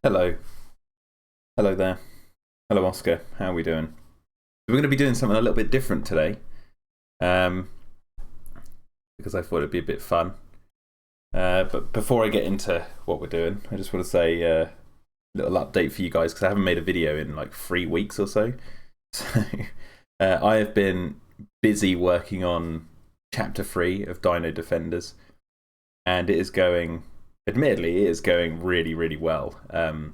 Hello. Hello there. Hello, Oscar. How are we doing? We're going to be doing something a little bit different today, because I thought it'd be a bit fun. But before I get into what we're doing, I just want to say a little update for you guys, because I haven't made a video in like 3 weeks or so. So I have been busy working on Chapter 3 of Dino Defenders, and it is going... Admittedly, it is going really, really well. I'm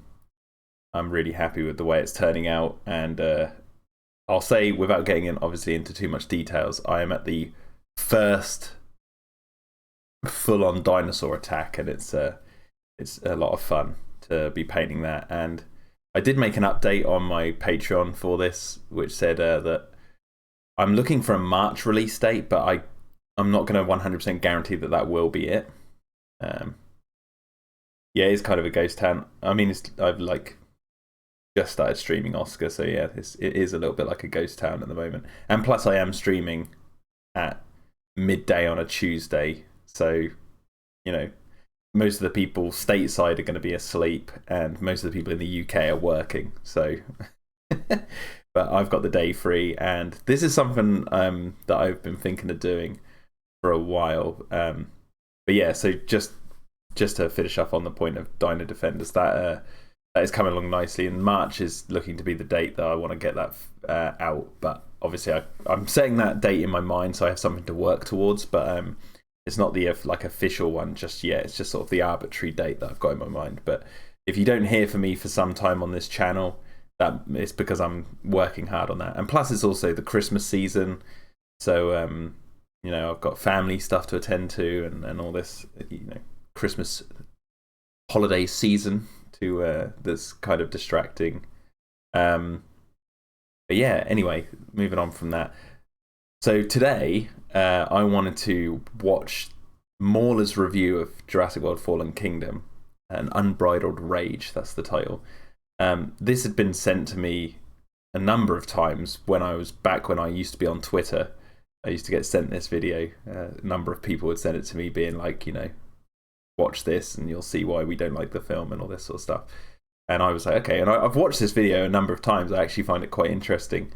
really happy with the way it's turning out, and I'll say, without getting obviously into too much details, I am at the first full-on dinosaur attack, and it's a lot of fun to be painting that. And I did make an update on my Patreon for this, which said that I'm looking for a March release date, but I'm not going to 100% guarantee that will be it. Yeah, it's kind of a ghost town. I mean, I've like just started streaming Oscar, so yeah, it is a little bit like a ghost town at the moment. And plus, I am streaming at midday on a Tuesday, so you know, most of the people stateside are going to be asleep, and most of the people in the UK are working. So, but I've got the day free, and this is something that I've been thinking of doing for a while. But yeah, so just to finish up on the point of Dino Defenders, that is coming along nicely, and March is looking to be the date that I want to get that out. But obviously, I'm setting that date in my mind, so I have something to work towards. But it's not the like official one just yet. It's just sort of the arbitrary date that I've got in my mind. But if you don't hear from me for some time on this channel, that it's because I'm working hard on that. And plus, it's also the Christmas season, so I've got family stuff to attend to, and all this, Christmas holiday season that's kind of distracting. But yeah, anyway, moving on from that. So today, I wanted to watch Mauler's review of Jurassic World Fallen Kingdom, an Unbridled Rage, that's the title. This had been sent to me a number of times when I used to be on Twitter. I used to get sent this video. A number of people would send it to me being like, watch this and you'll see why we don't like the film and all this sort of stuff. And I was like, okay. And I've watched this video a number of times. I actually find it quite interesting.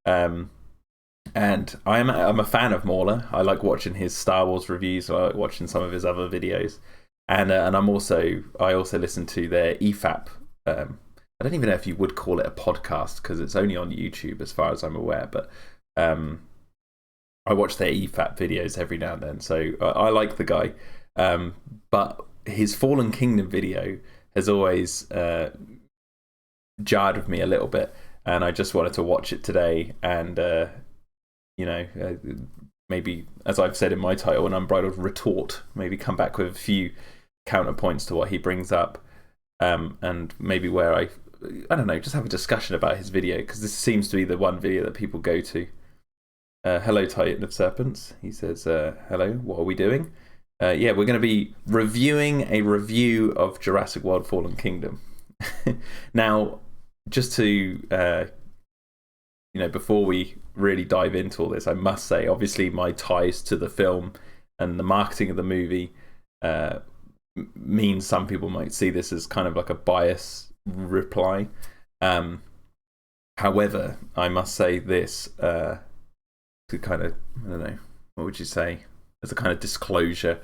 And I'm a fan of Mauler. I like watching his Star Wars reviews. I like watching some of his other videos. And I also listen to their EFAP. I don't even know if you would call it a podcast because it's only on YouTube as far as I'm aware. But I watch their EFAP videos every now and then, so I like the guy. But his Fallen Kingdom video has always jarred with me a little bit, and I just wanted to watch it today and, maybe, as I've said in my title, an Unbridled Retort, maybe come back with a few counterpoints to what he brings up, and maybe where I don't know, just have a discussion about his video, because this seems to be the one video that people go to. Hello, Titan of Serpents. He says, hello, what are we doing? Yeah, we're going to be reviewing a review of Jurassic World Fallen Kingdom. Now, just to, before we really dive into all this, I must say, obviously, my ties to the film and the marketing of the movie means some people might see this as kind of like a bias reply. However, I must say this, to kind of, I don't know, what would you say, as a kind of disclosure.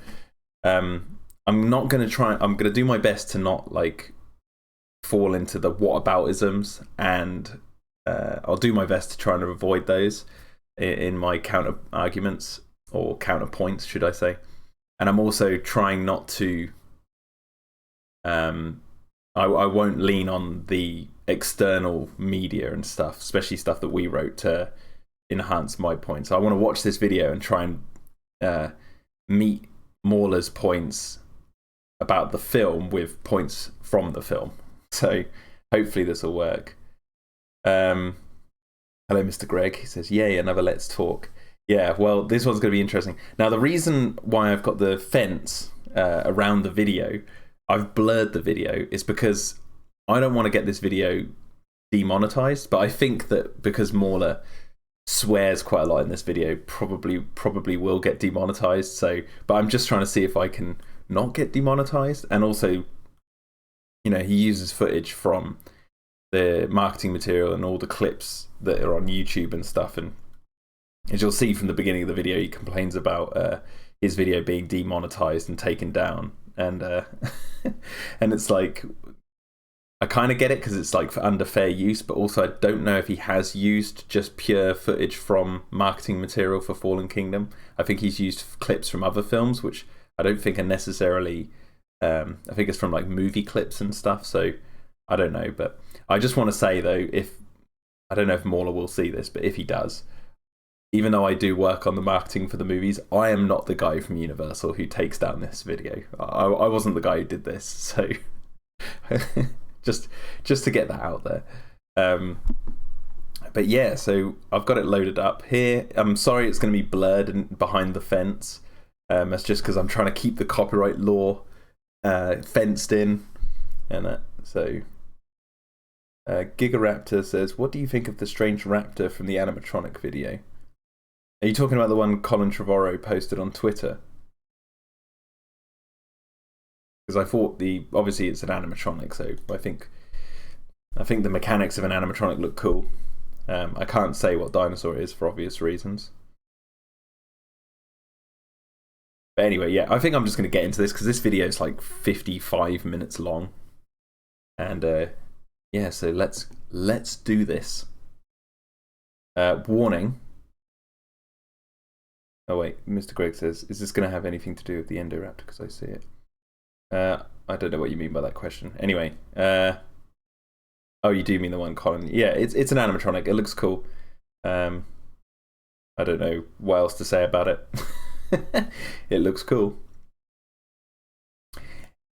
I'm going to do my best to not like fall into the whataboutisms, and I'll do my best to try and avoid those in my counter arguments, or counterpoints, should I say. And I'm also trying not to, I won't lean on the external media and stuff, especially stuff that we wrote, to enhance my points. So I want to watch this video and try and meet Mauler's points about the film with points from the film. So hopefully this will work. Hello, Mr. Greg. He says, yay, another Let's Talk. Yeah, well, this one's going to be interesting. Now, the reason why I've got the fence around the video, I've blurred the video, is because I don't want to get this video demonetized, but I think that because Mauler swears quite a lot in this video, probably will get demonetized. So, but I'm just trying to see if I can not get demonetized. And also, he uses footage from the marketing material and all the clips that are on YouTube and stuff. And as you'll see from the beginning of the video, he complains about his video being demonetized and taken down. And and it's like, I kind of get it because it's like for under fair use, but also I don't know if he has used just pure footage from marketing material for Fallen Kingdom. I think he's used clips from other films, which I don't think are necessarily, I think it's from like movie clips and stuff, so I don't know. But I just want to say though, I don't know if Mauler will see this, but if he does, even though I do work on the marketing for the movies, I am not the guy from Universal who takes down this video. I wasn't the guy who did this, so... Just to get that out there. But yeah, so I've got it loaded up here. I'm sorry it's going to be blurred and behind the fence. That's just because I'm trying to keep the copyright law fenced in. And so Gigaraptor says, what do you think of the strange raptor from the animatronic video? Are you talking about the one Colin Trevorrow posted on Twitter? Because I thought obviously it's an animatronic, so I think the mechanics of an animatronic look cool. I can't say what dinosaur it is for obvious reasons. But anyway, yeah, I think I'm just going to get into this because this video is like 55 minutes long. And yeah, so let's do this. Warning. Oh wait, Mr. Greg says, is this going to have anything to do with the Endoraptor? Because I see it. I don't know what you mean by that question. Anyway, oh, you do mean the one, Colin. Yeah, it's an animatronic. It looks cool. I don't know what else to say about it. It looks cool.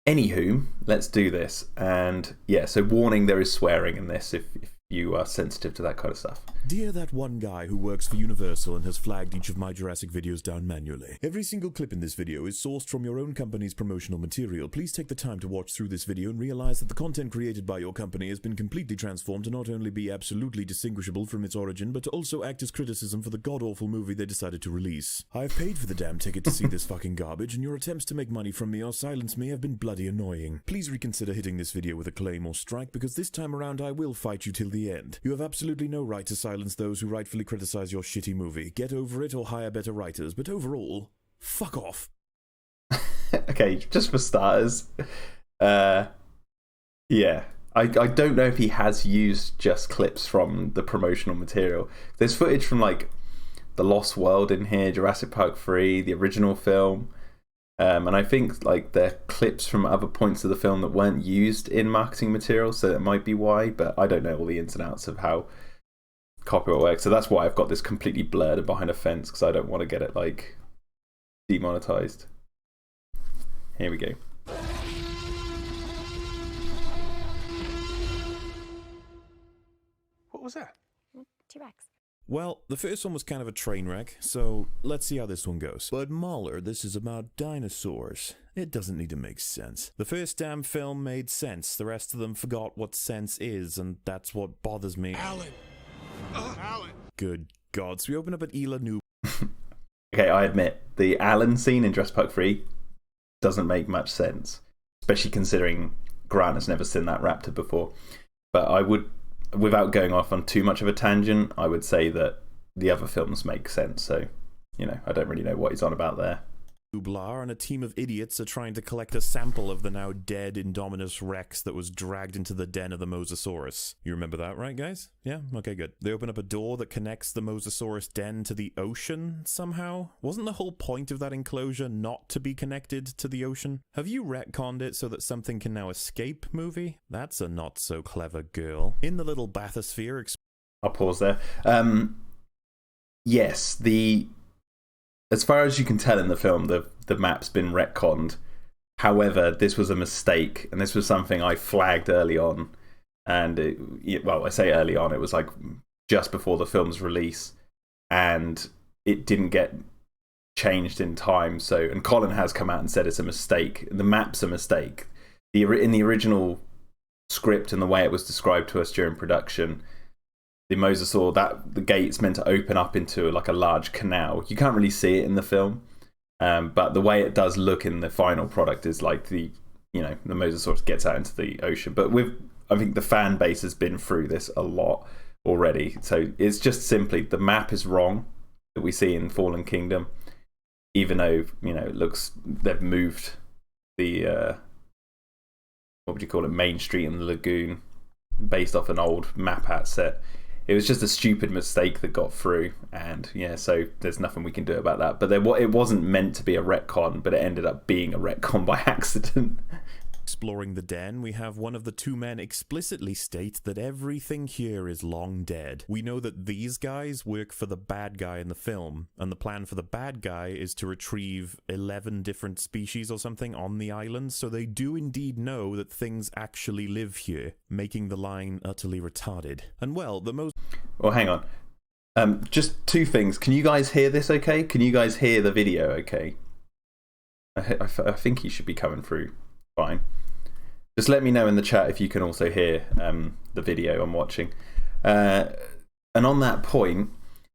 Anywho, let's do this. And yeah, so warning, there is swearing in this if you are sensitive to that kind of stuff. Dear that one guy who works for Universal and has flagged each of my Jurassic videos down manually. Every single clip in this video is sourced from your own company's promotional material. Please take the time to watch through this video and realize that the content created by your company has been completely transformed to not only be absolutely distinguishable from its origin, but to also act as criticism for the god-awful movie they decided to release. I've paid for the damn ticket to see this fucking garbage, and your attempts to make money from me or silence me have been bloody annoying. Please reconsider hitting this video with a claim or strike, because this time around I will fight you till the end. You have absolutely no right to silence those who rightfully criticize your shitty movie. Get over it or hire better writers, but overall, fuck off. Okay, just for starters, yeah. I don't know if he has used just clips from the promotional material. There's footage from like The Lost World in here, Jurassic Park 3, the original film. And I think like they're clips from other points of the film that weren't used in marketing material, so that might be why, but I don't know all the ins and outs of how copyright works. So that's why I've got this completely blurred and behind a fence, because I don't want to get it like demonetized. Here we go. What was that? T-Rex. Well, the first one was kind of a train wreck, so let's see how this one goes. But Mahler, this is about dinosaurs. It doesn't need to make sense. The first damn film made sense, the rest of them forgot what sense is, and that's what bothers me. Alan! Alan! Good God, so we open up at Ela Noob. Okay, I admit, the Alan scene in Jurassic Park 3 doesn't make much sense, especially considering Grant has never seen that raptor before. But I would, without going off on too much of a tangent, I would say that the other films make sense. So, you know, I don't really know what he's on about there. Blah, and a team of idiots are trying to collect a sample of the now dead Indominus Rex that was dragged into the den of the Mosasaurus. You remember that, right, guys? Yeah? Okay, good. They open up a door that connects the Mosasaurus den to the ocean somehow? Wasn't the whole point of that enclosure not to be connected to the ocean? Have you retconned it so that something can now escape, movie? That's a not so clever girl. In the little bathysphere... I'll pause there. Yes, as far as you can tell in the film, the map's been retconned. However, this was a mistake, and this was something I flagged early on. And, I say early on, it was like just before the film's release, and it didn't get changed in time. So, and Colin has come out and said it's a mistake. The map's a mistake. In the original script and the way it was described to us during production, the mosasaur, that the gate's meant to open up into like a large canal. You can't really see it in the film, but the way it does look in the final product is like the mosasaurus gets out into the ocean. But I think the fan base has been through this a lot already, so it's just simply the map is wrong that we see in Fallen Kingdom, even though it looks they've moved the what would you call it, main street in the lagoon based off an old map set. It was just a stupid mistake that got through, and so there's nothing we can do about that. But it wasn't meant to be a retcon, but it ended up being a retcon by accident. Exploring the den, we have one of the two men explicitly state that everything here is long dead. We know that these guys work for the bad guy in the film, and the plan for the bad guy is to retrieve 11 different species or something on the island, so they do indeed know that things actually live here, making the line utterly retarded. And well, the most... Well, hang on. Just two things. Can you guys hear this okay? Can you guys hear the video okay? I think he should be coming through fine. Just let me know in the chat if you can also hear the video I'm watching. And on that point,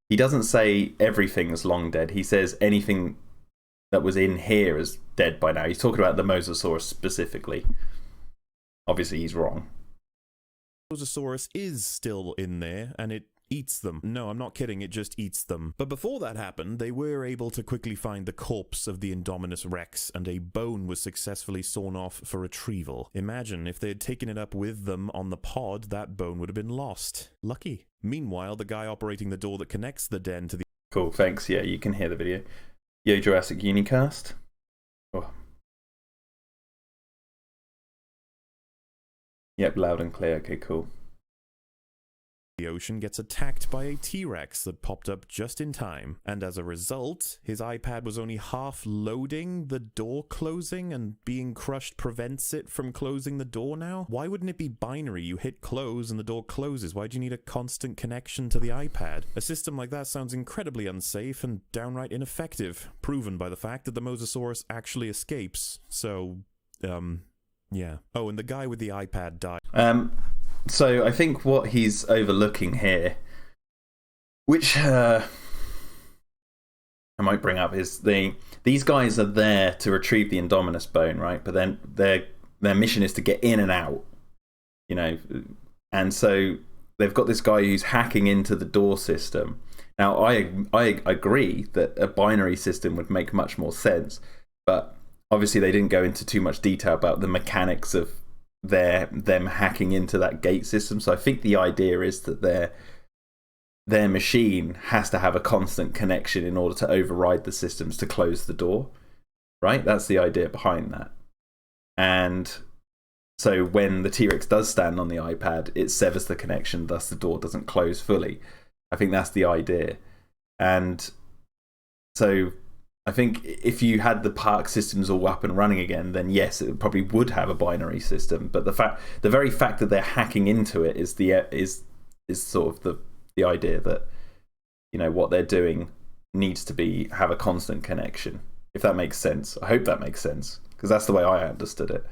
he doesn't say everything's long dead. He says anything that was in here is dead by now. He's talking about the Mosasaurus specifically. Obviously, he's wrong. Mosasaurus is still in there, and it eats them. No, I'm not kidding, it just eats them. But before that happened, they were able to quickly find the corpse of the Indominus Rex, and a bone was successfully sawn off for retrieval. Imagine if they had taken it up with them on the pod, that bone would have been lost. Lucky. Meanwhile, the guy operating the door that connects the den to the... Cool, thanks. Yeah, you can hear the video. Yo, Jurassic Unicast. Oh. Yep, loud and clear. Okay, cool. the ocean gets attacked by a T-Rex that popped up just in time, and as a result, his iPad was only half loading, the door closing, and being crushed prevents it from closing the door now? Why wouldn't it be binary? You hit close and the door closes. Why do you need a constant connection to the iPad? A system like that sounds incredibly unsafe and downright ineffective, proven by the fact that the Mosasaurus actually escapes. So, yeah. Oh, and the guy with the iPad died. So I think what he's overlooking here, which I might bring up, is these guys are there to retrieve the Indominus bone, right? But then their mission is to get in and out, you know, and so they've got this guy who's hacking into the door system. Now I agree that a binary system would make much more sense, but obviously they didn't go into too much detail about the mechanics of them hacking into that gate system. So I think the idea is that their machine has to have a constant connection in order to override the systems to close the door, right? That's the idea behind that. And so when the T-Rex does stand on the iPad, it severs the connection, thus the door doesn't close fully. I think that's the idea. And so I think if you had the park systems all up and running again, then yes, it probably would have a binary system. But the very fact that they're hacking into it is sort of the idea that, you know, what they're doing needs to have a constant connection. If that makes sense, I hope that makes sense, because that's the way I understood it.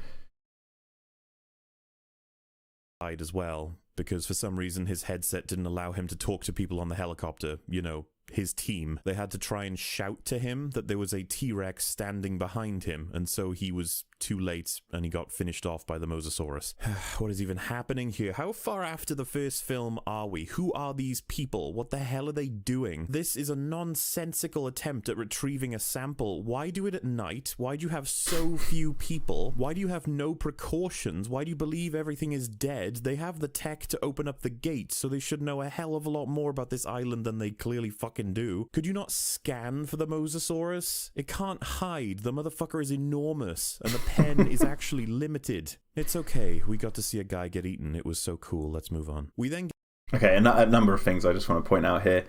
As well, because for some reason his headset didn't allow him to talk to people on the helicopter, you know, his team. They had to try and shout to him that there was a T-Rex standing behind him, and so he was too late and he got finished off by the Mosasaurus. What is even happening here? How far after the first film are we? Who are these people? What the hell are they doing? This is a nonsensical attempt at retrieving a sample. Why do it at night? Why do you have so few people? Why do you have no precautions? Why do you believe everything is dead? They have the tech to open up the gate, so they should know a hell of a lot more about this island than they clearly fucking do. Could you not scan for the Mosasaurus? It can't hide. The motherfucker is enormous, and the pen is actually limited. It's okay. We got to see a guy get eaten. It was so cool. Let's move on. We then... Okay, a number of things I just want to point out here.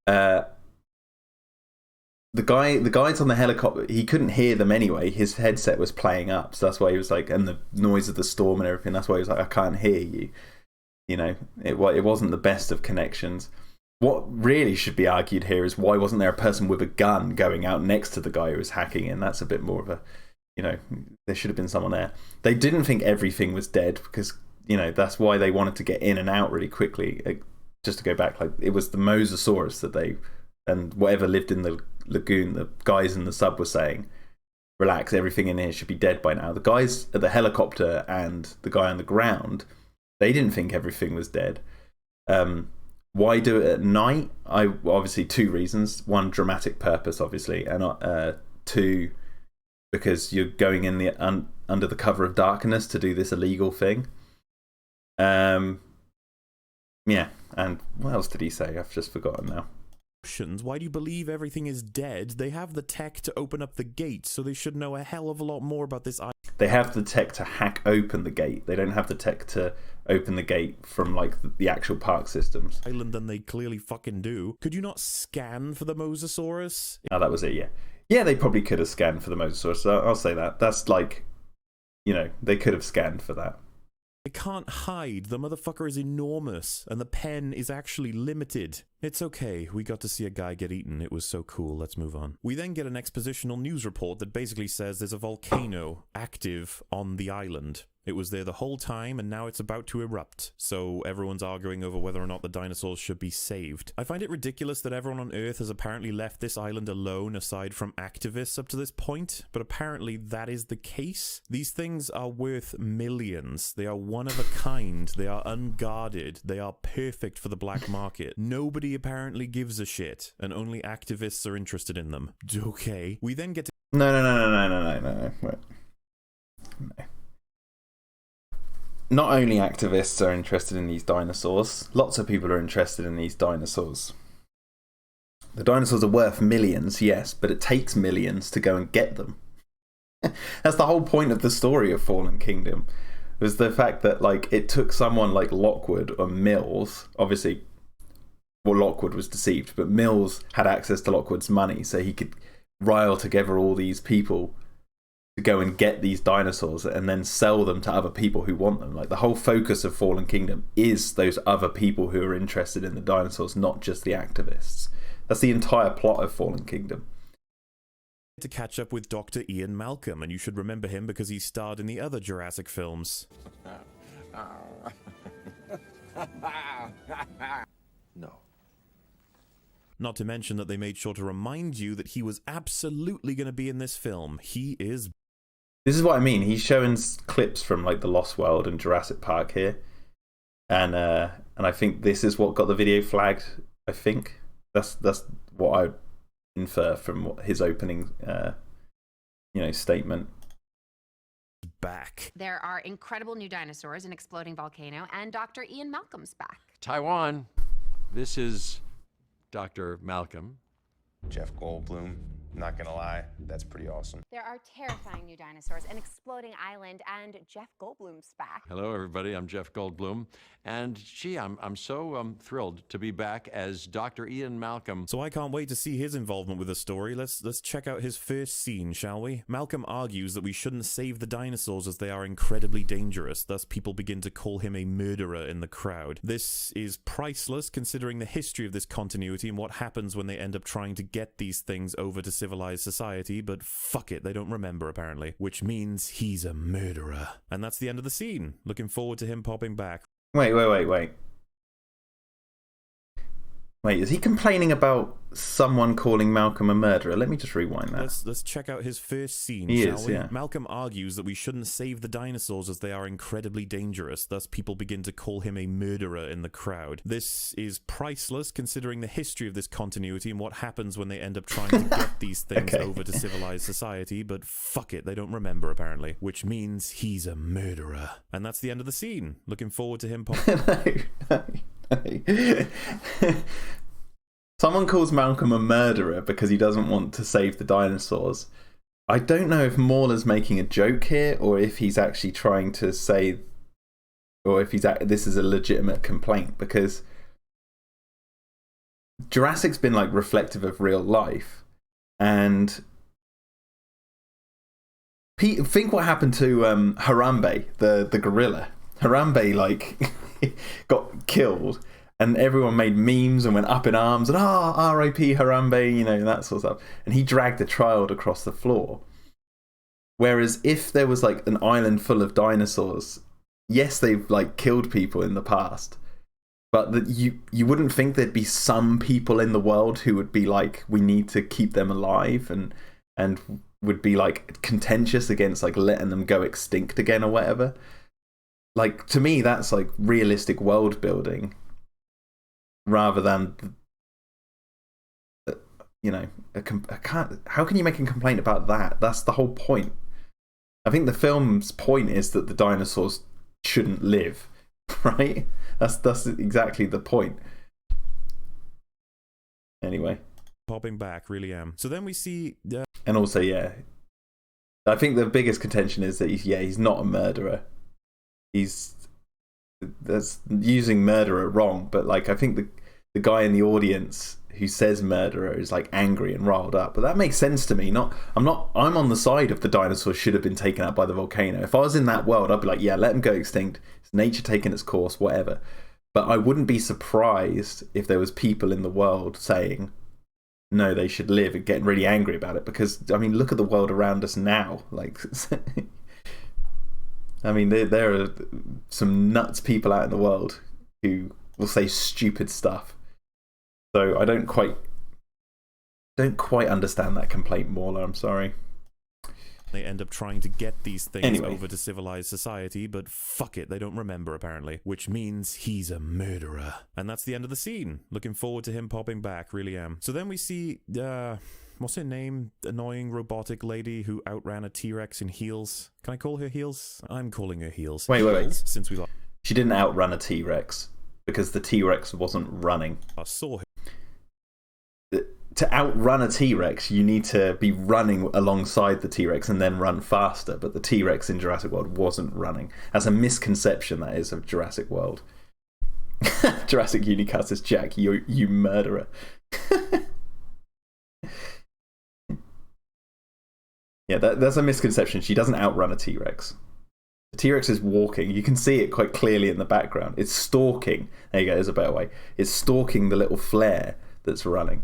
The guys on the helicopter, he couldn't hear them anyway. His headset was playing up, so that's why he was like, and the noise of the storm and everything, that's why he was like, I can't hear you. You know, it wasn't the best of connections. What really should be argued here is, why wasn't there a person with a gun going out next to the guy who was hacking in? That's a bit more of a, you know, there should have been someone there. They didn't think everything was dead because, you know, that's why they wanted to get in and out really quickly. Just to go back, like, it was the Mosasaurus that they, and whatever lived in the lagoon, the guys in the sub were saying, relax, everything in here should be dead by now. The guys at the helicopter and the guy on the ground, they didn't think everything was dead. Why do it at night? Obviously, two reasons. One, dramatic purpose, obviously, and two, because you're going in under the cover of darkness to do this illegal thing. Yeah, and what else did he say? I've just forgotten now. Why do you believe everything is dead? They have the tech to open up the gate, so they should know a hell of a lot more about this. They have the tech to hack open the gate. They don't have the tech to open the gate from, like, the actual park systems. Island than they clearly fucking do. Could you not scan for the Mosasaurus? Oh, that was it, yeah. Yeah, they probably could have scanned for the Mosasaurus. So I'll say that. That's like, you know, they could have scanned for that. It can't hide. The motherfucker is enormous, and the pen is actually limited. It's okay. We got to see a guy get eaten. It was so cool. Let's move on. We then get an expositional news report that basically says there's a volcano active on the island. It was there the whole time, and now it's about to erupt. So everyone's arguing over whether or not the dinosaurs should be saved. I find it ridiculous that everyone on Earth has apparently left this island alone aside from activists up to this point, but apparently that is the case. These things are worth millions. They are one of a kind. They are unguarded. They are perfect for the black market. Nobody apparently gives a shit, and only activists are interested in them. Okay. We then get to... No. Wait. No. Not only activists are interested in these dinosaurs, lots of people are interested in these dinosaurs. The dinosaurs are worth millions, yes, but it takes millions to go and get them. That's the whole point of the story of Fallen Kingdom. was the fact that like it took someone like Lockwood or Mills, obviously. Well, Lockwood was deceived, but Mills had access to Lockwood's money, so he could rile together all these people to go and get these dinosaurs and then sell them to other people who want them. Like the whole focus of Fallen Kingdom is those other people who are interested in the dinosaurs, not just the activists. That's the entire plot of Fallen Kingdom. To catch up with Dr. Ian Malcolm, and you should remember him because he starred in the other Jurassic films. No. Not to mention that they made sure to remind you that he was absolutely going to be in this film. He is... This is what I mean. He's showing clips from like The Lost World and Jurassic Park here. And I think this is what got the video flagged, I think. That's what I infer from his opening statement. Back. There are incredible new dinosaurs, an exploding volcano, and Dr. Ian Malcolm's back. Taiwan, this is Dr. Malcolm. Jeff Goldblum, not gonna lie, that's pretty awesome. There are terrifying new dinosaurs, an exploding island, and Jeff Goldblum's back. Hello, everybody. I'm Jeff Goldblum. And gee, I'm so thrilled to be back as Dr. Ian Malcolm. So I can't wait to see his involvement with the story. Let's check out his first scene, shall we? Malcolm argues that we shouldn't save the dinosaurs as they are incredibly dangerous. Thus, people begin to call him a murderer in the crowd. This is priceless considering the history of this continuity and what happens when they end up trying to get these things over to civilized society, but fuck it, they don't remember apparently. Which means he's a murderer. And that's the end of the scene. Looking forward to him popping back. Wait. Wait, is he complaining about someone calling Malcolm a murderer? Let me just rewind that. Let's check out his first scene, He shall is, we? yeah. Malcolm argues that we shouldn't save the dinosaurs as they are incredibly dangerous. Thus, people begin to call him a murderer in the crowd. This is priceless considering the history of this continuity and what happens when they end up trying to get these things over to civilized society, but fuck it, they don't remember apparently. Which means he's a murderer. And that's the end of the scene. Looking forward to him popping... No. Someone calls Malcolm a murderer because he doesn't want to save the dinosaurs. I don't know if Mauler's making a joke here or if he's actually trying to say, or if this is a legitimate complaint, because Jurassic's been like reflective of real life, and think what happened to Harambe, the gorilla. Harambe like got killed, and everyone made memes and went up in arms and R.I.P. Harambe, that sort of stuff. And he dragged a child across the floor. Whereas if there was like an island full of dinosaurs, yes, they've like killed people in the past, but that you wouldn't think there'd be some people in the world who would be like, we need to keep them alive, and would be like contentious against like letting them go extinct again or whatever. Like, to me, that's like realistic world building rather than, how can you make a complaint about that? That's the whole point. I think the film's point is that the dinosaurs shouldn't live, right? That's exactly the point. Anyway. Popping back, really am. So then we see... And also, yeah, I think the biggest contention is that he's not a murderer. That's using murderer wrong, but like I think the guy in the audience who says murderer is like angry and riled up, but that makes sense to me. I'm on the side of the dinosaurs should have been taken out by the volcano. If I was in that world, I'd be like, yeah, let them go extinct. It's nature taking its course, whatever. But I wouldn't be surprised if there was people in the world saying no, they should live, and getting really angry about it, because I mean, look at the world around us now. Like I mean, there are some nuts people out in the world who will say stupid stuff. So I don't quite understand that complaint, Mauler. I'm sorry. They end up trying to get these things over to civilized society, but fuck it, they don't remember apparently. Which means he's a murderer. And that's the end of the scene. Looking forward to him popping back, really am. So then we see... what's her name? Annoying robotic lady who outran a T-Rex in heels. Can I call her heels? I'm calling her heels. Wait. Since we She didn't outrun a T-Rex because the T-Rex wasn't running. saw her. to outrun a T-Rex, you need to be running alongside the T-Rex and then run faster. But the T-Rex in Jurassic World wasn't running. That's a misconception, that is, of Jurassic World. Jurassic Unicast says, Jack, you murderer. Yeah, that's a misconception. She doesn't outrun a T-Rex. The T-Rex is walking. You can see it quite clearly in the background. It's stalking. There you go, there's a better way. It's stalking the little flare that's running.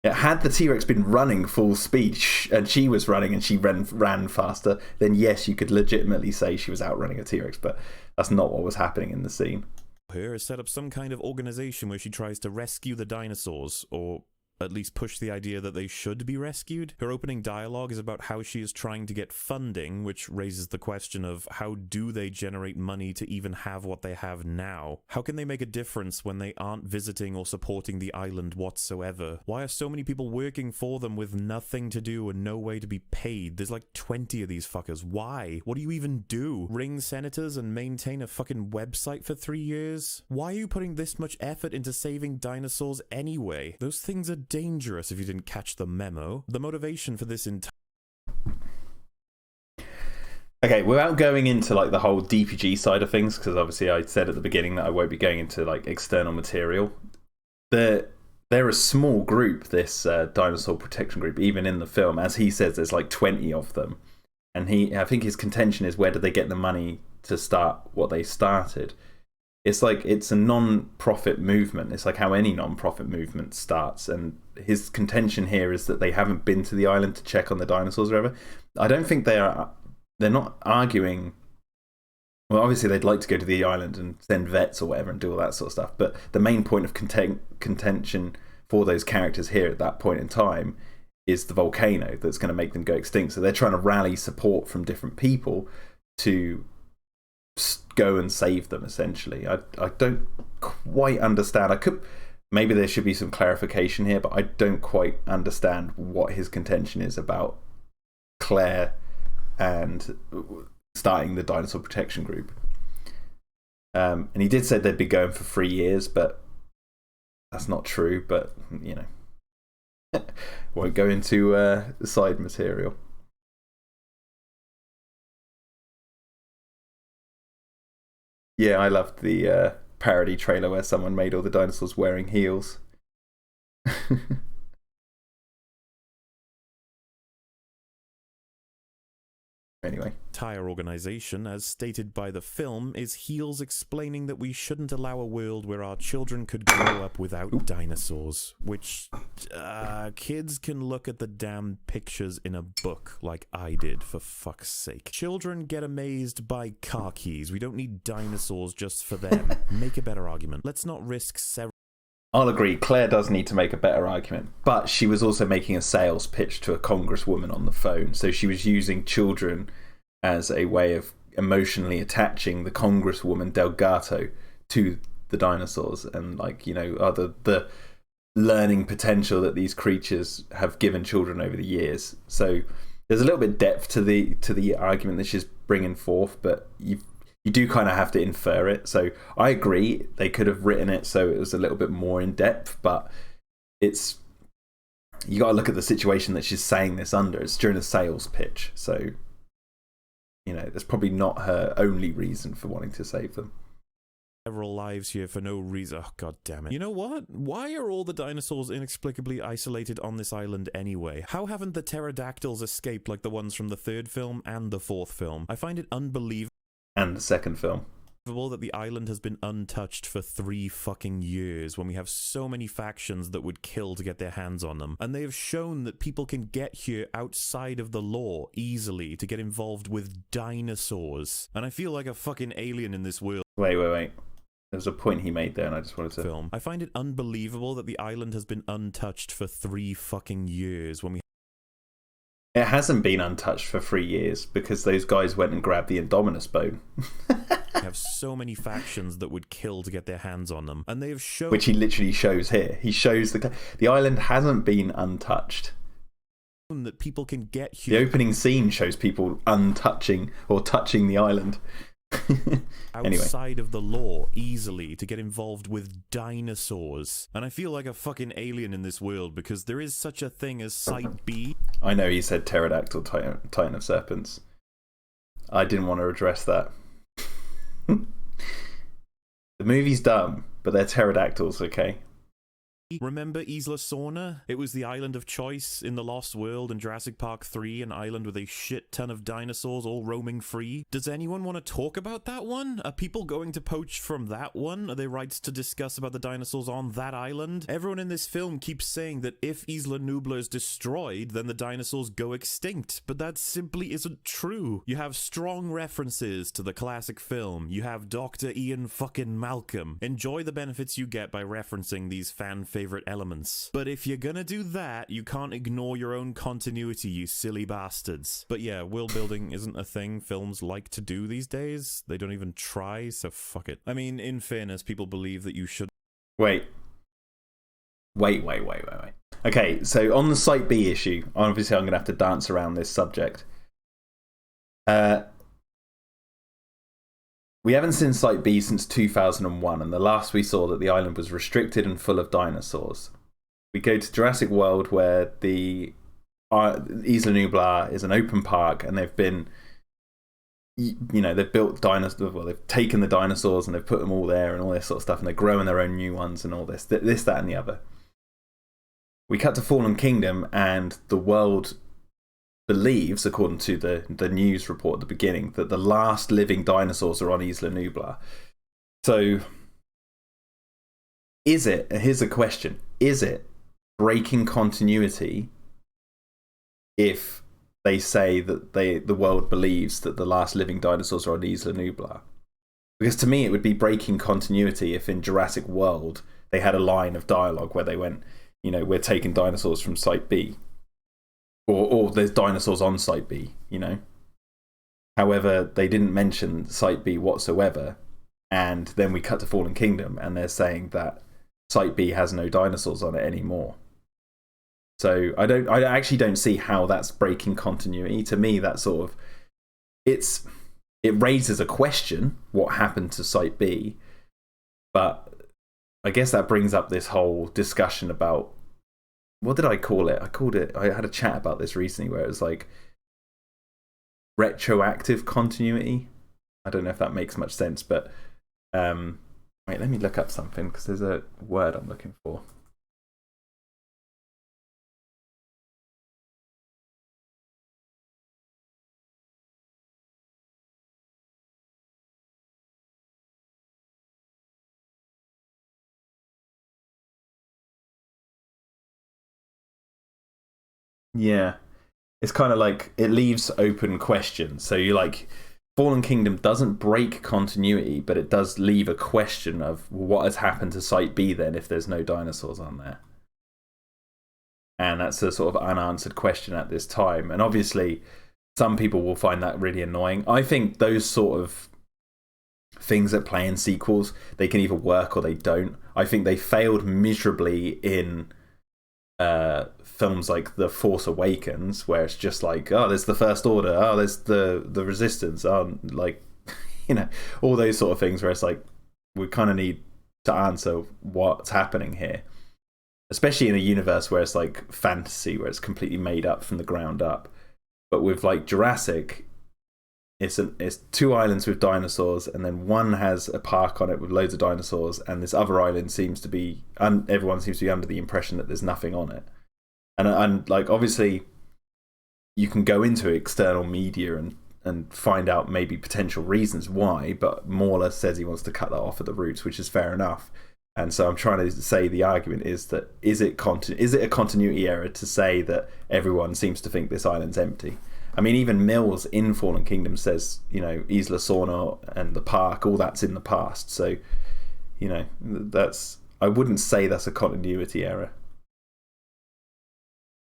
Had the T-Rex been running full speed and she was running and she ran faster, then yes, you could legitimately say she was outrunning a T-Rex, but that's not what was happening in the scene. Her has set up some kind of organization where she tries to rescue the dinosaurs, or at least push the idea that they should be rescued. Her opening dialogue is about how she is trying to get funding, which raises the question of how do they generate money to even have what they have now? How can they make a difference when they aren't visiting or supporting the island whatsoever? Why are so many people working for them with nothing to do and no way to be paid? There's like 20 of these fuckers. Why? What do you even do? Ring senators and maintain a fucking website for 3 years? Why are you putting this much effort into saving dinosaurs anyway? Those things are dangerous if you didn't catch the memo. The motivation for this entire... Okay, without going into like the whole DPG side of things, because obviously I said at the beginning that I won't be going into like external material. They're a small group, this dinosaur protection group, even in the film. As he says, there's like 20 of them. And I think his contention is, where did they get the money to start what they started? It's like, it's a non-profit movement. It's like how any non-profit movement starts. And his contention here is that they haven't been to the island to check on the dinosaurs or whatever. I don't think they're not arguing. Well, obviously they'd like to go to the island and send vets or whatever and do all that sort of stuff. But the main point of contention for those characters here at that point in time is the volcano that's going to make them go extinct. So they're trying to rally support from different people to go and save them, essentially. I don't quite understand. Maybe there should be some clarification here, but I don't quite understand what his contention is about Claire and starting the dinosaur protection group. And he did say they'd be going for 3 years, but that's not true. But you know, won't go into the side material. Yeah, I loved the parody trailer where someone made all the dinosaurs wearing heels. Anyway. Entire organization, as stated by the film, is heels explaining that we shouldn't allow a world where our children could grow up without dinosaurs. Which, kids can look at the damn pictures in a book like I did, for fuck's sake. Children get amazed by car keys. We don't need dinosaurs just for them. Make a better argument. Let's not risk I'll agree, Claire does need to make a better argument, but she was also making a sales pitch to a congresswoman on the phone, so she was using children as a way of emotionally attaching the congresswoman Delgado to the dinosaurs, and like, you know, the learning potential that these creatures have given children over the years. So there's a little bit of depth to the argument that she's bringing forth, but you do kind of have to infer it. So I agree, they could have written it so it was a little bit more in depth, but you got to look at the situation that she's saying this under. It's during a sales pitch, so you know, that's probably not her only reason for wanting to save them. Several lives here for no reason. Oh, god damn it. You know what? Why are all the dinosaurs inexplicably isolated on this island anyway? How haven't the pterodactyls escaped like the ones from the third film and the fourth film? I find it unbelievable. And the second film. That the island has been untouched for 3 fucking years when we have so many factions that would kill to get their hands on them. And they have shown that people can get here outside of the law easily to get involved with dinosaurs. And I feel like a fucking alien in this world. Wait. There's a point he made there and I just wanted to... Film. I find it unbelievable that the island has been untouched for 3 fucking years when we... It hasn't been untouched for 3 years because those guys went and grabbed the Indominus bone. have so many factions that would kill to get their hands on them, and they have shown... Which he literally shows here. He shows the island hasn't been untouched. That people can get here. The opening scene shows people untouching or touching the island. Anyway. outside of the law easily to get involved with dinosaurs. And I feel like a fucking alien in this world because there is such a thing as Site B. I know he said pterodactyl titan of serpents. I didn't want to address that. The movie's dumb, but they're pterodactyls, okay? Remember Isla Sorna? It was the island of choice in The Lost World and Jurassic Park 3, an island with a shit ton of dinosaurs all roaming free. Does anyone want to talk about that one? Are people going to poach from that one? Are there rights to discuss about the dinosaurs on that island? Everyone in this film keeps saying that if Isla Nublar is destroyed, then the dinosaurs go extinct, but that simply isn't true. You have strong references to the classic film. You have Dr. Ian fucking Malcolm. Enjoy the benefits you get by referencing these fan favorite elements. But if you're gonna do that, you can't ignore your own continuity, you silly bastards. But yeah, world building isn't a thing films like to do these days. They don't even try, so fuck it. I mean, in fairness, people believe that you should... Wait. Okay, so on the Site B issue, obviously I'm going to have to dance around this subject. We haven't seen Site B since 2001, and the last we saw that the island was restricted and full of dinosaurs. We go to Jurassic World, where the Isla Nublar is an open park, and they've been, they've built dinosaurs. Well, they've taken the dinosaurs and they've put them all there and all this sort of stuff, and they're growing their own new ones and all this, that, and the other. We cut to Fallen Kingdom, and the world believes, according to the news report at the beginning, that the last living dinosaurs are on Isla Nublar. So, here's a question, is it breaking continuity if they say that the world believes that the last living dinosaurs are on Isla Nublar? Because to me it would be breaking continuity if in Jurassic World they had a line of dialogue where they went, we're taking dinosaurs from Site B. Or there's dinosaurs on Site B, However, they didn't mention Site B whatsoever. And then we cut to Fallen Kingdom, and they're saying that Site B has no dinosaurs on it anymore. So I actually don't see how that's breaking continuity. To me, that sort of... It raises a question, what happened to Site B? But I guess that brings up this whole discussion about... What did I call it? I had a chat about this recently where it was like retroactive continuity. I don't know if that makes much sense, but wait, let me look up something because there's a word I'm looking for. Yeah, it's kind of like it leaves open questions. So you Fallen Kingdom doesn't break continuity, but it does leave a question of what has happened to Site B then if there's no dinosaurs on there. And that's a sort of unanswered question at this time. And obviously, some people will find that really annoying. I think those sort of things that play in sequels, they can either work or they don't. I think they failed miserably in films like The Force Awakens, where it's just like, oh, there's the First Order, oh, there's the Resistance, oh, all those sort of things where it's like, we kind of need to answer what's happening here. Especially in a universe where it's like fantasy, where it's completely made up from the ground up. But with Jurassic, it's two islands with dinosaurs, and then one has a park on it with loads of dinosaurs, and this other island seems to be, everyone seems to be under the impression that there's nothing on it. And obviously, you can go into external media and find out maybe potential reasons why, but Mauler says he wants to cut that off at the roots, which is fair enough. And so I'm trying to say the argument is that is it a continuity error to say that everyone seems to think this island's empty? I mean, even Mills in Fallen Kingdom says, Isla Sorna and the park, all that's in the past. So, I wouldn't say that's a continuity error.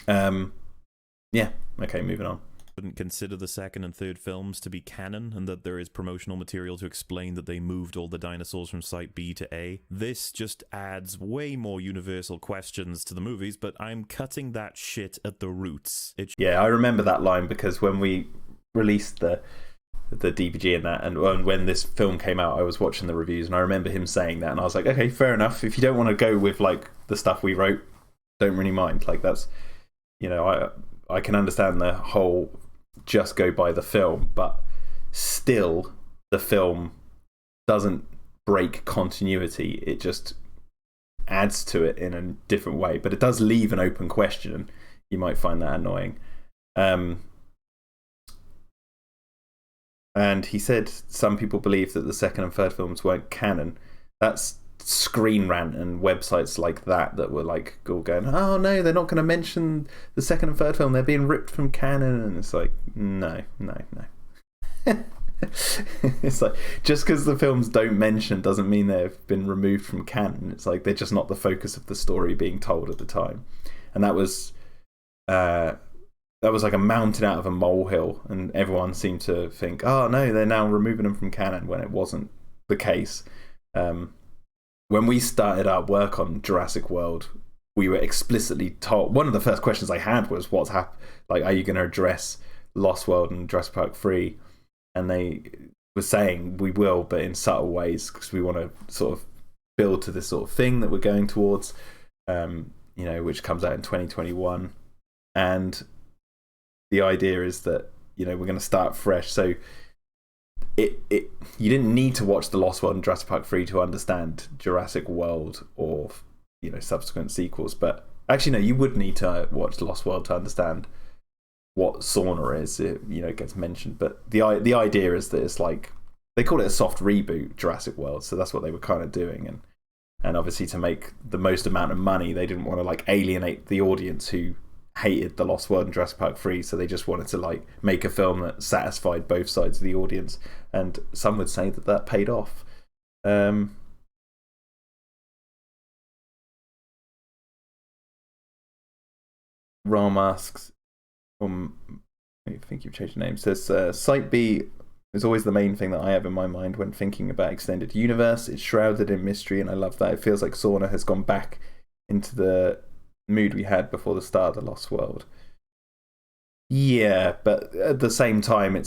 Yeah. Okay, moving on. Wouldn't consider the second and third films to be canon, and that there is promotional material to explain that they moved all the dinosaurs from Site B to A. This just adds way more universal questions to the movies, but I'm cutting that shit at the roots. Yeah, I remember that line because when we released the the DPG and that. And when this film came out, I was watching the reviews, and I remember him saying that, and I was like, okay, fair enough. If you don't want to go with like the stuff we wrote, don't really mind. Like that's, you know, I can understand the whole just go by the film, but still the film doesn't break continuity. It just adds to it in a different way, but it does leave an open question. You might find that annoying. And he said some people believe that the second and third films weren't canon. That's Screen Rant and websites like that were like all going, oh no, they're not going to mention the second and third film, they're being ripped from canon. And it's like, no. It's like, just because the films don't mention doesn't mean they've been removed from canon. It's like they're just not the focus of the story being told at the time. And that was like a mountain out of a molehill, and everyone seemed to think, oh no, they're now removing them from canon, when it wasn't the case. When we started our work on Jurassic World, we were explicitly told, one of the first questions I had was, what's like, are you going to address Lost World and Jurassic Park 3? And they were saying we will, but in subtle ways, because we want to sort of build to this sort of thing that we're going towards, you know, which comes out in 2021. And the idea is that, you know, we're going to start fresh. So you didn't need to watch The Lost World and Jurassic Park 3 to understand Jurassic World or, you know, subsequent sequels. But actually, no, you would need to watch The Lost World to understand what sauna is. It, you know, it gets mentioned. But the idea is that it's like, they call it a soft reboot, Jurassic World. So that's what they were kind of doing. And obviously, to make the most amount of money, they didn't want to like alienate the audience who hated The Lost World and Jurassic Park 3, so they just wanted to like make a film that satisfied both sides of the audience, and some would say that paid off. Ram asks, I think you've changed your name, says Site B is always the main thing that I have in my mind when thinking about extended universe. It's shrouded in mystery, and I love that. It feels like Sauna has gone back into the mood we had before the start of The Lost World. Yeah, but at the same time,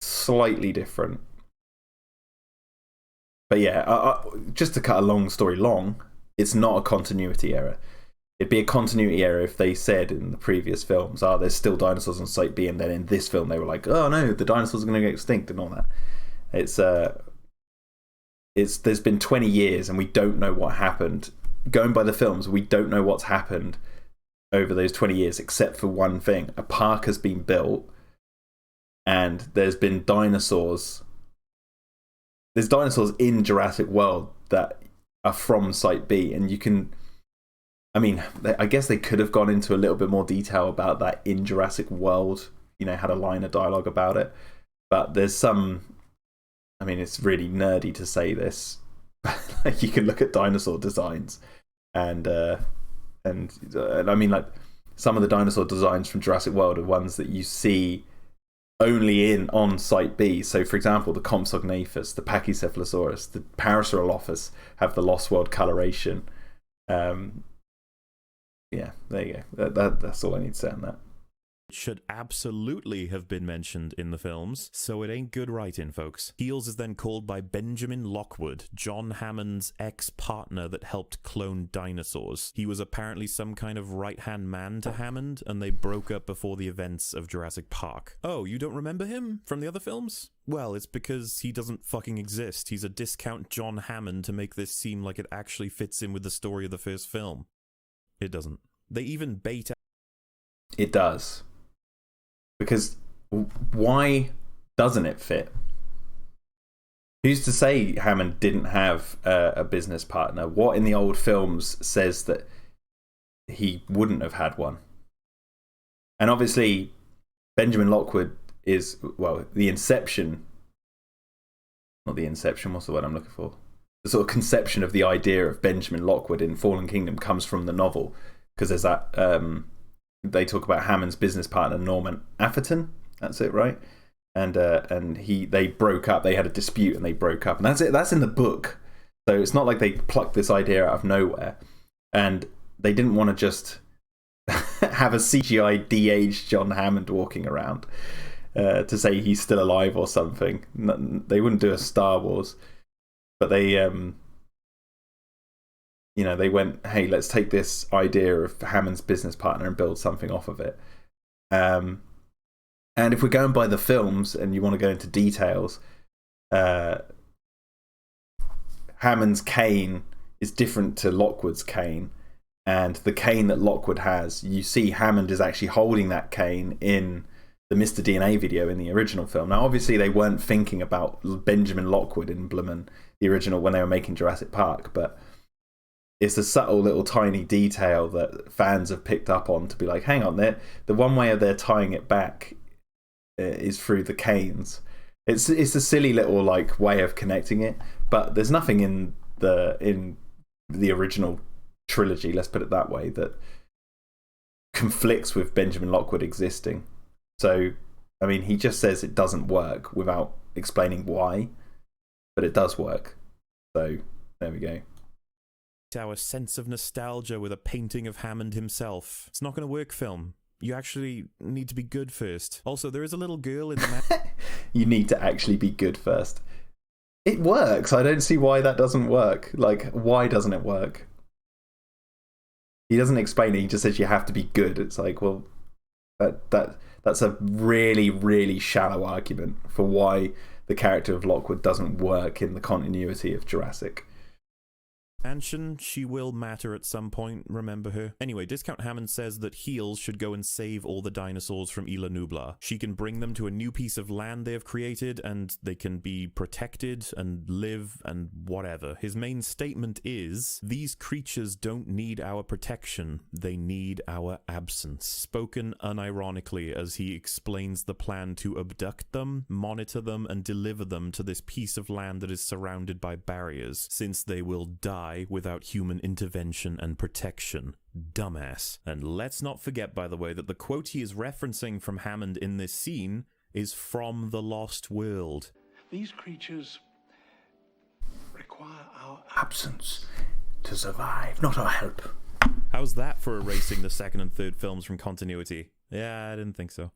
slightly different. But yeah, just to cut a long story long, it's not a continuity error. It'd be a continuity error if they said in the previous films, there's still dinosaurs on Site B, and then in this film they were like, oh no, the dinosaurs are going to get extinct and all that. There's been 20 years and we don't know what happened. Going by the films, we don't know what's happened over those 20 years except for one thing. A park has been built and there's been dinosaurs. There's dinosaurs in Jurassic World that are from Site B, and you can... I mean, I guess they could have gone into a little bit more detail about that in Jurassic World, you know, had a line of dialogue about it. But there's some... I mean, it's really nerdy to say this. Like, you can look at dinosaur designs and I mean, like, some of the dinosaur designs from Jurassic World are ones that you see only on Site B. So, for example, the Compsognathus, the Pachycephalosaurus, the Parasaurolophus have the Lost World coloration. Yeah, there you go. That's all I need to say on that. It should absolutely have been mentioned in the films, so it ain't good writing, folks. Heels is then called by Benjamin Lockwood, John Hammond's ex-partner that helped clone dinosaurs. He was apparently some kind of right-hand man to Hammond, and they broke up before the events of Jurassic Park. Oh, you don't remember him from the other films? Well, it's because he doesn't fucking exist. He's a discount John Hammond to make this seem like it actually fits in with the story of the first film. It doesn't. They even bait out... It does. Because why doesn't it fit? Who's to say Hammond didn't have a business partner? What in the old films says that he wouldn't have had one? And obviously, Benjamin Lockwood is, well, the inception... Not the inception, what's the word I'm looking for? The sort of conception of the idea of Benjamin Lockwood in Fallen Kingdom comes from the novel. Because there's that... they talk about Hammond's business partner Norman Atherton. That's it, right? And they broke up. They had a dispute and they broke up, and that's it. That's in the book. So it's not like they plucked this idea out of nowhere. And they didn't want to just have a CGI de-aged John Hammond walking around. to say he's still alive or something. They wouldn't do a Star Wars, but they they went, hey, let's take this idea of Hammond's business partner and build something off of it. And if we're going by the films and you want to go into details, Hammond's cane is different to Lockwood's cane, and the cane that Lockwood has, you see Hammond is actually holding that cane in the Mr. DNA video in the original film. Now, obviously, they weren't thinking about Benjamin Lockwood in Blumman, the original, when they were making Jurassic Park, but it's a subtle little tiny detail that fans have picked up on to be like, hang on, the one way of they're tying it back is through the canes. It's a silly little like way of connecting it, but there's nothing in the original trilogy, let's put it that way, that conflicts with Benjamin Lockwood existing. So, I mean, he just says it doesn't work without explaining why, but it does work. So, there we go. Our sense of nostalgia with a painting of Hammond himself. It's not going to work, film. You actually need to be good first. Also, there is a little girl in the You need to actually be good first. It works. I don't see why that doesn't work. Like, why doesn't it work? He doesn't explain it. He just says you have to be good. It's like, well, that's a really, really shallow argument for why the character of Lockwood doesn't work in the continuity of Jurassic. mansion. She will matter at some point, remember her. Anyway, Discount Hammond says that Heels should go and save all the dinosaurs from Isla Nublar. She can bring them to a new piece of land they have created, and they can be protected and live and whatever. His main statement is, these creatures don't need our protection, they need our absence. Spoken unironically as he explains the plan to abduct them, monitor them, and deliver them to this piece of land that is surrounded by barriers, since they will die without human intervention and protection. Dumbass. And let's not forget, by the way, that the quote he is referencing from Hammond in this scene is from The Lost World. These creatures require our absence to survive, not our help. How's that for erasing the second and third films from continuity? Yeah, I didn't think so.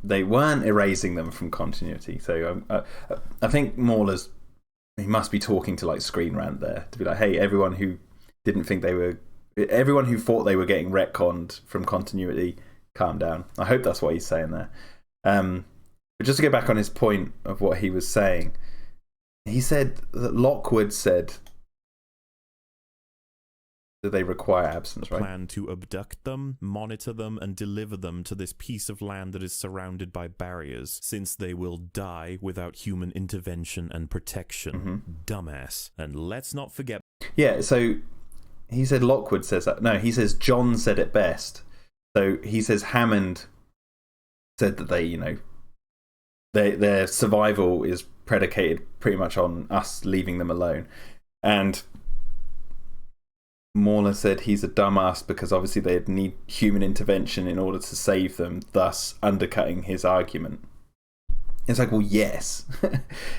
They weren't erasing them from continuity, so I think Mauler's, he must be talking to like Screen Rant there to be like, hey, everyone who thought they were getting retconned from continuity, calm down. I hope that's what he's saying there. But just to go back on his point of what he was saying, he said that Lockwood said that they require absence, right? Plan to abduct them, monitor them, and deliver them to this piece of land that is surrounded by barriers, since they will die without human intervention and protection. Dumbass. And let's not forget... Yeah, so he said Lockwood says that. No, he says John said it best. So he says Hammond said that they, their survival is predicated pretty much on us leaving them alone. And Mauler said he's a dumbass because obviously they'd need human intervention in order to save them, thus undercutting his argument. It's like, well, yes.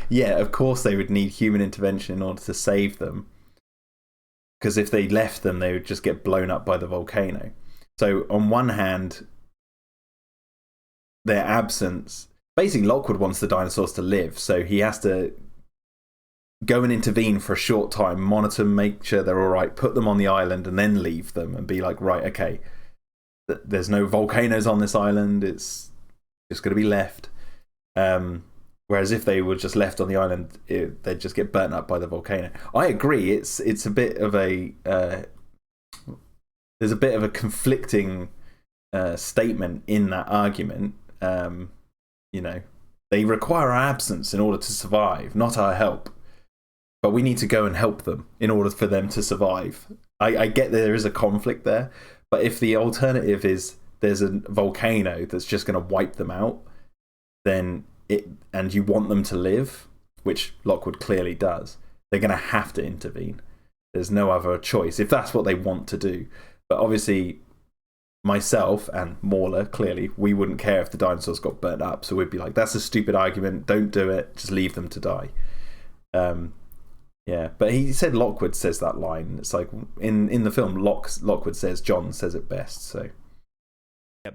Yeah, of course they would need human intervention in order to save them. Because if they left them, they would just get blown up by the volcano. So on one hand, their absence... Basically, Lockwood wants the dinosaurs to live, so he has to go and intervene for a short time, monitor them, make sure they're all right, put them on the island, and then leave them and be like, right, okay, there's no volcanoes on this island, it's just going to be left. Whereas if they were just left on the island, they'd just get burnt up by the volcano. I agree, it's a bit of a... there's a bit of a conflicting statement in that argument. They require our absence in order to survive, not our help. But we need to go and help them in order for them to survive. I get there is a conflict there, but if the alternative is there's a volcano that's just going to wipe them out, and you want them to live, which Lockwood clearly does, they're going to have to intervene. There's no other choice, if that's what they want to do. But obviously, myself and Mauler, clearly, we wouldn't care if the dinosaurs got burnt up, so we'd be like, that's a stupid argument, don't do it, just leave them to die. Yeah, but he said Lockwood says that line. It's like, in the film, Lockwood says John says it best, so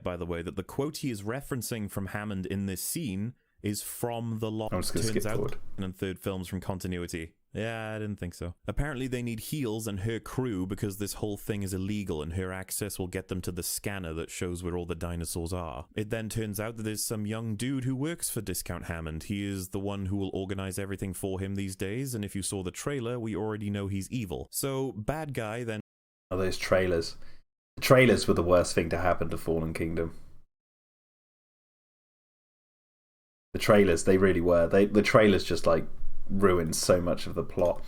by the way, that the quote he is referencing from Hammond in this scene is from the lot. I'm just going to skip forward. And third films from continuity. Yeah, I didn't think so. Apparently they need Heels and her crew because this whole thing is illegal and her access will get them to the scanner that shows where all the dinosaurs are. It then turns out that there's some young dude who works for Discount Hammond. He is the one who will organize everything for him these days, and if you saw the trailer, we already know he's evil. So, bad guy then... Oh, those trailers. The trailers were the worst thing to happen to Fallen Kingdom. The trailers, they really were. The trailers just, like, ruined so much of the plot.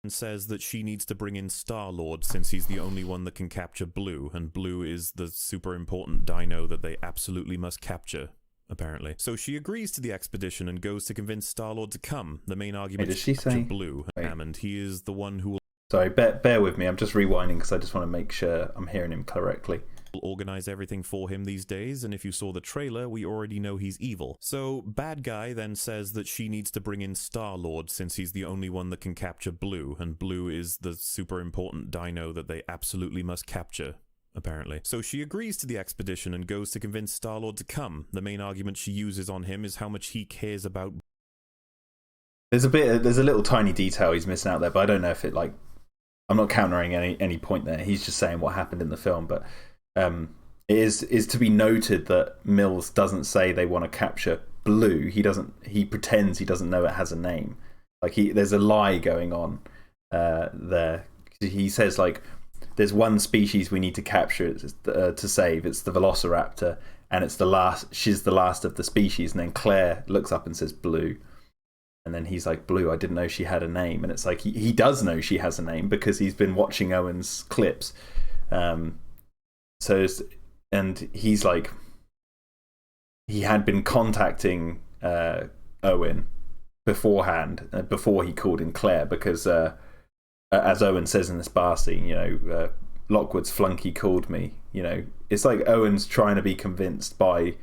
And says that she needs to bring in Star-Lord since he's the only one that can capture Blue, and Blue is the super important dino that they absolutely must capture, apparently. So she agrees to the expedition and goes to convince Star-Lord to come. The main argument is to capture Blue. Hammond, he is the one who will... Sorry, bear with me. I'm just rewinding because I just want to make sure I'm hearing him correctly. Organize everything for him these days, and if you saw the trailer, we already know he's evil. So, bad guy then says that she needs to bring in Star-Lord since he's the only one that can capture Blue, and Blue is the super important dino that they absolutely must capture, apparently. So she agrees to the expedition and goes to convince Star-Lord to come. The main argument she uses on him is how much he cares about... There's a little tiny detail he's missing out there, but I don't know if it, like... I'm not countering any point there. He's just saying what happened in the film, but... it is to be noted that Mills doesn't say they want to capture Blue. He pretends he doesn't know it has a name. Like there's a lie going on there. He says like there's one species we need to capture to save. It's the Velociraptor, and it's the last. She's the last of the species. And then Claire looks up and says Blue, and then he's like, Blue, I didn't know she had a name. And it's like he does know she has a name because he's been watching Owen's clips. And he's like, he had been contacting Owen beforehand, before he called in Claire, because as Owen says in this bar scene, Lockwood's flunky called me. It's like Owen's trying to be convinced by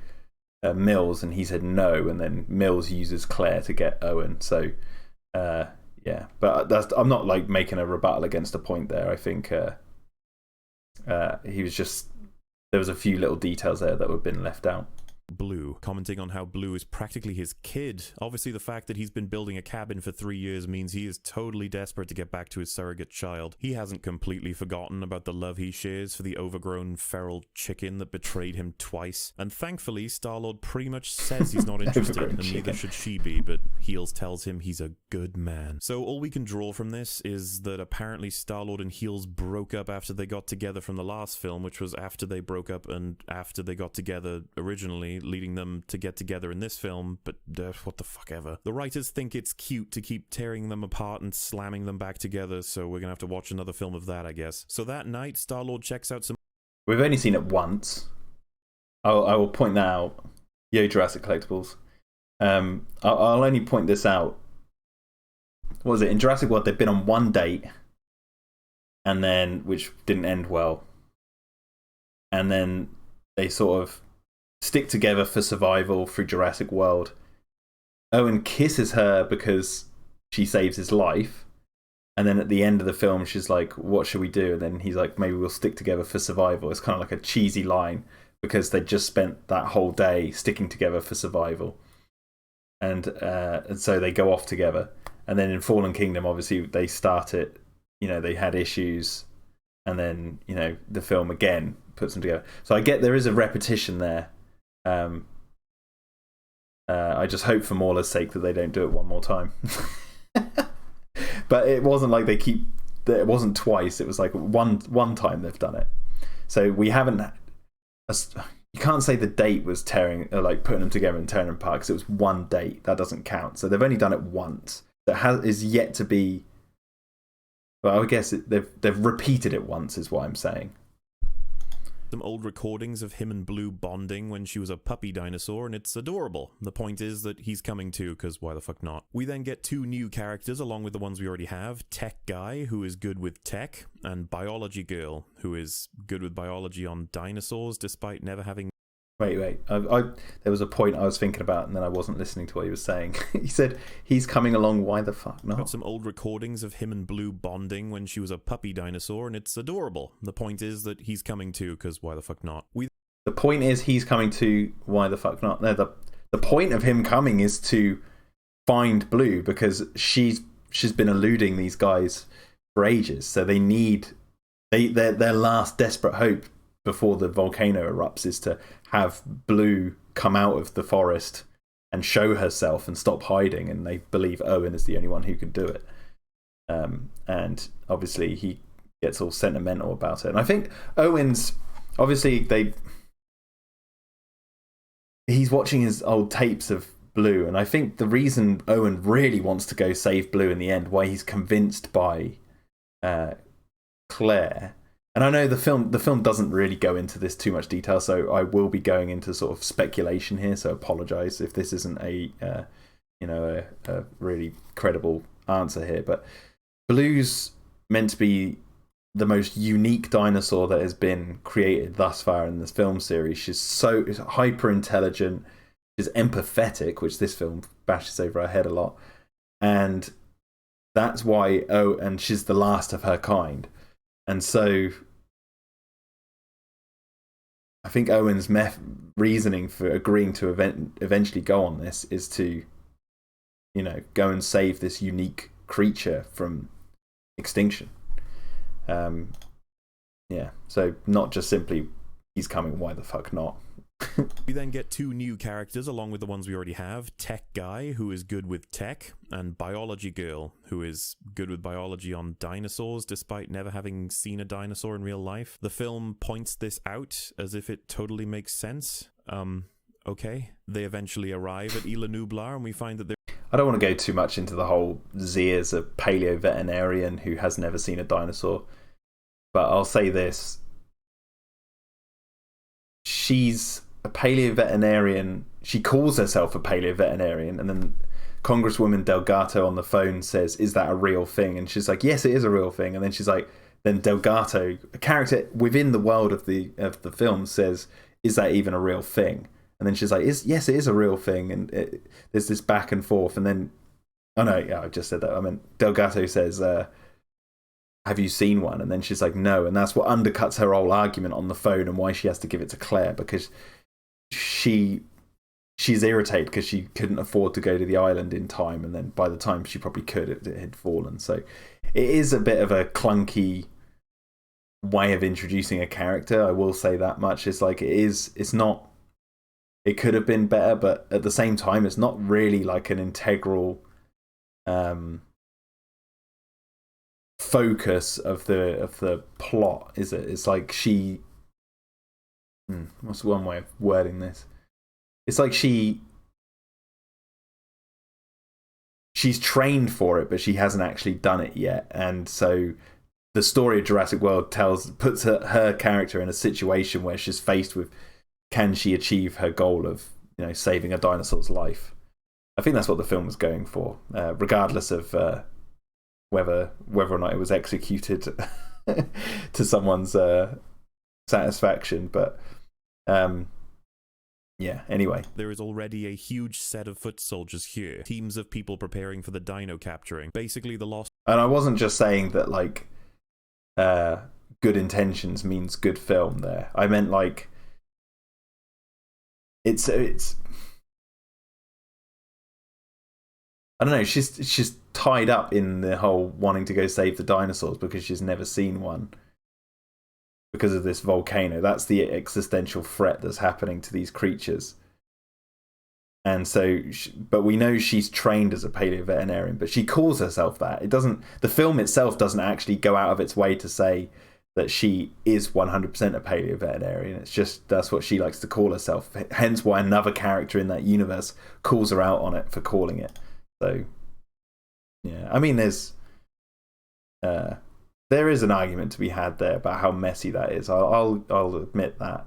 Mills, and he said no, and then Mills uses Claire to get Owen. So, yeah, but I'm not like making a rebuttal against a point there. I think he was just. There was a few little details there that were been left out. Blue, commenting on how Blue is practically his kid. Obviously the fact that he's been building a cabin for 3 years means he is totally desperate to get back to his surrogate child. He hasn't completely forgotten about the love he shares for the overgrown feral chicken that betrayed him twice. And thankfully, Star-Lord pretty much says he's not interested, and neither should she be, but Heels tells him he's a good man. So all we can draw from this is that apparently Star-Lord and Heels broke up after they got together from the last film, which was after they broke up and after they got together originally, leading them to get together in this film, but what the fuck ever. The writers think it's cute to keep tearing them apart and slamming them back together, so we're gonna have to watch another film of that, I guess. So that night, Star-Lord checks out some... We've only seen it once. I will point that out. Yo, Jurassic Collectibles. I'll only point this out. What was it? In Jurassic World, they've been on one date, and then, which didn't end well. And then they sort of stick together for survival through Jurassic World. Owen kisses her because she saves his life. And then at the end of the film, she's like, what should we do? And then he's like, maybe we'll stick together for survival. It's kind of like a cheesy line because they just spent that whole day sticking together for survival. And so they go off together. And then in Fallen Kingdom, obviously, they start it, they had issues. And then, the film again puts them together. So I get there is a repetition there. I just hope for Mauler's sake that they don't do it one more time. But it wasn't like it wasn't twice. It was like one time they've done it. So we haven't. You can't say the date was putting them together and tearing them apart because it was one date. That doesn't count. So they've only done it once. That is yet to be. Well, I guess they've repeated it once, is what I'm saying. Some old recordings of him and Blue bonding when she was a puppy dinosaur, and it's adorable. The point is that he's coming too, because why the fuck not? We then get 2 new characters along with the ones we already have. Tech Guy, who is good with tech, and Biology Girl, who is good with biology on dinosaurs despite never having... Wait. There was a point I was thinking about, and then I wasn't listening to what he was saying. He said he's coming along. Why the fuck not? Got some old recordings of him and Blue bonding when she was a puppy dinosaur, and it's adorable. The point is that he's coming too, because why the fuck not? The point is he's coming to. Why the fuck not? No, the point of him coming is to find Blue, because she's been eluding these guys for ages. So they need their last desperate hope before the volcano erupts is to have Blue come out of the forest and show herself and stop hiding, and they believe Owen is the only one who can do it. And obviously he gets all sentimental about it. And I think Owen's obviously he's watching his old tapes of Blue, and I think the reason Owen really wants to go save Blue in the end, why he's convinced by Claire. And I know the film doesn't really go into this too much detail, so I will be going into sort of speculation here. So apologise if this isn't a really credible answer here. But Blue's meant to be the most unique dinosaur that has been created thus far in this film series. She's so hyper intelligent, she's empathetic, which this film bashes over her head a lot, and that's why. And she's the last of her kind. And so I think Owen's reasoning for agreeing to eventually go on this is to, go and save this unique creature from extinction. So not just simply he's coming, why the fuck not? We then get two new characters along with the ones we already have. Tech Guy, who is good with tech, and Biology Girl, who is good with biology on dinosaurs despite never having seen a dinosaur in real life. The film points this out as if it totally makes sense. Okay. They eventually arrive at Isla Nublar, and we find that I don't want to go too much into the whole Zia's a paleo veterinarian who has never seen a dinosaur, but I'll say this. She's a paleo veterinarian. She calls herself a paleo veterinarian, and then Congresswoman Delgato on the phone says, "Is that a real thing?" And she's like, "Yes, it is a real thing." And then she's like, then Delgato, a character within the world of the film, says, "Is that even a real thing?" And then she's like, "Yes, it is a real thing." And there's this back and forth, and then I just said that. I mean, Delgato says, "Have you seen one?" And then she's like, "No." And that's what undercuts her whole argument on the phone and why she has to give it to Claire, because she's irritated because she couldn't afford to go to the island in time, and then by the time she probably could, it had fallen. So it is a bit of a clunky way of introducing a character, I will say that much. It's like it's not, it could have been better, but at the same time it's not really like an integral focus of the plot, is it? It's like what's one way of wording this? It's like she's trained for it, but she hasn't actually done it yet. And so the story of Jurassic World puts her character in a situation where she's faced with, can she achieve her goal of saving a dinosaur's life? I think that's what the film was going for, regardless of whether or not it was executed to someone's satisfaction. But anyway. There is already a huge set of foot soldiers here. Teams of people preparing for the dino capturing. Basically the lost... And I wasn't just saying that, like, good intentions means good film there. I meant, like, it's I don't know, she's tied up in the whole wanting to go save the dinosaurs because she's never seen one. Because of this volcano. That's the existential threat that's happening to these creatures. And so, but we know she's trained as a paleo veterinarian, but she calls herself that. The film itself doesn't actually go out of its way to say that she is 100% a paleo veterinarian. It's just, that's what she likes to call herself. Hence why another character in that universe calls her out on it for calling it. So, yeah. I mean, there is an argument to be had there about how messy that is. I'll admit that.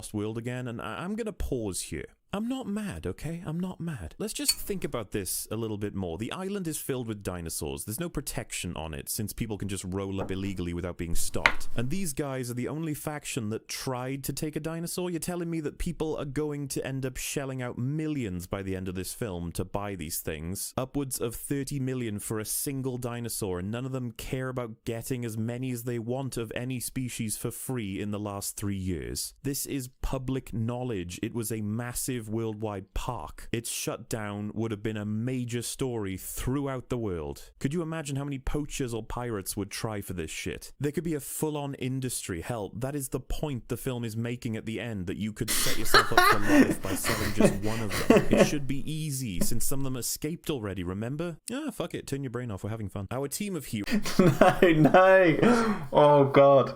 Lost world again, and I'm going to pause here. I'm not mad, okay? I'm not mad. Let's just think about this a little bit more. The island is filled with dinosaurs. There's no protection on it, since people can just roll up illegally without being stopped. And these guys are the only faction that tried to take a dinosaur? You're telling me that people are going to end up shelling out millions by the end of this film to buy these things? Upwards of 30 million for a single dinosaur, and none of them care about getting as many as they want of any species for free in the last 3 years. This is public knowledge. It was a massive worldwide park. Its shutdown would have been a major story throughout the world. Could you imagine how many poachers or pirates would try for this shit? There could be a full-on industry. Hell, that is the point the film is making at the end, that you could set yourself up for life by selling just one of them. It should be easy, since some of them escaped already, remember? Ah, fuck it, turn your brain off, we're having fun. Our team of heroes... No. Oh, God.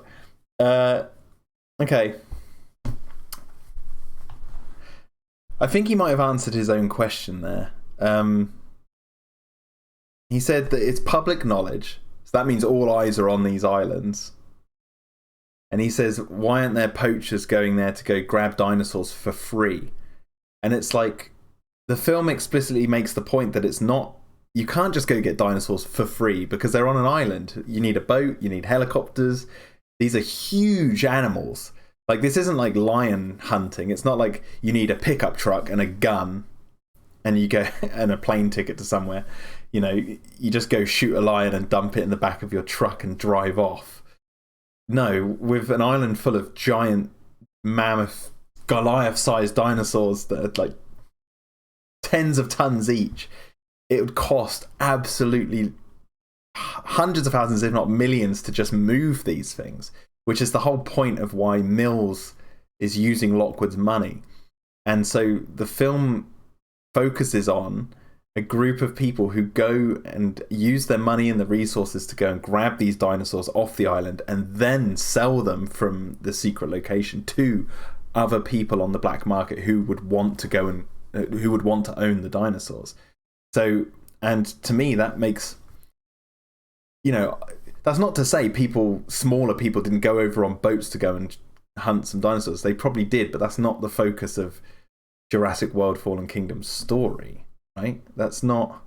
Okay. I think he might have answered his own question there. He said that it's public knowledge, so that means all eyes are on these islands. And he says, why aren't there poachers going there to go grab dinosaurs for free? And it's like, the film explicitly makes the point that it's not, you can't just go get dinosaurs for free because they're on an island. You need a boat, you need helicopters. These are huge animals. Like, this isn't like lion hunting. It's not like you need a pickup truck and a gun and you go and a plane ticket to somewhere. You know, you just go shoot a lion and dump it in the back of your truck and drive off. No, with an island full of giant mammoth, Goliath-sized dinosaurs that are like tens of tons each, it would cost absolutely hundreds of thousands, if not millions, to just move these things. Which is the whole point of why Mills is using Lockwood's money. And so the film focuses on a group of people who go and use their money and the resources to go and grab these dinosaurs off the island and then sell them from the secret location to other people on the black market who would want to go and who would want to own the dinosaurs. So, and to me, that makes, you know, that's not to say smaller people didn't go over on boats to go and hunt some dinosaurs. They probably did, but that's not the focus of Jurassic World Fallen Kingdom's story, right? That's not...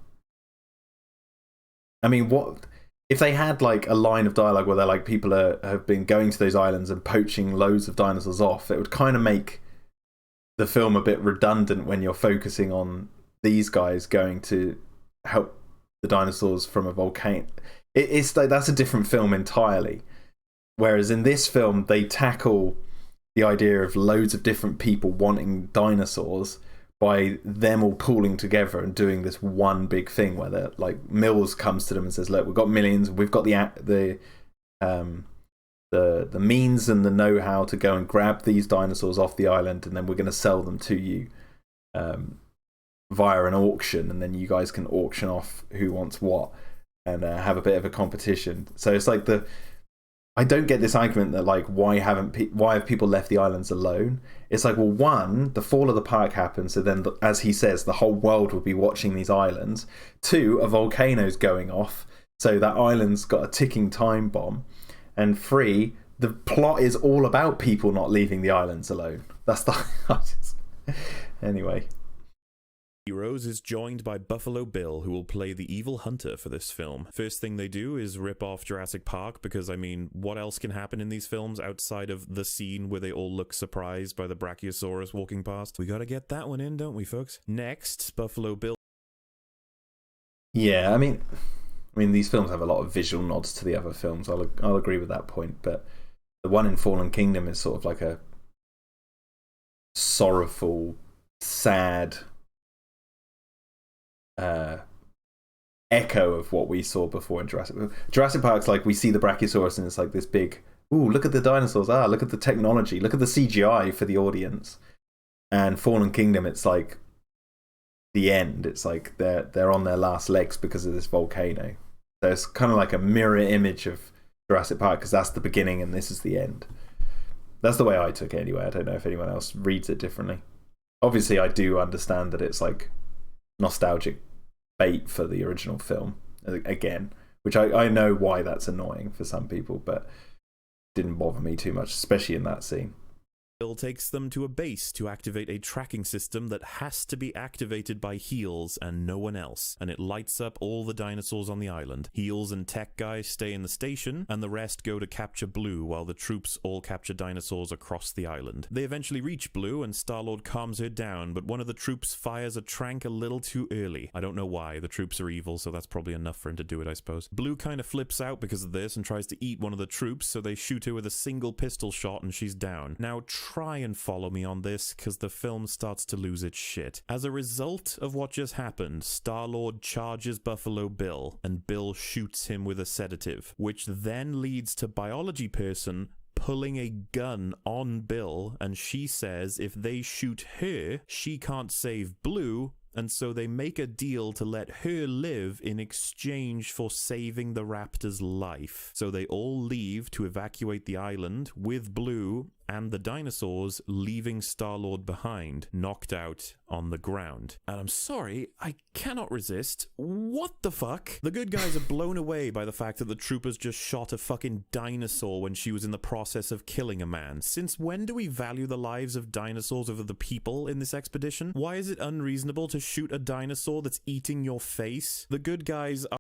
I mean, what... If they had like a line of dialogue where they're like, people have been going to those islands and poaching loads of dinosaurs off, it would kind of make the film a bit redundant when you're focusing on these guys going to help the dinosaurs from a volcano. It's like, that's a different film entirely. Whereas in this film, they tackle the idea of loads of different people wanting dinosaurs by them all pooling together and doing this one big thing where they're like, Mills comes to them and says, look, we've got millions, we've got the means and the know-how to go and grab these dinosaurs off the island, and then we're going to sell them to you via an auction, and then you guys can auction off who wants what. And have a bit of a competition. So it's like I don't get this argument that like why have people left the islands alone? It's like, well, one, the fall of the park happened, so then as he says, the whole world would be watching these islands. Two, a volcano's going off, so that island's got a ticking time bomb. And three, the plot is all about people not leaving the islands alone. That's the anyway. Heroes is joined by Buffalo Bill, who will play the evil hunter for this film. First thing they do is rip off Jurassic Park, because, I mean, what else can happen in these films outside of the scene where they all look surprised by the Brachiosaurus walking past? We gotta get that one in, don't we, folks? Next, Buffalo Bill... Yeah, I mean, these films have a lot of visual nods to the other films. I'll agree with that point, but the one in Fallen Kingdom is sort of like a sorrowful, sad... echo of what we saw before in Jurassic Park's like, we see the Brachiosaurus and it's like this big, ooh, look at the dinosaurs, look at the technology, look at the CGI for the audience. And Fallen Kingdom, it's like the end. It's like they're on their last legs because of this volcano. So it's kind of like a mirror image of Jurassic Park, because that's the beginning and this is the end. That's the way I took it anyway. I don't know if anyone else reads it differently. Obviously, I do understand that it's like nostalgic bait for the original film again, which I know why that's annoying for some people, but didn't bother me too much, especially in that scene. Bill takes them to a base to activate a tracking system that has to be activated by Heels and no one else, and it lights up all the dinosaurs on the island. Heels and tech guys stay in the station, and the rest go to capture Blue while the troops all capture dinosaurs across the island. They eventually reach Blue, and Star-Lord calms her down, but one of the troops fires a trank a little too early. I don't know why. The troops are evil, so that's probably enough for him to do it, I suppose. Blue kind of flips out because of this and tries to eat one of the troops, so they shoot her with a single pistol shot and she's down. Now try and follow me on this, because the film starts to lose its shit. As a result of what just happened, Star-Lord charges Buffalo Bill, and Bill shoots him with a sedative, which then leads to Biology Person pulling a gun on Bill, and she says if they shoot her, she can't save Blue, and so they make a deal to let her live in exchange for saving the raptor's life. So they all leave to evacuate the island with Blue and the dinosaurs, leaving Star-Lord behind, knocked out on the ground. And I'm sorry, I cannot resist. What the fuck? The good guys are blown away by the fact that the troopers just shot a fucking dinosaur when she was in the process of killing a man. Since when do we value the lives of dinosaurs over the people in this expedition? Why is it unreasonable to shoot a dinosaur that's eating your face? The good guys are...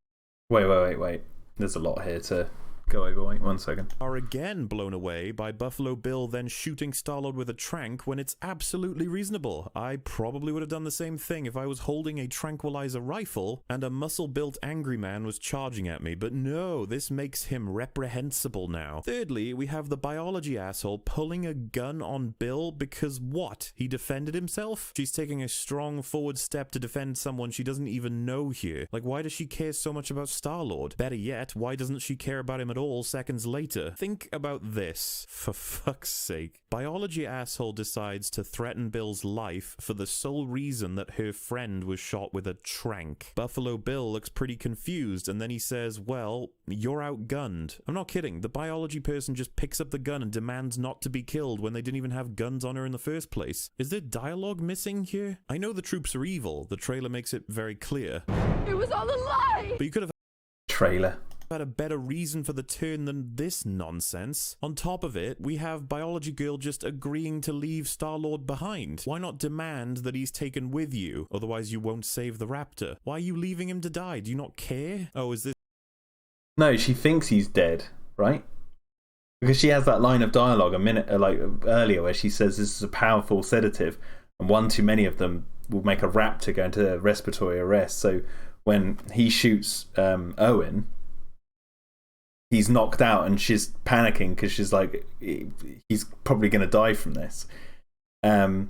Wait. There's a lot here to go over. Wait 1 second. Are again blown away by Buffalo Bill then shooting Star-Lord with a trank when it's absolutely reasonable. I probably would have done the same thing if I was holding a tranquilizer rifle and a muscle-built angry man was charging at me, but no, this makes him reprehensible now. Thirdly, we have the biology asshole pulling a gun on Bill because what? He defended himself? She's taking a strong forward step to defend someone she doesn't even know here. Like, why does she care so much about Star-Lord? Better yet, why doesn't she care about him at all seconds later? Think about this. For fuck's sake. Biology asshole decides to threaten Bill's life for the sole reason that her friend was shot with a trank. Buffalo Bill looks pretty confused, and then he says, well, you're outgunned. I'm not kidding. The biology person just picks up the gun and demands not to be killed when they didn't even have guns on her in the first place. Is there dialogue missing here? I know the troops are evil. The trailer makes it very clear. It was all a lie! But you could have Trailer. had a better reason for the turn than this nonsense. On top of it, we have Biology Girl just agreeing to leave Star-Lord behind. Why not demand that he's taken with you? Otherwise you won't save the raptor. Why are you leaving him to die? Do you not care? Oh, is this... No, she thinks he's dead, right? Because she has that line of dialogue a minute earlier where she says this is a powerful sedative, and one too many of them will make a raptor go into respiratory arrest. So when he shoots Owen, he's knocked out and she's panicking because she's like, he's probably going to die from this. But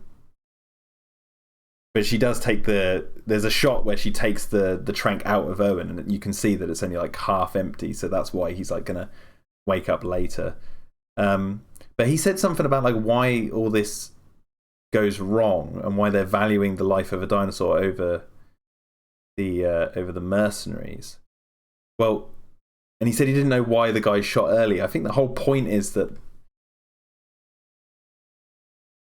she does take there's a shot where she takes the trank out of Owen, and you can see that it's only like half empty, so that's why he's like going to wake up later. But he said something about like why all this goes wrong and why they're valuing the life of a dinosaur over the mercenaries. Well, and he said he didn't know why the guy shot early. I think the whole point is that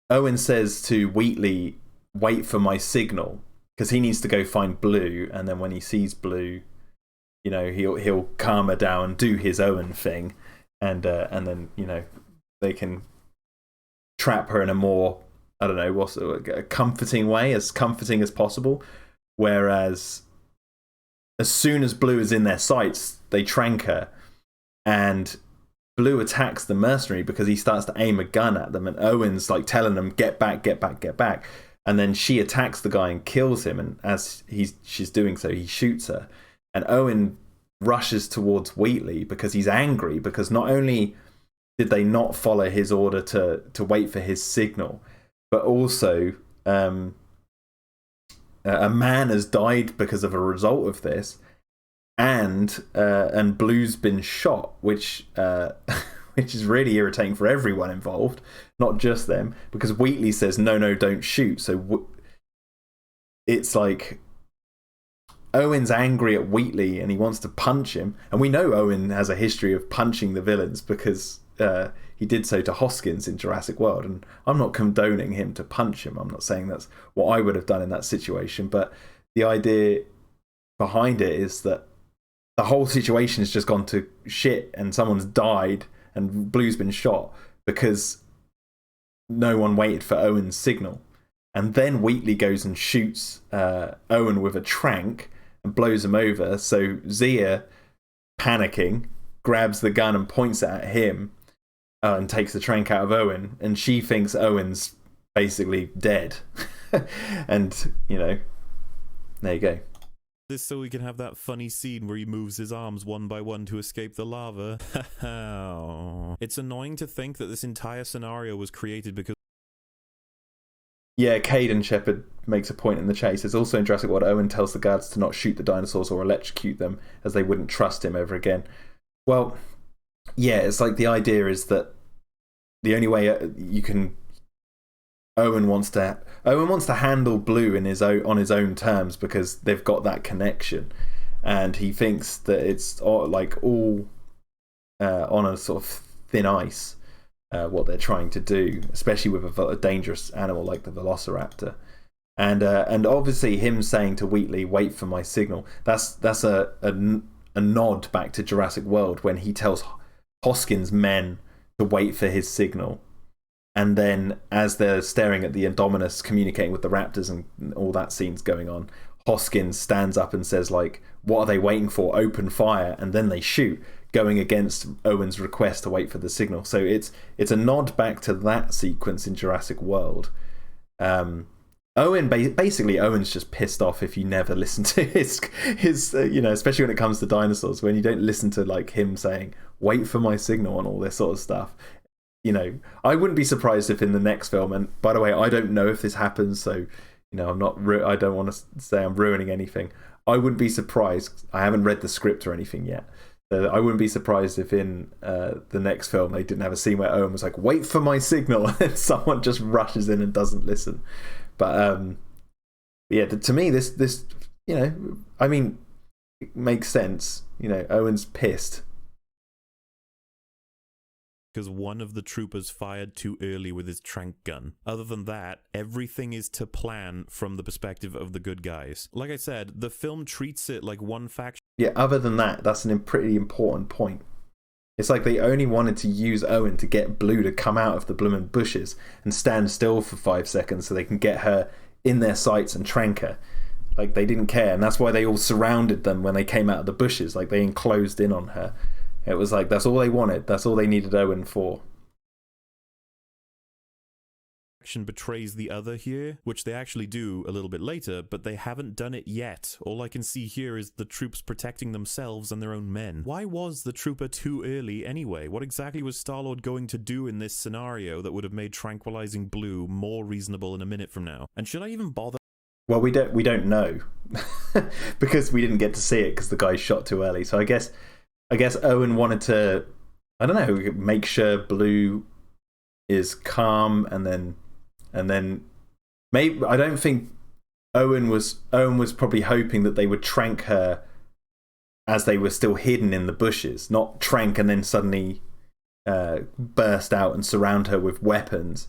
Owen says to Wheatley, wait for my signal, because he needs to go find Blue, and then when he sees Blue, you know, he'll calm her down, do his Owen thing, and then, you know, they can trap her in a more, I don't know, what's a comforting way, as comforting as possible. Whereas as soon as Blue is in their sights, they trank her, and Blue attacks the mercenary because he starts to aim a gun at them, and Owen's like telling them, get back, get back, get back. And then she attacks the guy and kills him, and as she's doing so, he shoots her. And Owen rushes towards Wheatley because he's angry, because not only did they not follow his order to wait for his signal, but also a man has died because of a result of this, and Blue's been shot, which is really irritating for everyone involved, not just them, because Wheatley says, no, don't shoot. So it's like Owen's angry at Wheatley and he wants to punch him. And we know Owen has a history of punching the villains because he did so to Hoskins in Jurassic World. And I'm not condoning him to punch him. I'm not saying that's what I would have done in that situation. But the idea behind it is that the whole situation has just gone to shit and someone's died and Blue's been shot because no one waited for Owen's signal. And then Wheatley goes and shoots Owen with a trank and blows him over. So Zia, panicking, grabs the gun and points it at him and takes the trank out of Owen. And she thinks Owen's basically dead. And, you know, there you go. This so we can have that funny scene where he moves his arms one by one to escape the lava. It's annoying to think that this entire scenario was created because... Yeah, Caden Shepherd makes a point in the chat. He says, also in Jurassic World, Owen tells the guards to not shoot the dinosaurs or electrocute them, as they wouldn't trust him ever again. Well, yeah, it's like the idea is that the only way you can... Owen wants to handle Blue on his own terms because they've got that connection, and he thinks that it's all on a sort of thin ice what they're trying to do, especially with a dangerous animal like the Velociraptor. And obviously him saying to Wheatley, "Wait for my signal." That's a nod back to Jurassic World when he tells Hoskins' men to wait for his signal. And then, as they're staring at the Indominus communicating with the raptors and all that scene's going on, Hoskins stands up and says, like, what are they waiting for? Open fire. And then they shoot, going against Owen's request to wait for the signal. So it's a nod back to that sequence in Jurassic World. Basically, Owen's just pissed off if you never listen to his especially when it comes to dinosaurs, when you don't listen to, like, him saying, wait for my signal and all this sort of stuff. You know, I wouldn't be surprised if in the next film, and by the way, I don't know if this happens, so, you know, I don't want to say I'm ruining anything. I wouldn't be surprised. I haven't read the script or anything yet. So I wouldn't be surprised if in the next film they didn't have a scene where Owen was like, wait for my signal, and someone just rushes in and doesn't listen. But yeah, to me, this, you know, I mean, it makes sense. You know, Owen's pissed because one of the troopers fired too early with his trank gun. Other than that, everything is to plan from the perspective of the good guys. Like I said, the film treats it like one faction. Yeah, other than that, that's a pretty important point. It's like they only wanted to use Owen to get Blue to come out of the bloomin' bushes and stand still for 5 seconds so they can get her in their sights and trank her. Like, they didn't care, and that's why they all surrounded them when they came out of the bushes. Like, they enclosed in on her. It was like, that's all they wanted. That's all they needed Owen for. Action betrays the other here, which they actually do a little bit later, but they haven't done it yet. All I can see here is the troops protecting themselves and their own men. Why was the trooper too early anyway? What exactly was Star-Lord going to do in this scenario that would have made tranquilizing Blue more reasonable in a minute from now? And should I even bother? Well, we don't know because we didn't get to see it because the guy shot too early. So I guess Owen wanted to, I don't know, make sure Blue is calm, and then maybe, I don't think Owen was probably hoping that they would trank her as they were still hidden in the bushes, not trank and then suddenly burst out and surround her with weapons,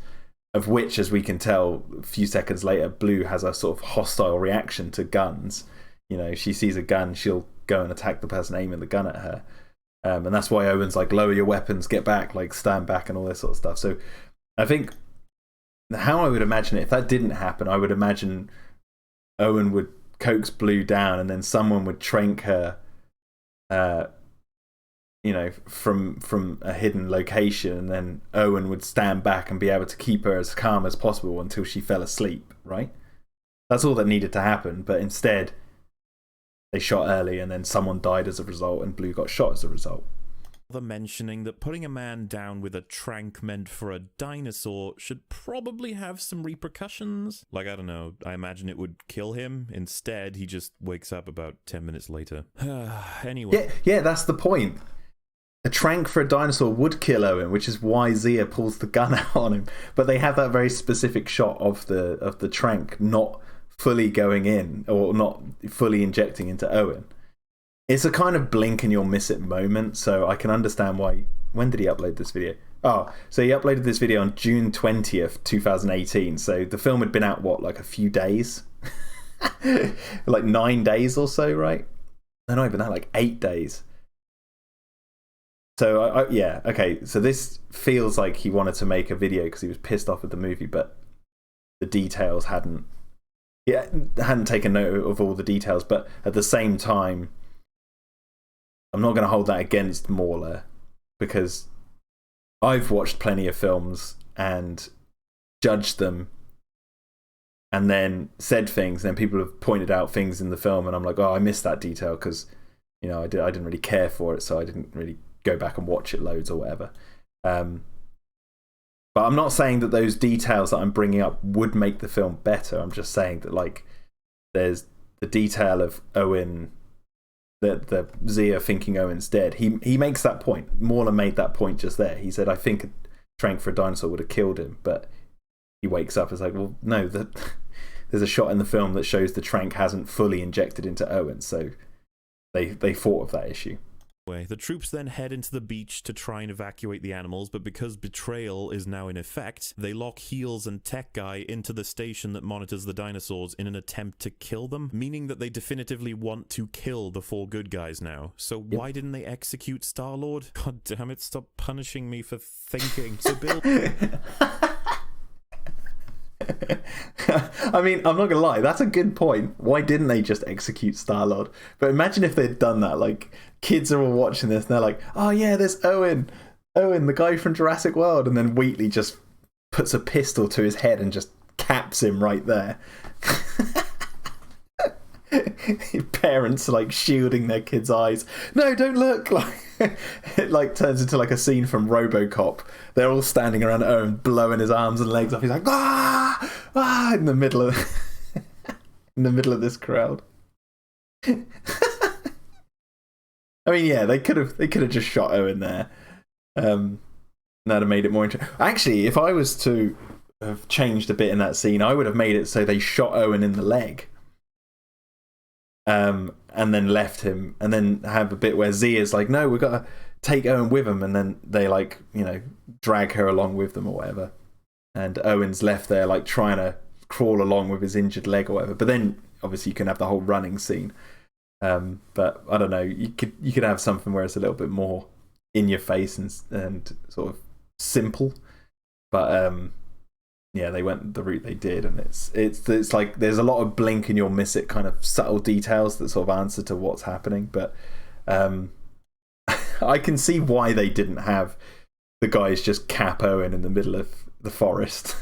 of which, as we can tell a few seconds later, Blue has a sort of hostile reaction to guns. You know, she sees a gun, she'll go and attack the person aiming the gun at her. And that's why Owen's like, lower your weapons, get back, like stand back and all this sort of stuff. So I think how I would imagine it, if that didn't happen, I would imagine Owen would coax Blue down and then someone would trank her, you know, from a hidden location, and then Owen would stand back and be able to keep her as calm as possible until she fell asleep, right? That's all that needed to happen, but instead they shot early and then someone died as a result and Blue got shot as a result. Mentioning that putting a man down with a trank meant for a dinosaur should probably have some repercussions. Like, I don't know, I imagine it would kill him. Instead, he just wakes up about 10 minutes later. Anyway. Yeah, that's the point. A trank for a dinosaur would kill Owen, which is why Zia pulls the gun out on him. But they have that very specific shot of the trank not fully going in, or not fully injecting into Owen. It's a kind of blink and you'll miss it moment, so I can understand why. When did he upload this video? Oh, so he uploaded this video on June 20th, 2018. So the film had been out, what, like a few days? Like 9 days or so, right? No, not even that, like 8 days. So yeah, okay. So this feels like he wanted to make a video because he was pissed off with the movie, but the details hadn't taken note of all the details. But at the same time, I'm not going to hold that against Mauler, because I've watched plenty of films and judged them and then said things, and then people have pointed out things in the film, and I'm like, oh, I missed that detail because, you know, I didn't really care for it, so I didn't really go back and watch it loads or whatever. But I'm not saying that those details that I'm bringing up would make the film better. I'm just saying that, like, there's the detail of Owen, the Zia thinking Owen's dead. He makes that point. Mauler made that point just there. He said, I think a trank for a dinosaur would have killed him, but he wakes up, it's like, well, no, there's a shot in the film that shows the trank hasn't fully injected into Owen, so they thought of that issue. The troops then head into the beach to try and evacuate the animals, but because betrayal is now in effect, they lock Heels and Tech Guy into the station that monitors the dinosaurs in an attempt to kill them, meaning that they definitively want to kill the 4 good guys now. So why didn't they execute Star-Lord? God damn it, stop punishing me for thinking. So Bill... I mean, I'm not gonna lie, that's a good point. Why didn't they just execute Star-Lord? But imagine if they'd done that. Like, kids are all watching this and they're like, oh yeah, there's Owen, the guy from Jurassic World, and then Wheatley just puts a pistol to his head and just caps him right there. Parents like shielding their kids' eyes. No, don't look. Like, it like turns into like a scene from RoboCop. They're all standing around Owen, blowing his arms and legs off. He's like, ah, in the middle of this crowd. I mean, yeah, they could have just shot Owen there. That'd have made it more interesting. Actually, if I was to have changed a bit in that scene, I would have made it so they shot Owen in the leg. And then left him, and then have a bit where Z is like, no, we've got to take Owen with him, and then they, like, you know, drag her along with them or whatever, and Owen's left there like trying to crawl along with his injured leg or whatever. But then obviously you can have the whole running scene, but I don't know, you could have something where it's a little bit more in your face and sort of simple, but yeah, they went the route they did, and it's like there's a lot of blink and you'll miss it kind of subtle details that sort of answer to what's happening. But I can see why they didn't have the guys just cap Owen in the middle of the forest.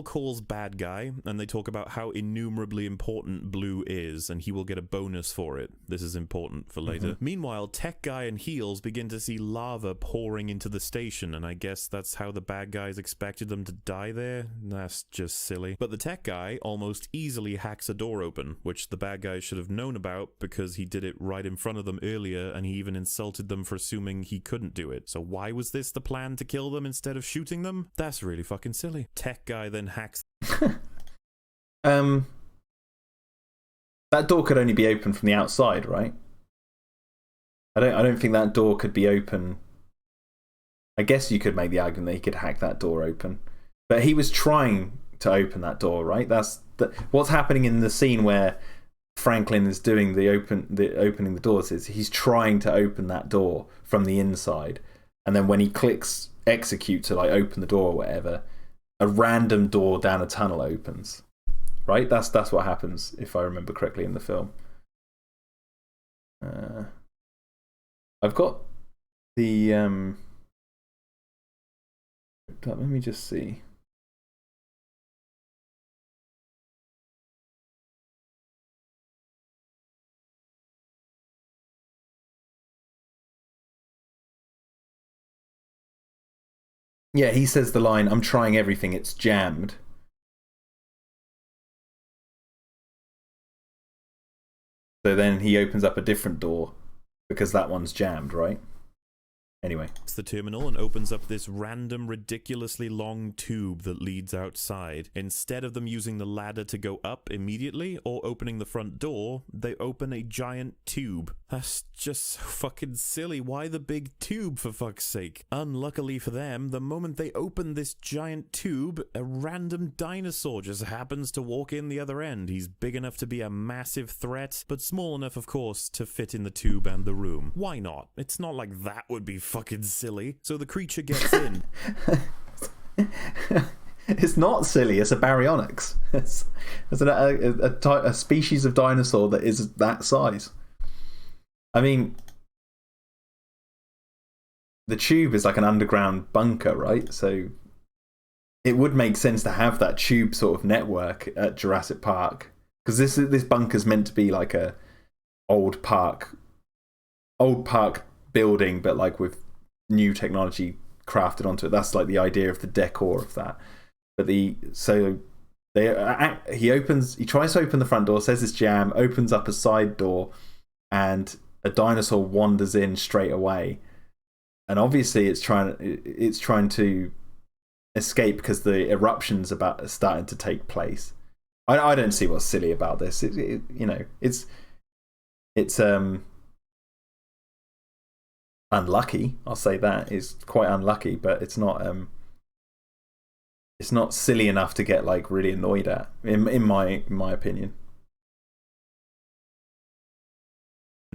Calls bad guy, and they talk about how innumerably important Blue is, and he will get a bonus for it. This is important for later. Meanwhile, Tech Guy and Heels begin to see lava pouring into the station, and I guess that's how the bad guys expected them to die there? That's just silly. But the Tech Guy almost easily hacks a door open, which the bad guys should have known about because he did it right in front of them earlier, and he even insulted them for assuming he couldn't do it. So why was this the plan, to kill them instead of shooting them? That's really fucking silly. Tech Guy then hacks. That door could only be open from the outside, right? I don't think that door could be open. I guess you could make the argument that he could hack that door open, but he was trying to open that door, right? That's what's happening in the scene where Franklin is doing the opening the doors. Is he's trying to open that door from the inside, and then when he clicks execute to like open the door or whatever, a random door down a tunnel opens, right? That's what happens, if I remember correctly, in the film. I've got the let me just see. Yeah, he says the line, I'm trying everything, it's jammed. So then he opens up a different door because that one's jammed, right? Anyway. It's the terminal and opens up this random, ridiculously long tube that leads outside. Instead of them using the ladder to go up immediately or opening the front door, they open a giant tube. That's just so fucking silly. Why the big tube, for fuck's sake? Unluckily for them, the moment they open this giant tube, a random dinosaur just happens to walk in the other end. He's big enough to be a massive threat, but small enough, of course, to fit in the tube and the room. Why not? It's not like that would be fucking silly. So the creature gets in. It's not silly. It's a baryonyx. It's a species of dinosaur that is that size. I mean, the tube is like an underground bunker, right? So it would make sense to have that tube sort of network at Jurassic Park, because this bunker's meant to be like a old park building, but like with new technology crafted onto it. That's like the idea of the decor of that. But he tries to open the front door, says it's jam, opens up a side door, and a dinosaur wanders in straight away. And obviously it's trying to escape because the eruption's starting to take place. I don't see what's silly about this. It's unlucky. I'll say that. It's quite unlucky, but it's not silly enough to get like really annoyed at, in my opinion.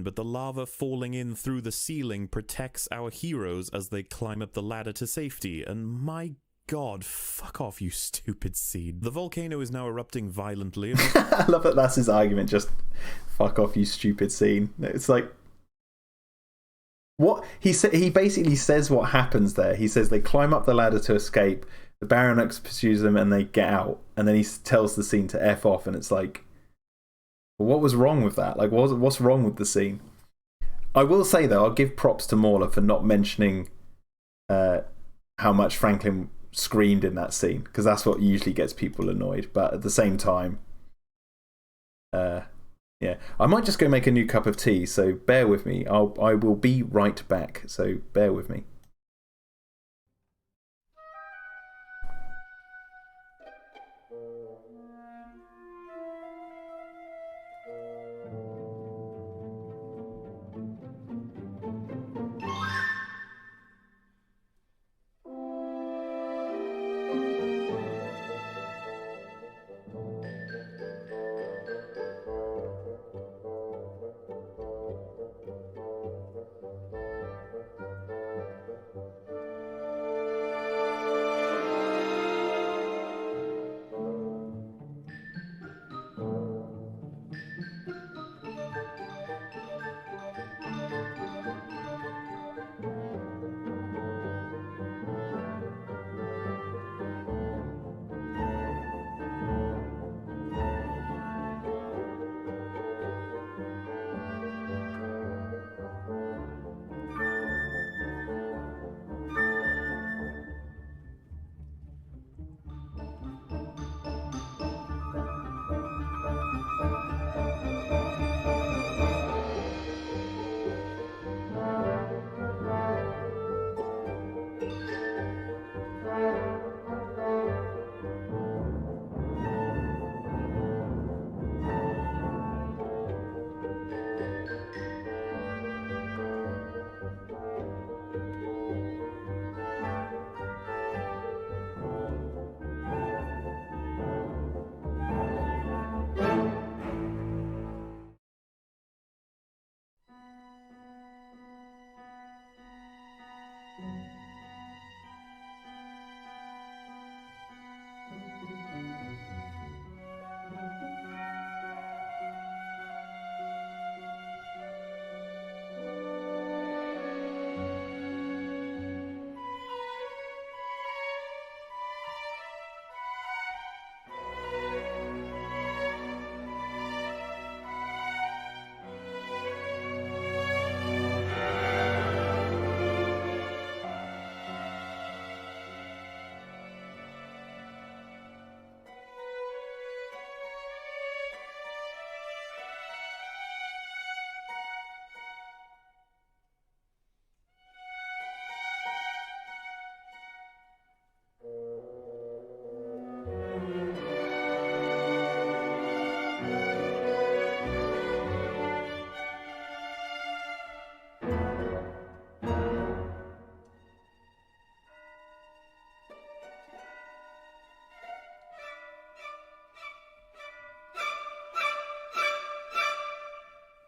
But the lava falling in through the ceiling protects our heroes as they climb up the ladder to safety, and my god, fuck off, you stupid scene. The volcano is now erupting violently. I love that that's his argument, just fuck off, you stupid scene. It's like, what he basically says what happens there. He says they climb up the ladder to escape, the Baryonyx pursues them and they get out, and then he tells the scene to F off, and it's like, what was wrong with that? Like, what's wrong with the scene? I will say, though, I'll give props to Mauler for not mentioning how much Franklin screamed in that scene, because that's what usually gets people annoyed. But at the same time, yeah, I might just go make a new cup of tea, so bear with me. I will be right back, so bear with me.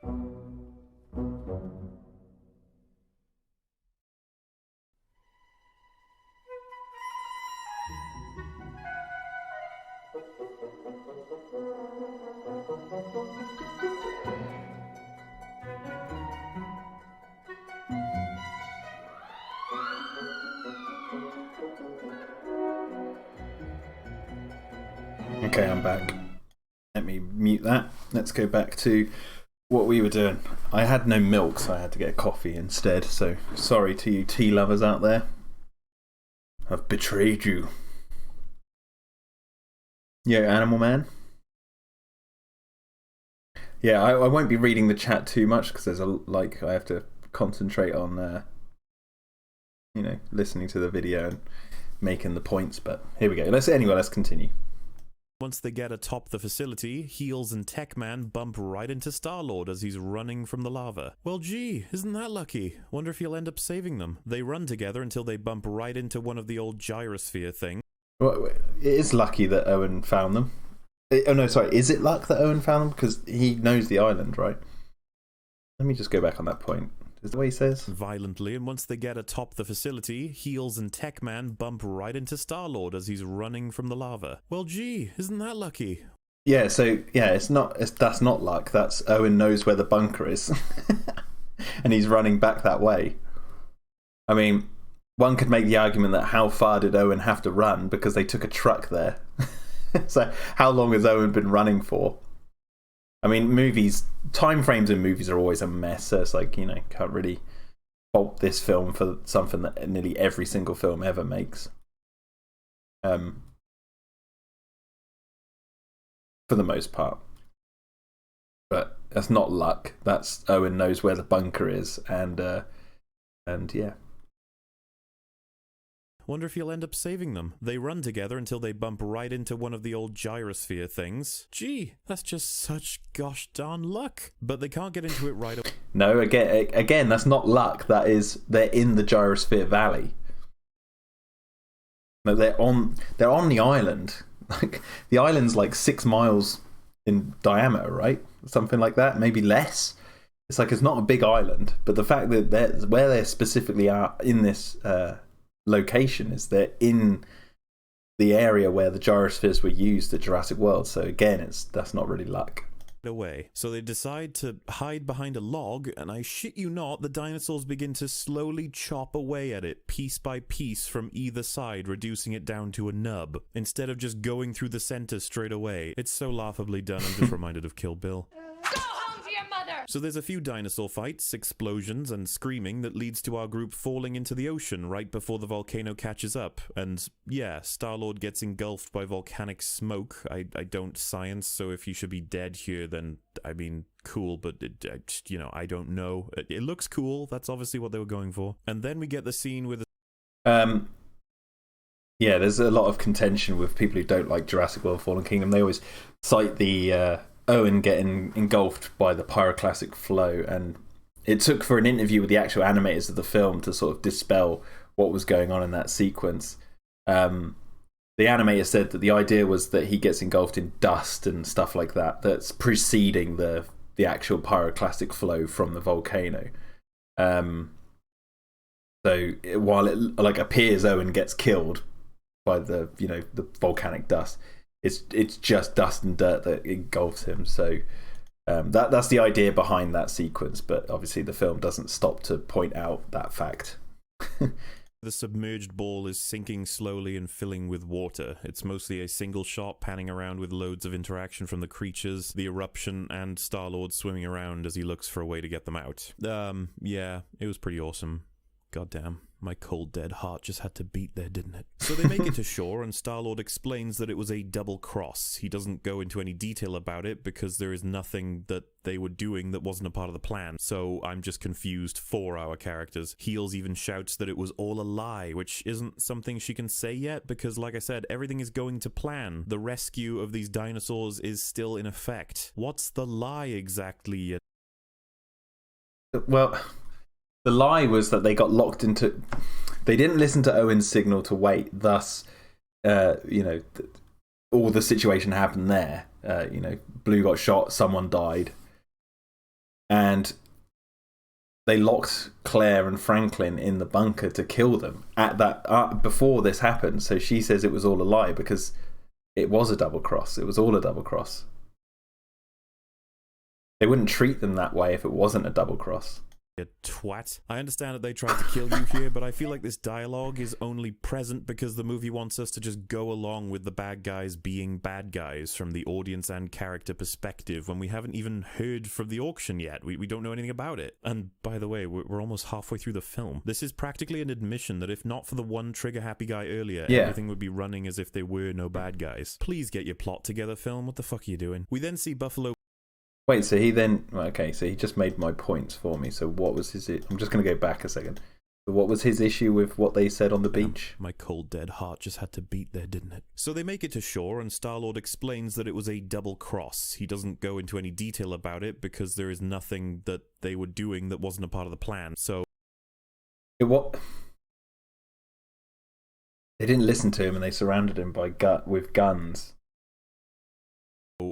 Okay, I'm back. Let me mute that. Let's go back to what we were doing. I had no milk, so I had to get a coffee instead. So sorry to you tea lovers out there. I've betrayed you. Yeah, Animal Man. Yeah, I won't be reading the chat too much because there's I have to concentrate on listening to the video and making the points. But here we go. Let's continue. Once they get atop the facility, Heels and Tech-Man bump right into Star-Lord as he's running from the lava. Well, gee, isn't that lucky? Wonder if he'll end up saving them. They run together until they bump right into one of the old gyrosphere things. Well, it is lucky that Owen found them. Oh no, sorry. Is it luck that Owen found them? Because he knows the island, right? Let me just go back on that point. Is the way he says? Violently, and once they get atop the facility, Heels and Tech-Man bump right into Star-Lord as he's running from the lava. Well, gee, isn't that lucky? Yeah, so, yeah, that's not luck. That's Owen knows where the bunker is. And he's running back that way. I mean, one could make the argument that how far did Owen have to run because they took a truck there. So, how long has Owen been running for? I mean, time frames in movies are always a mess, so it's like, can't really fault this film for something that nearly every single film ever makes. For the most part. But that's not luck. That's Owen knows where the bunker is, and yeah. Wonder if he'll end up saving them. They run together until they bump right into one of the old gyrosphere things. Gee, that's just such gosh darn luck. But they can't get into it right away. No, again, that's not luck. That is, they're in the gyrosphere valley. No, they're on the island. Like the island's like 6 miles in diameter, right? Something like that, maybe less. It's like it's not a big island, but the fact that where they specifically are in this location is they're in the area where the gyrospheres were used at Jurassic World. So again, that's not really luck. Away. So they decide to hide behind a log, and I shit you not, the dinosaurs begin to slowly chop away at it, piece by piece from either side, reducing it down to a nub, instead of just going through the center straight away. It's so laughably done, I'm just reminded of Kill Bill. So there's a few dinosaur fights, explosions, and screaming that leads to our group falling into the ocean right before the volcano catches up. And yeah, Star-Lord gets engulfed by volcanic smoke. I don't science, so if he should be dead here, then, I mean, cool, but, I don't know. It looks cool. That's obviously what they were going for. And then we get the scene with... Yeah, there's a lot of contention with people who don't like Jurassic World Fallen Kingdom. They always cite the... Owen getting engulfed by the pyroclastic flow, and it took for an interview with the actual animators of the film to sort of dispel what was going on in that sequence. The animator said that the idea was that he gets engulfed in dust and stuff like that that's preceding the actual pyroclastic flow from the volcano. So while it appears Owen gets killed by the volcanic dust, it's just dust and dirt that engulfs him. So that's the idea behind that sequence, but obviously the film doesn't stop to point out that fact. The submerged ball is sinking slowly and filling with water. It's mostly a single shot panning around with loads of interaction from the creatures, the eruption, and Star-Lord swimming around as he looks for a way to get them out. Yeah, it was pretty awesome. Goddamn. My cold, dead heart just had to beat there, didn't it? So they make it to shore, and Star-Lord explains that it was a double cross. He doesn't go into any detail about it because there is nothing that they were doing that wasn't a part of the plan. So I'm just confused for our characters. Heels even shouts that it was all a lie, which isn't something she can say yet because, like I said, everything is going to plan. The rescue of these dinosaurs is still in effect. What's the lie exactly? Well... The lie was that they got locked into... They didn't listen to Owen's signal to wait, thus, all the situation happened there. Blue got shot, someone died. and they locked Claire and Franklin in the bunker to kill them at that before this happened. So she says it was all a lie because it was a double cross. It was all a double cross. They wouldn't treat them that way if it wasn't a double cross. You twat. I understand that they tried to kill you here, but I feel like this dialogue is only present because the movie wants us to just go along with the bad guys being bad guys from the audience and character perspective when we haven't even heard from the auction yet. We don't know anything about it. And by the way, we're almost halfway through the film. This is practically an admission that if not for the one trigger-happy guy earlier, everything would be running as if there were no bad guys. Please get your plot together, film. What the fuck are you doing? We then see Buffalo... Wait, so he then... Okay, so he just made my points for me. So what was his... I'm just going to go back a second. What was his issue with what they said on the beach? My cold dead heart just had to beat there, didn't it? So they make it to shore and Star-Lord explains that it was a double cross. He doesn't go into any detail about it because there is nothing that they were doing that wasn't a part of the plan. So... What? They didn't listen to him and they surrounded him with guns.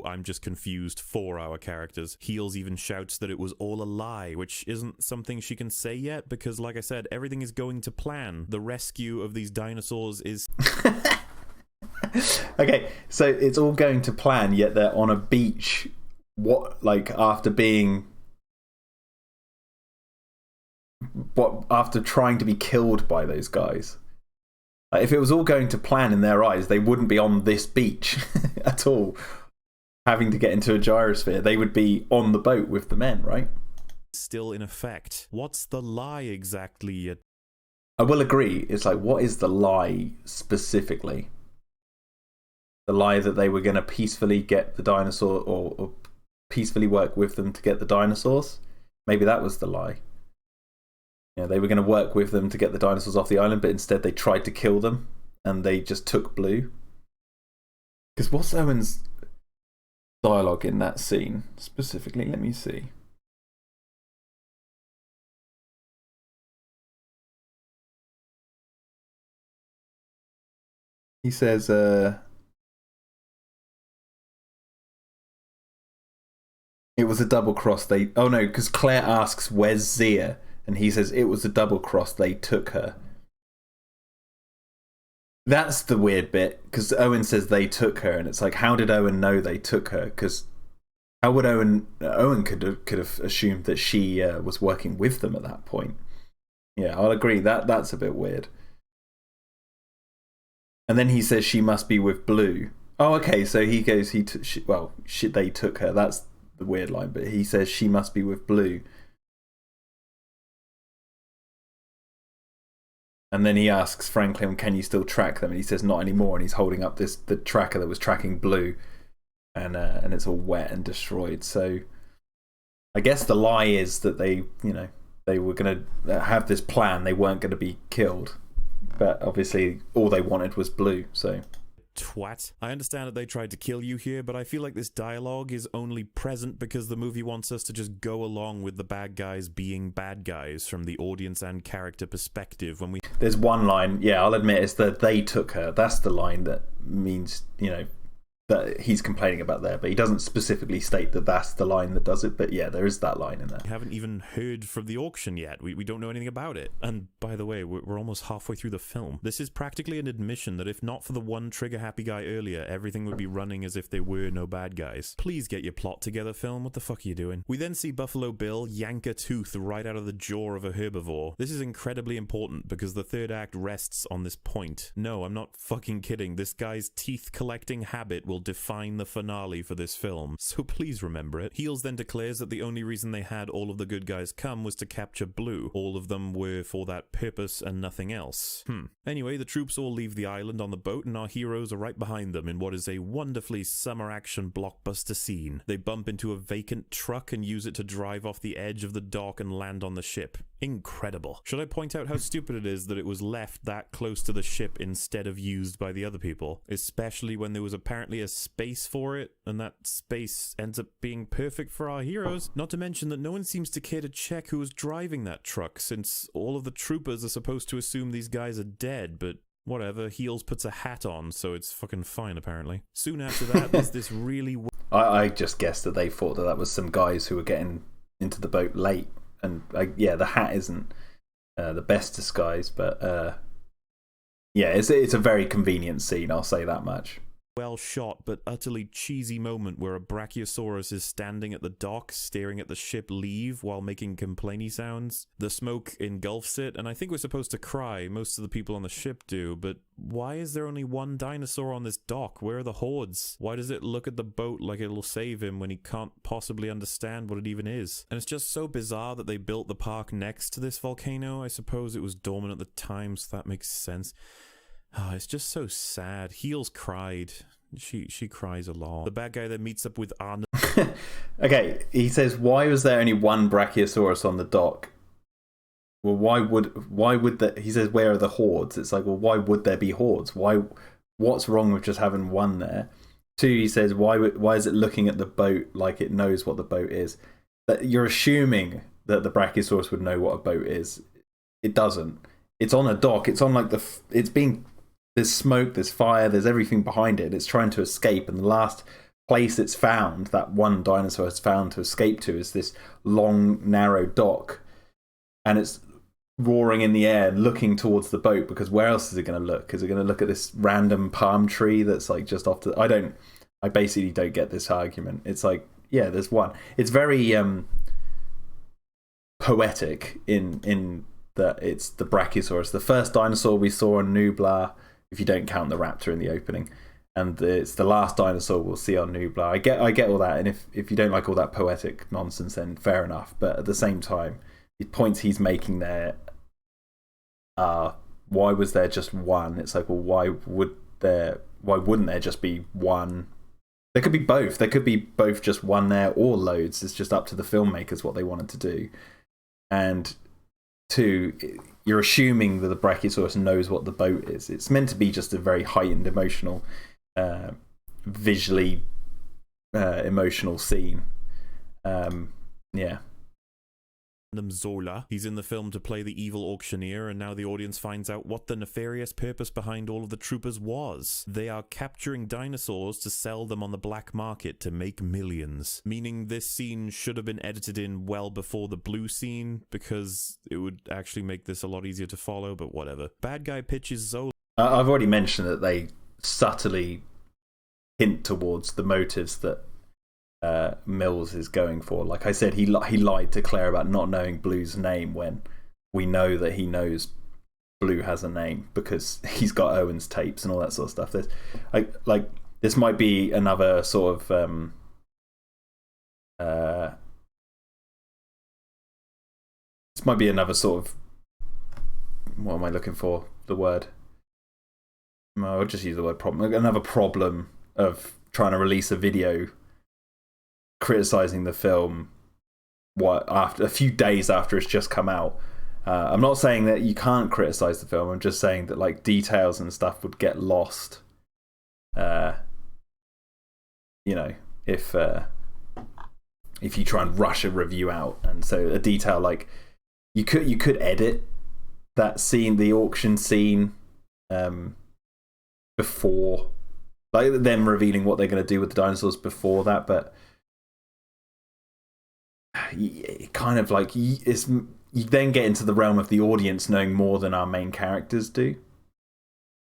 I'm just confused for our characters. Heels even shouts that it was all a lie, which isn't something she can say yet because, like I said, everything is going to plan. The rescue of these dinosaurs is... Okay, so it's all going to plan, yet they're on a beach. What, like, after being... after trying to be killed by those guys? Like, if it was all going to plan in their eyes, they wouldn't be on this beach at all. Having to get into a gyrosphere, they would be on the boat with the men, right? Still in effect. What's the lie exactly? I will agree. It's like, what is the lie specifically? The lie that they were going to peacefully get the dinosaur or peacefully work with them to get the dinosaurs? Maybe that was the lie. You know, they were going to work with them to get the dinosaurs off the island, but instead they tried to kill them and they just took Blue. Because what's Owen's dialogue in that scene specifically? Let me see. He says, it was a double cross. Oh no, because Claire asks, where's Zia? And he says, it was a double cross. They took her. That's the weird bit, because Owen says they took her, and it's like, how did Owen know they took her? Because how would Owen could have assumed that she was working with them at that point? Yeah, I'll agree, that's a bit weird. And then he says she must be with Blue. Oh, okay, so he goes, they took her. That's the weird line, but he says she must be with Blue. And then he asks Franklin, can you still track them? And he says, not anymore. And he's holding up the tracker that was tracking Blue. And it's all wet and destroyed. So I guess the lie is that they were going to have this plan. They weren't going to be killed. But obviously all they wanted was Blue, so... Twat. I understand that they tried to kill you here, but I feel like this dialogue is only present because the movie wants us to just go along with the bad guys being bad guys from the audience and character perspective when we... There's one line, yeah, I'll admit, it's that they took her. That's the line that means, that he's complaining about there, but he doesn't specifically state that that's the line that does it, but yeah, there is that line in there. We haven't even heard from the auction yet. We don't know anything about it. And by the way, we're almost halfway through the film. This is practically an admission that if not for the one trigger-happy guy earlier, everything would be running as if there were no bad guys. Please get your plot together, film. What the fuck are you doing? We then see Buffalo Bill yank a tooth right out of the jaw of a herbivore. This is incredibly important because the third act rests on this point. No, I'm not fucking kidding. This guy's teeth-collecting habit will define the finale for this film, so please remember it. Heels then declares that the only reason they had all of the good guys come was to capture Blue. All of them were for that purpose and nothing else. Anyway, the troops all leave the island on the boat and our heroes are right behind them in what is a wonderfully summer action blockbuster scene. They bump into a vacant truck and use it to drive off the edge of the dock and land on the ship. Incredible. Should I point out how stupid it is that it was left that close to the ship instead of used by the other people? Especially when there was apparently a space for it, and that space ends up being perfect for our heroes. Not to mention that no one seems to care to check who was driving that truck, since all of the troopers are supposed to assume these guys are dead, but whatever, Heels puts a hat on, so it's fucking fine apparently. Soon after that, there's this really... I just guessed that they thought that was some guys who were getting into the boat late, and yeah, the hat isn't the best disguise, but yeah, it's a very convenient scene. I'll say that much. Well shot but utterly cheesy moment where a Brachiosaurus is standing at the dock staring at the ship leave while making complainy sounds. The smoke engulfs it, and I think we're supposed to cry. Most of the people on the ship do, but why is there only one dinosaur on this dock? Where are the hordes? Why does it look at the boat like it'll save him when he can't possibly understand what it even is? And it's just so bizarre that they built the park next to this volcano. I suppose it was dormant at the time, so that makes sense. Oh, it's just so sad. Heels cried. She cries a lot. The bad guy that meets up with Arnold. Okay, he says, why was there only one Brachiosaurus on the dock? Well, why would that? He says, where are the hordes? It's like, well, why would there be hordes? What's wrong with just having one there? 2, he says, why is it looking at the boat like it knows what the boat is? That you're assuming that the Brachiosaurus would know what a boat is. It doesn't. It's on a dock. It's on like there's smoke, there's fire, there's everything behind it. It's trying to escape, and the last place it's found, that one dinosaur has found to escape to, is this long, narrow dock. And it's roaring in the air, looking towards the boat, because where else is it going to look? Is it going to look at this random palm tree that's like just off to... I basically don't get this argument. It's like, yeah, there's one. It's very poetic in that it's the Brachiosaurus, the first dinosaur we saw on Nublar, if you don't count the raptor in the opening, and it's the last dinosaur we'll see on Nublar. I get all that, and if you don't like all that poetic nonsense, then fair enough. But at the same time, the points he's making there are, why was there just one? It's like, well, why wouldn't there just be one? There could be both. There could be both, just one there or loads. It's just up to the filmmakers what they wanted to do. And 2, you're assuming that the Brachiosaurus knows what the boat is. It's meant to be just a very heightened emotional, visually emotional scene. Yeah. Zola. He's in the film to play the evil auctioneer, and now the audience finds out what the nefarious purpose behind all of the troopers was. They are capturing dinosaurs to sell them on the black market to make millions. Meaning this scene should have been edited in well before the blue scene, because it would actually make this a lot easier to follow, but whatever. Bad guy pitches Zola. I've already mentioned that they subtly hint towards the motives that Mills is going for. Like I said, he lied to Claire about not knowing Blue's name, when we know that he knows Blue has a name because he's got Owen's tapes and all that sort of stuff. There's like this might be another sort of this might be another sort of, what am I looking for? The word. I'll just use the word problem. Another problem of trying to release a video criticizing the film after a few days after it's just come out. I'm not saying that you can't criticize the film. I'm just saying that like details and stuff would get lost. You know, if you try and rush a review out, and so a detail like you could edit that scene, the auction scene, before, like them revealing what they're going to do with the dinosaurs before that, but kind of like you then get into the realm of the audience knowing more than our main characters do,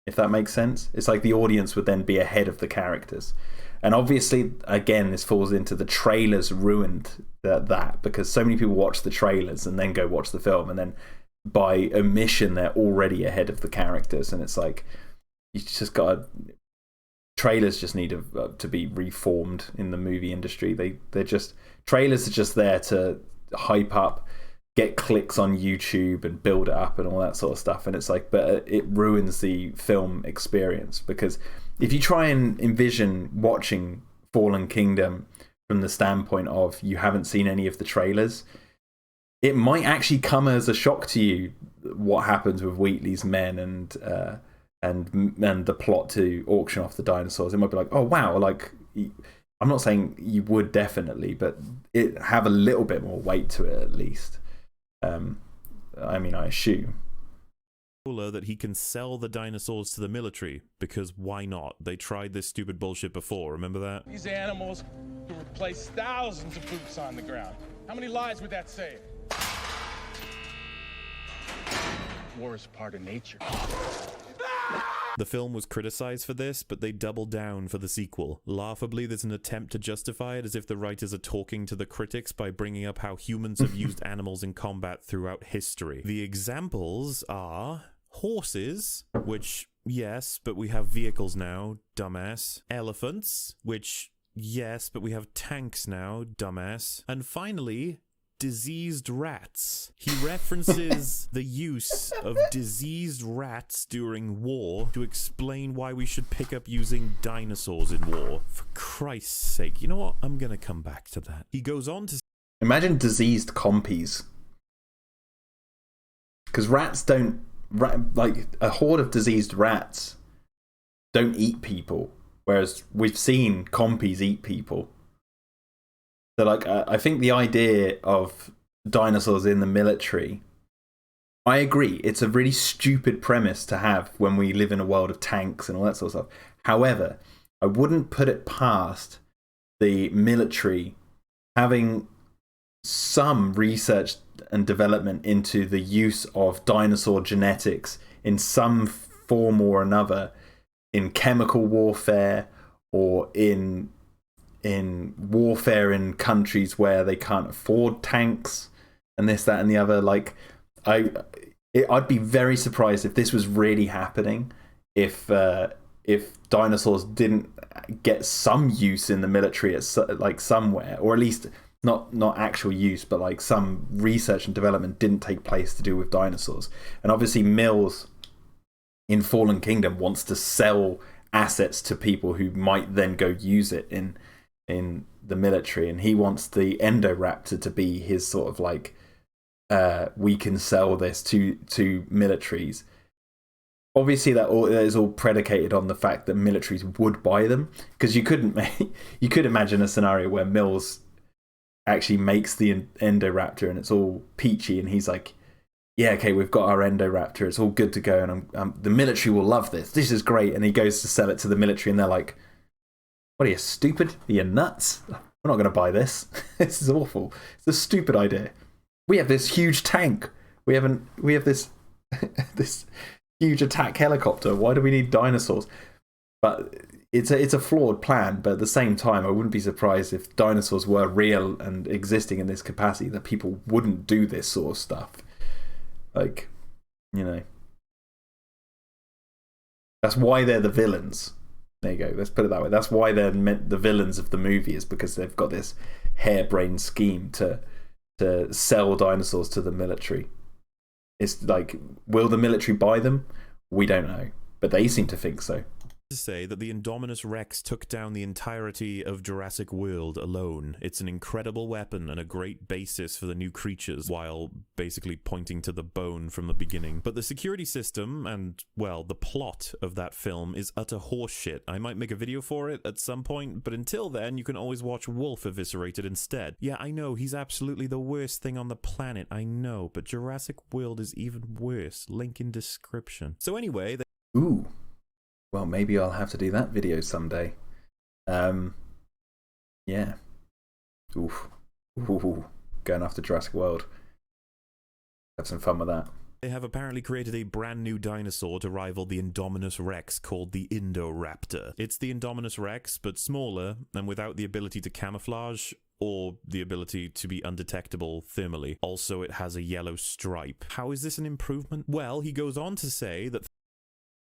if that makes sense. It's like the audience would then be ahead of the characters, and obviously again this falls into the trailers ruined that because so many people watch the trailers and then go watch the film, and then by omission they're already ahead of the characters, and it's like you just got trailers just need to be reformed in the movie industry. Trailers are just there to hype up, get clicks on YouTube and build it up and all that sort of stuff. And it's like, but it ruins the film experience, because if you try and envision watching Fallen Kingdom from the standpoint of you haven't seen any of the trailers, it might actually come as a shock to you what happens with Wheatley's men and the plot to auction off the dinosaurs. It might be like, oh wow, like I'm not saying you would definitely, but it have a little bit more weight to it at least. I mean, I assume that he can sell the dinosaurs to the military, because why not? They tried this stupid bullshit before, remember that? These animals could replace thousands of boots on the ground. How many lives would that save? War is part of nature. The film was criticized for this, but they doubled down for the sequel. Laughably, there's an attempt to justify it as if the writers are talking to the critics by bringing up how humans have used animals in combat throughout history. The examples are horses, which, yes, but we have vehicles now, dumbass. Elephants, which, yes, but we have tanks now, dumbass. And finally, diseased rats. He references the use of diseased rats during war to explain why we should pick up using dinosaurs in war. For Christ's sake, you know what? I'm gonna come back to that. He goes on to Imagine diseased compies. Because rats don't... like, a horde of diseased rats don't eat people. Whereas we've seen compies eat people. So, like, I think the idea of dinosaurs in the military, I agree, it's a really stupid premise to have when we live in a world of tanks and all that sort of stuff. However, I wouldn't put it past the military having some research and development into the use of dinosaur genetics in some form or another, in chemical warfare or in warfare in countries where they can't afford tanks and this, that, and the other. Like, I'd be very surprised if this was really happening. If dinosaurs didn't get some use in the military at like somewhere, or at least not actual use, but like some research and development didn't take place to do with dinosaurs. And obviously, Mills in Fallen Kingdom wants to sell assets to people who might then go use it in the military, and he wants the Endoraptor to be his sort of like, we can sell this to militaries. Obviously, that is all predicated on the fact that militaries would buy them, because you could imagine a scenario where Mills actually makes the Endoraptor and it's all peachy, and he's like, yeah, okay, we've got our Endoraptor, it's all good to go, and the military will love this is great. And he goes to sell it to the military, and they're like, what are you, stupid? Are you nuts? We're not going to buy this. This is awful. It's a stupid idea. We have this huge tank. We have this this huge attack helicopter. Why do we need dinosaurs? But it's a flawed plan. But at the same time, I wouldn't be surprised if dinosaurs were real and existing in this capacity, that people wouldn't do this sort of stuff. Like, you know, that's why they're the villains. There you go. Let's put it that way. That's why they're the villains of the movie, is because they've got this harebrained scheme to sell dinosaurs to the military. It's like, will the military buy them? We don't know, but they seem to think so. to say that the Indominus Rex took down the entirety of Jurassic World alone. It's an incredible weapon and a great basis for the new creatures, while basically pointing to the bone from the beginning. But the security system and, well, the plot of that film is utter horseshit. I might make a video for it at some point, but until then, you can always watch Wolf Eviscerated instead. Yeah, I know, he's absolutely the worst thing on the planet, I know, but Jurassic World is even worse. Link in description. So anyway... Ooh. Well, maybe I'll have to do that video someday. Yeah. Oof. Ooh. Going after Jurassic World. Have some fun with that. They have apparently created a brand new dinosaur to rival the Indominus Rex called the Indoraptor. It's the Indominus Rex, but smaller and without the ability to camouflage or the ability to be undetectable thermally. Also, it has a yellow stripe. How is this an improvement? Well, he goes on to say that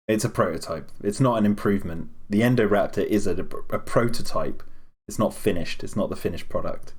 it's a prototype. It's not an improvement. The Endoraptor is a prototype. It's not finished. It's not the finished product.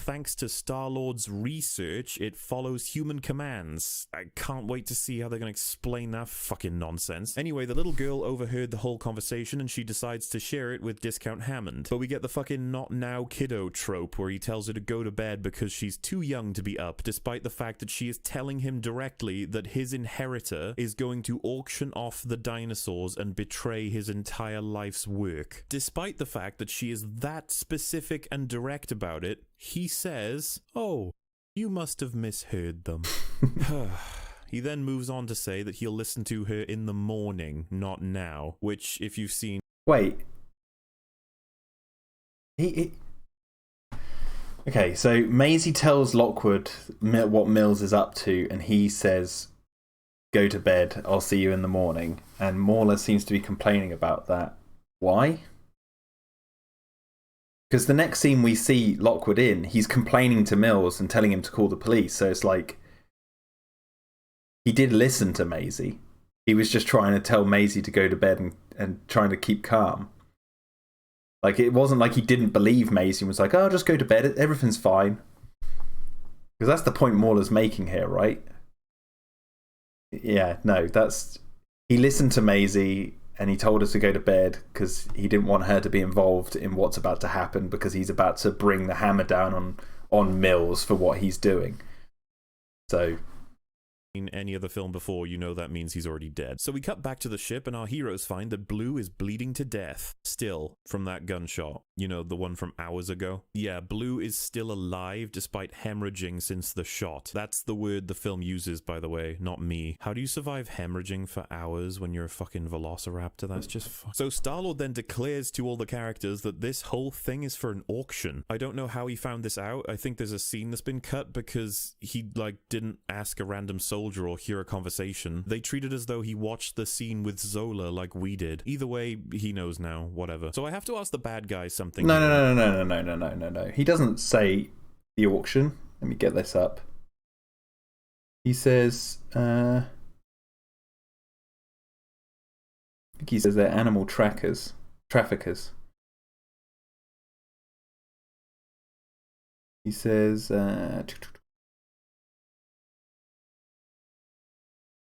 thanks to Star-Lord's research, it follows human commands. I can't wait to see how they're going to explain that fucking nonsense. Anyway, the little girl overheard the whole conversation and she decides to share it with Discount Hammond. But we get the fucking not now kiddo trope where he tells her to go to bed because she's too young to be up, despite the fact that she is telling him directly that his inheritor is going to auction off the dinosaurs and betray his entire life's work. Despite the fact that she is that specific and direct about it, he says, "Oh, you must have misheard them." He then moves on to say that he'll listen to her in the morning, not now, which, if you've seen... Wait. He Okay, so Maisie tells Lockwood what Mills is up to, and he says, "Go to bed, I'll see you in the morning." And Mauler seems to be complaining about that. Why? Because the next scene we see Lockwood in, he's complaining to Mills and telling him to call the police. So it's like, he did listen to Maisie. He was just trying to tell Maisie to go to bed and trying to keep calm. Like, it wasn't like he didn't believe Maisie and was like, "Oh, just go to bed, everything's fine." Because that's the point Mauler's making here, right? Yeah, no, that's... He listened to Maisie and he told her to go to bed because he didn't want her to be involved in what's about to happen, because he's about to bring the hammer down on Mills for what he's doing. So... any other film before, you know that means he's already dead. So we cut back to the ship and our heroes find that Blue is bleeding to death, still, from that gunshot. You know, the one from hours ago? Yeah, Blue is still alive despite hemorrhaging since the shot. That's the word the film uses, by the way, not me. How do you survive hemorrhaging for hours when you're a fucking velociraptor? That's just So Star-Lord then declares to all the characters that this whole thing is for an auction. I don't know how he found this out. I think there's a scene that's been cut because he, like, didn't ask a random soldier or hear a conversation. They treat it as though he watched the scene with Zola like we did. Either way, he knows now, whatever. So I have to ask the bad guy something. No. He doesn't say the auction. Let me get this up. He says, I think he says they're animal traffickers. He says,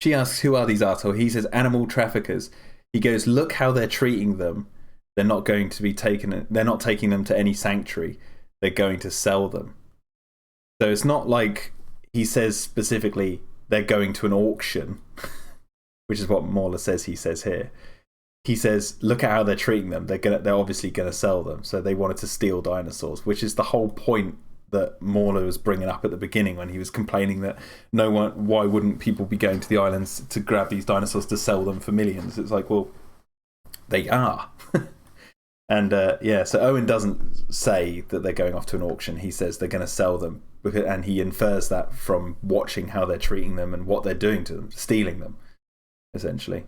she asks, "Who are these assholes?" He says, "Animal traffickers." He goes, "Look how they're treating them. They're not going to be taken. They're not taking them to any sanctuary. They're going to sell them." So it's not like he says specifically they're going to an auction, which is what Mauler says he says here. He says, "Look at how they're treating them. They're obviously going to sell them." So they wanted to steal dinosaurs, which is the whole point that Mauler was bringing up at the beginning when he was complaining that why wouldn't people be going to the islands to grab these dinosaurs to sell them for millions? It's like, well, they are. And yeah, so Owen doesn't say that they're going off to an auction. He says they're going to sell them, and he infers that from watching how they're treating them and what they're doing to them, stealing them, essentially.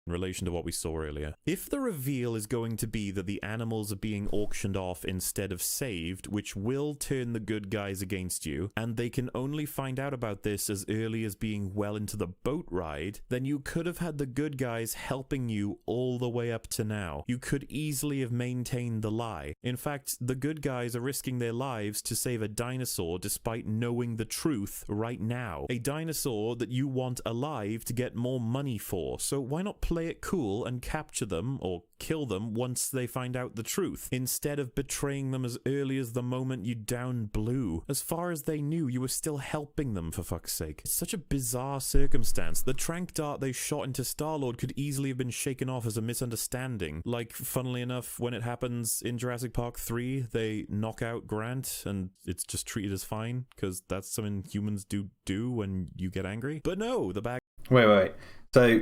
In relation to what we saw earlier. If the reveal is going to be that the animals are being auctioned off instead of saved, which will turn the good guys against you, and they can only find out about this as early as being well into the boat ride, then you could have had the good guys helping you all the way up to now. You could easily have maintained the lie. In fact, the good guys are risking their lives to save a dinosaur despite knowing the truth right now. A dinosaur that you want alive to get more money for. So why not play it cool and capture them or kill them once they find out the truth, instead of betraying them as early as the moment you downed Blue? As far as they knew, you were still helping them, for fuck's sake. It's such a bizarre circumstance. The tranq dart they shot into Star-Lord could easily have been shaken off as a misunderstanding. Like, funnily enough, when it happens in Jurassic Park 3, they knock out Grant and it's just treated as fine, because that's something humans do when you get angry. But no, the bag... Wait. So...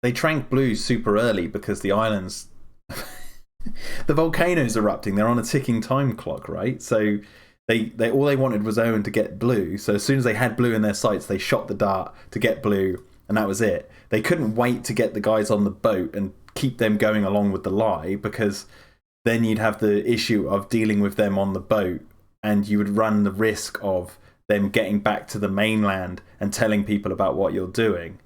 they tranq Blue super early because the islands... the volcano's erupting. They're on a ticking time clock, right? So they all they wanted was Owen to get Blue. So as soon as they had Blue in their sights, they shot the dart to get Blue, and that was it. They couldn't wait to get the guys on the boat and keep them going along with the lie, because then you'd have the issue of dealing with them on the boat, and you would run the risk of them getting back to the mainland and telling people about what you're doing.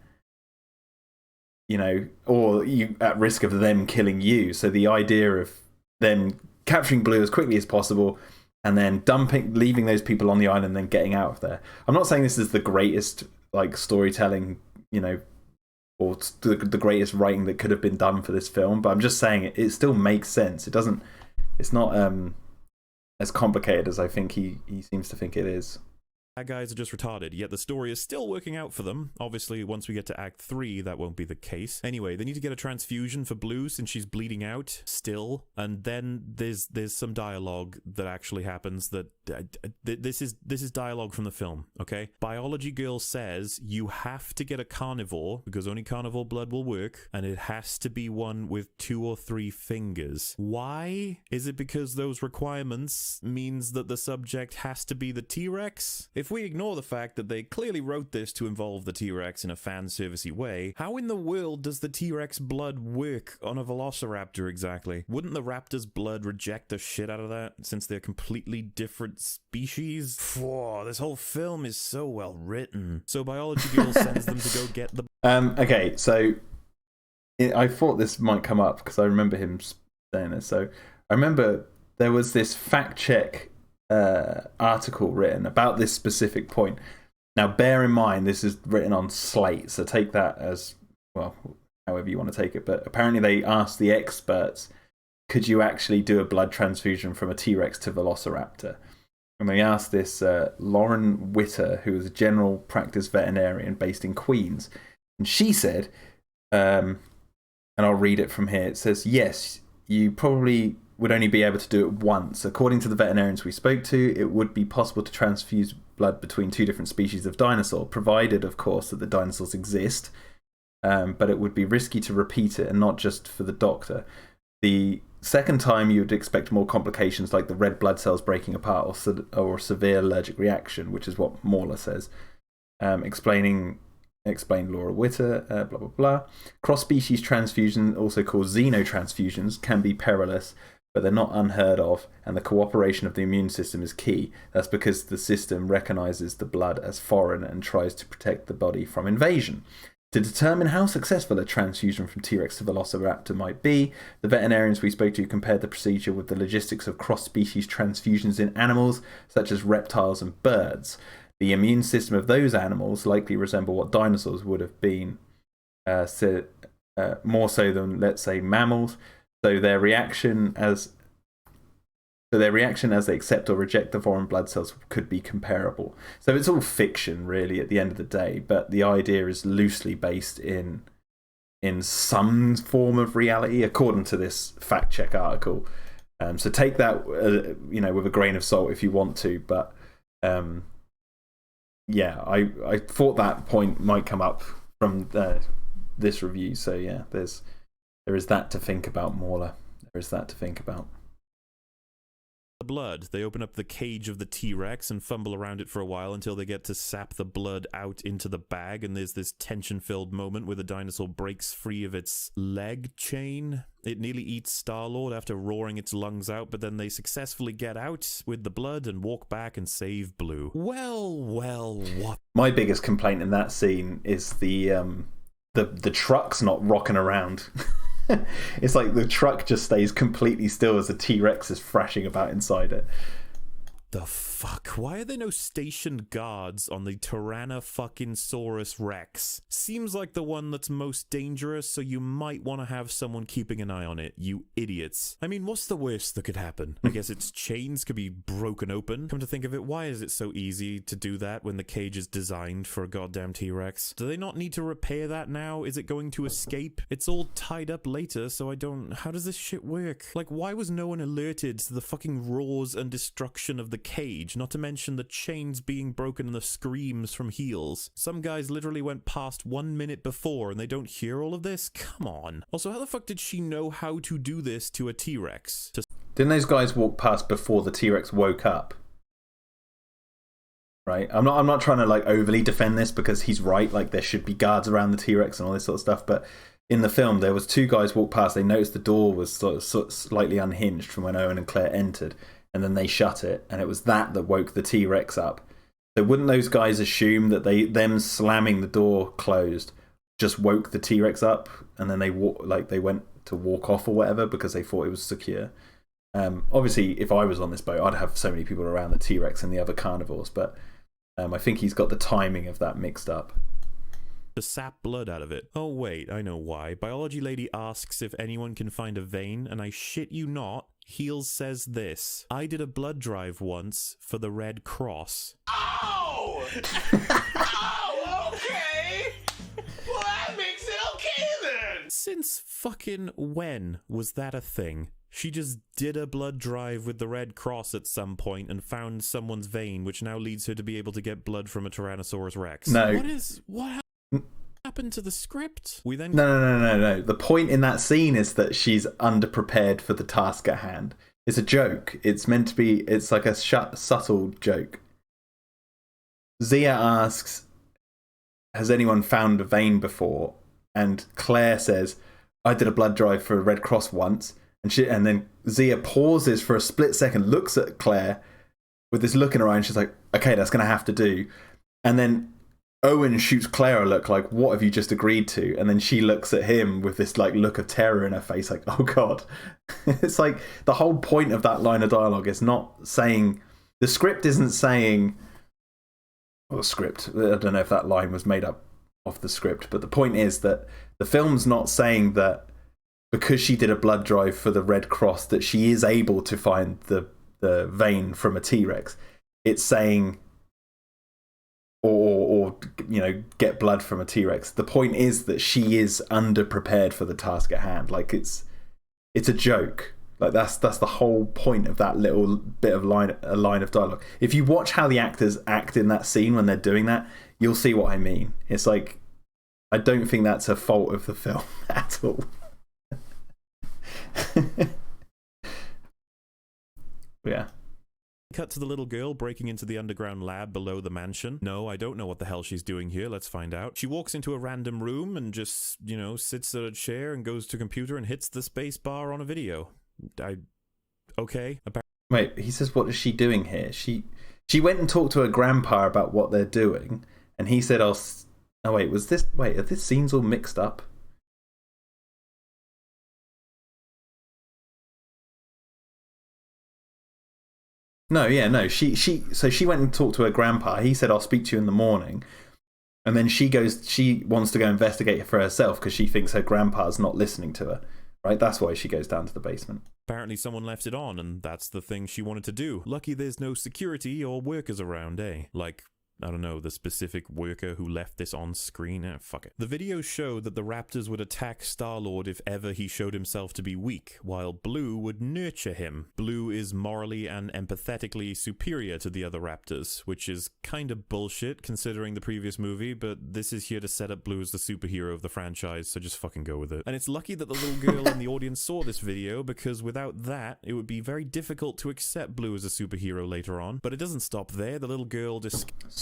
You know, or you at risk of them killing you. So the idea of them capturing Blue as quickly as possible and then leaving those people on the island and then getting out of there. I'm not saying this is the greatest like storytelling, you know, or the greatest writing that could have been done for this film, but I'm just saying it still makes sense. It's not as complicated as I think he seems to think it is. Bad guys are just retarded, yet the story is still working out for them. Obviously, once we get to Act 3, that won't be the case. Anyway, they need to get a transfusion for Blue since she's bleeding out, still. And then there's some dialogue that actually happens that This is dialogue from the film, okay? Biology girl says you have to get a carnivore because only carnivore blood will work, and it has to be one with 2 or 3 fingers. Why? Is it because those requirements means that the subject has to be the T-Rex? If we ignore the fact that they clearly wrote this to involve the T-Rex in a fan-servicey way, how in the world does the T-Rex blood work on a velociraptor exactly? Wouldn't the raptor's blood reject the shit out of that, since they're completely different species? Whoa, this whole film is so well written. So Biology Girl sends them to go get the... Okay, so I thought this might come up because I remember him saying this. So I remember there was this fact check article written about this specific point. Now, bear in mind, this is written on Slate, so take that as, well, however you want to take it. But apparently they asked the experts, could you actually do a blood transfusion from a T-Rex to Velociraptor? And they asked this Lauren Witter, who is a general practice veterinarian based in Queens. And she said, and I'll read it from here, it says, yes, you probably would only be able to do it once. According to the veterinarians we spoke to, it would be possible to transfuse blood between 2 different species of dinosaur, provided, of course, that the dinosaurs exist. But it would be risky to repeat it, and not just for the doctor. The second time, you would expect more complications like the red blood cells breaking apart or severe allergic reaction, which is what Mauler says. Explained Laura Witter, blah, blah, blah. Cross-species transfusion, also called xenotransfusions, can be perilous, but they're not unheard of, and the cooperation of the immune system is key. That's because the system recognizes the blood as foreign and tries to protect the body from invasion. To determine how successful a transfusion from T-Rex to Velociraptor might be, the veterinarians we spoke to compared the procedure with the logistics of cross-species transfusions in animals, such as reptiles and birds. The immune system of those animals likely resemble what dinosaurs would have been, more so than, let's say, mammals. So their reaction as they accept or reject the foreign blood cells could be comparable. So it's all fiction, really, at the end of the day. But the idea is loosely based in some form of reality, according to this fact check article. So take that, with a grain of salt if you want to. But yeah, I thought that point might come up from this review. So yeah, there is that to think about, Mauler. There is that to think about. Blood. They open up the cage of the T-Rex and fumble around it for a while until they get to sap the blood out into the bag, and there's this tension-filled moment where the dinosaur breaks free of its leg chain. It nearly eats Star-Lord after roaring its lungs out, but then they successfully get out with the blood and walk back and save Blue. Well, what? My biggest complaint in that scene is the truck's not rocking around. It's like the truck just stays completely still as the T-Rex is thrashing about inside it. The fuck? Why are there no stationed guards on the Tyrannosaurus Rex? Seems like the one that's most dangerous, so you might want to have someone keeping an eye on it, you idiots. I mean, what's the worst that could happen? I guess its chains could be broken open. Come to think of it, why is it so easy to do that when the cage is designed for a goddamn T-Rex? Do they not need to repair that now? Is it going to escape? It's all tied up later, so I don't... How does this shit work? Like, why was no one alerted to the fucking roars and destruction of the cage, not to mention the chains being broken and the screams from heels? Some guys literally went past 1 minute before and they don't hear all of this? Come on. Also, how the fuck did she know how to do this to a T-Rex? Didn't those guys walk past before the T-Rex woke up? Right? I'm not trying to like overly defend this because he's right, like there should be guards around the T-Rex and all this sort of stuff, but in the film there was 2 guys walked past, they noticed the door was sort of slightly unhinged from when Owen and Claire entered. And then they shut it, and it was that woke the T-Rex up. So wouldn't those guys assume that them slamming the door closed just woke the T-Rex up, and then they went to walk off or whatever because they thought it was secure? Obviously, if I was on this boat, I'd have so many people around the T-Rex and the other carnivores, but I think he's got the timing of that mixed up. To sap blood out of it. Oh wait, I know why. Biology lady asks if anyone can find a vein, and I shit you not, Heels says this: I did a blood drive once for the Red Cross. Oh! Oh, okay! Well, that makes it okay then! Since fucking when was that a thing? She just did a blood drive with the Red Cross at some point and found someone's vein, which now leads her to be able to get blood from a Tyrannosaurus Rex. No. What happened to the script? We then No. The point in that scene is that she's underprepared for the task at hand. It's a joke. It's meant to be. It's like a subtle joke. Zia asks, "Has anyone found a vein before?" And Claire says, "I did a blood drive for a Red Cross once." And then Zia pauses for a split second, looks at Claire with this look in her eye, and she's like, "Okay, that's going to have to do." And then Owen shoots Claire a look like, "What have you just agreed to?" And then she looks at him with this like look of terror in her face, like, "Oh God." It's like the whole point of that line of dialogue is not saying, the script isn't saying, well, the script, I don't know if that line was made up off the script, but the point is that the film's not saying that because she did a blood drive for the Red Cross that she is able to find the vein from a T-Rex. It's saying, or you know, get blood from a T-Rex. The point is that she is underprepared for the task at hand. Like it's a joke. Like that's the whole point of that little bit of line of dialogue. If you watch how the actors act in that scene when they're doing that, you'll see what I mean. It's like, I don't think that's a fault of the film at all. Yeah. Cut to the little girl breaking into the underground lab below the mansion. No, I don't know what the hell she's doing here. Let's find out. She walks into a random room and just, you know, sits at a chair and goes to a computer and hits the space bar on a video. Okay. Wait, he says, what is she doing here? She went and talked to her grandpa about what they're doing, and he said, are these scenes all mixed up? No. So she went and talked to her grandpa. He said, "I'll speak to you in the morning." And then she wants to go investigate for herself because she thinks her grandpa's not listening to her. Right? That's why she goes down to the basement. Apparently someone left it on, and that's the thing she wanted to do. Lucky there's no security or workers around, eh? Like, I don't know, the specific worker who left this on screen. Fuck it. The videos show that the Raptors would attack Star-Lord if ever he showed himself to be weak, while Blue would nurture him. Blue is morally and empathetically superior to the other Raptors, which is kind of bullshit considering the previous movie, but this is here to set up Blue as the superhero of the franchise, so just fucking go with it. And it's lucky that the little girl in the audience saw this video, because without that, it would be very difficult to accept Blue as a superhero later on. But it doesn't stop there. The little girl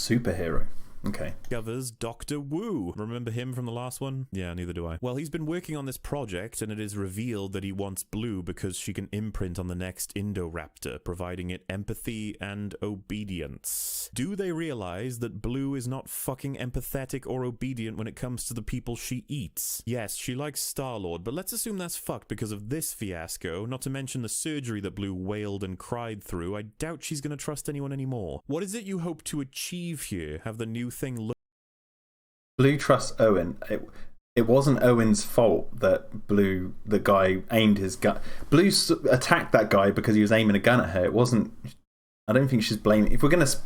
Superhero. Okay. discovers Dr. Wu. Remember him from the last one? Yeah, neither do I. Well, he's been working on this project, and it is revealed that he wants Blue because she can imprint on the next Indoraptor, providing it empathy and obedience. Do they realize that Blue is not fucking empathetic or obedient when it comes to the people she eats? Yes, she likes Star-Lord, but let's assume that's fucked because of this fiasco, not to mention the surgery that Blue wailed and cried through. I doubt she's gonna trust anyone anymore. What is it you hope to achieve here? Have the new thing look... Blue trusts Owen. It wasn't Owen's fault that Blue, the guy, aimed his gun. Blue attacked that guy because he was aiming a gun at her. It wasn't... I don't think she's blaming... If we're going to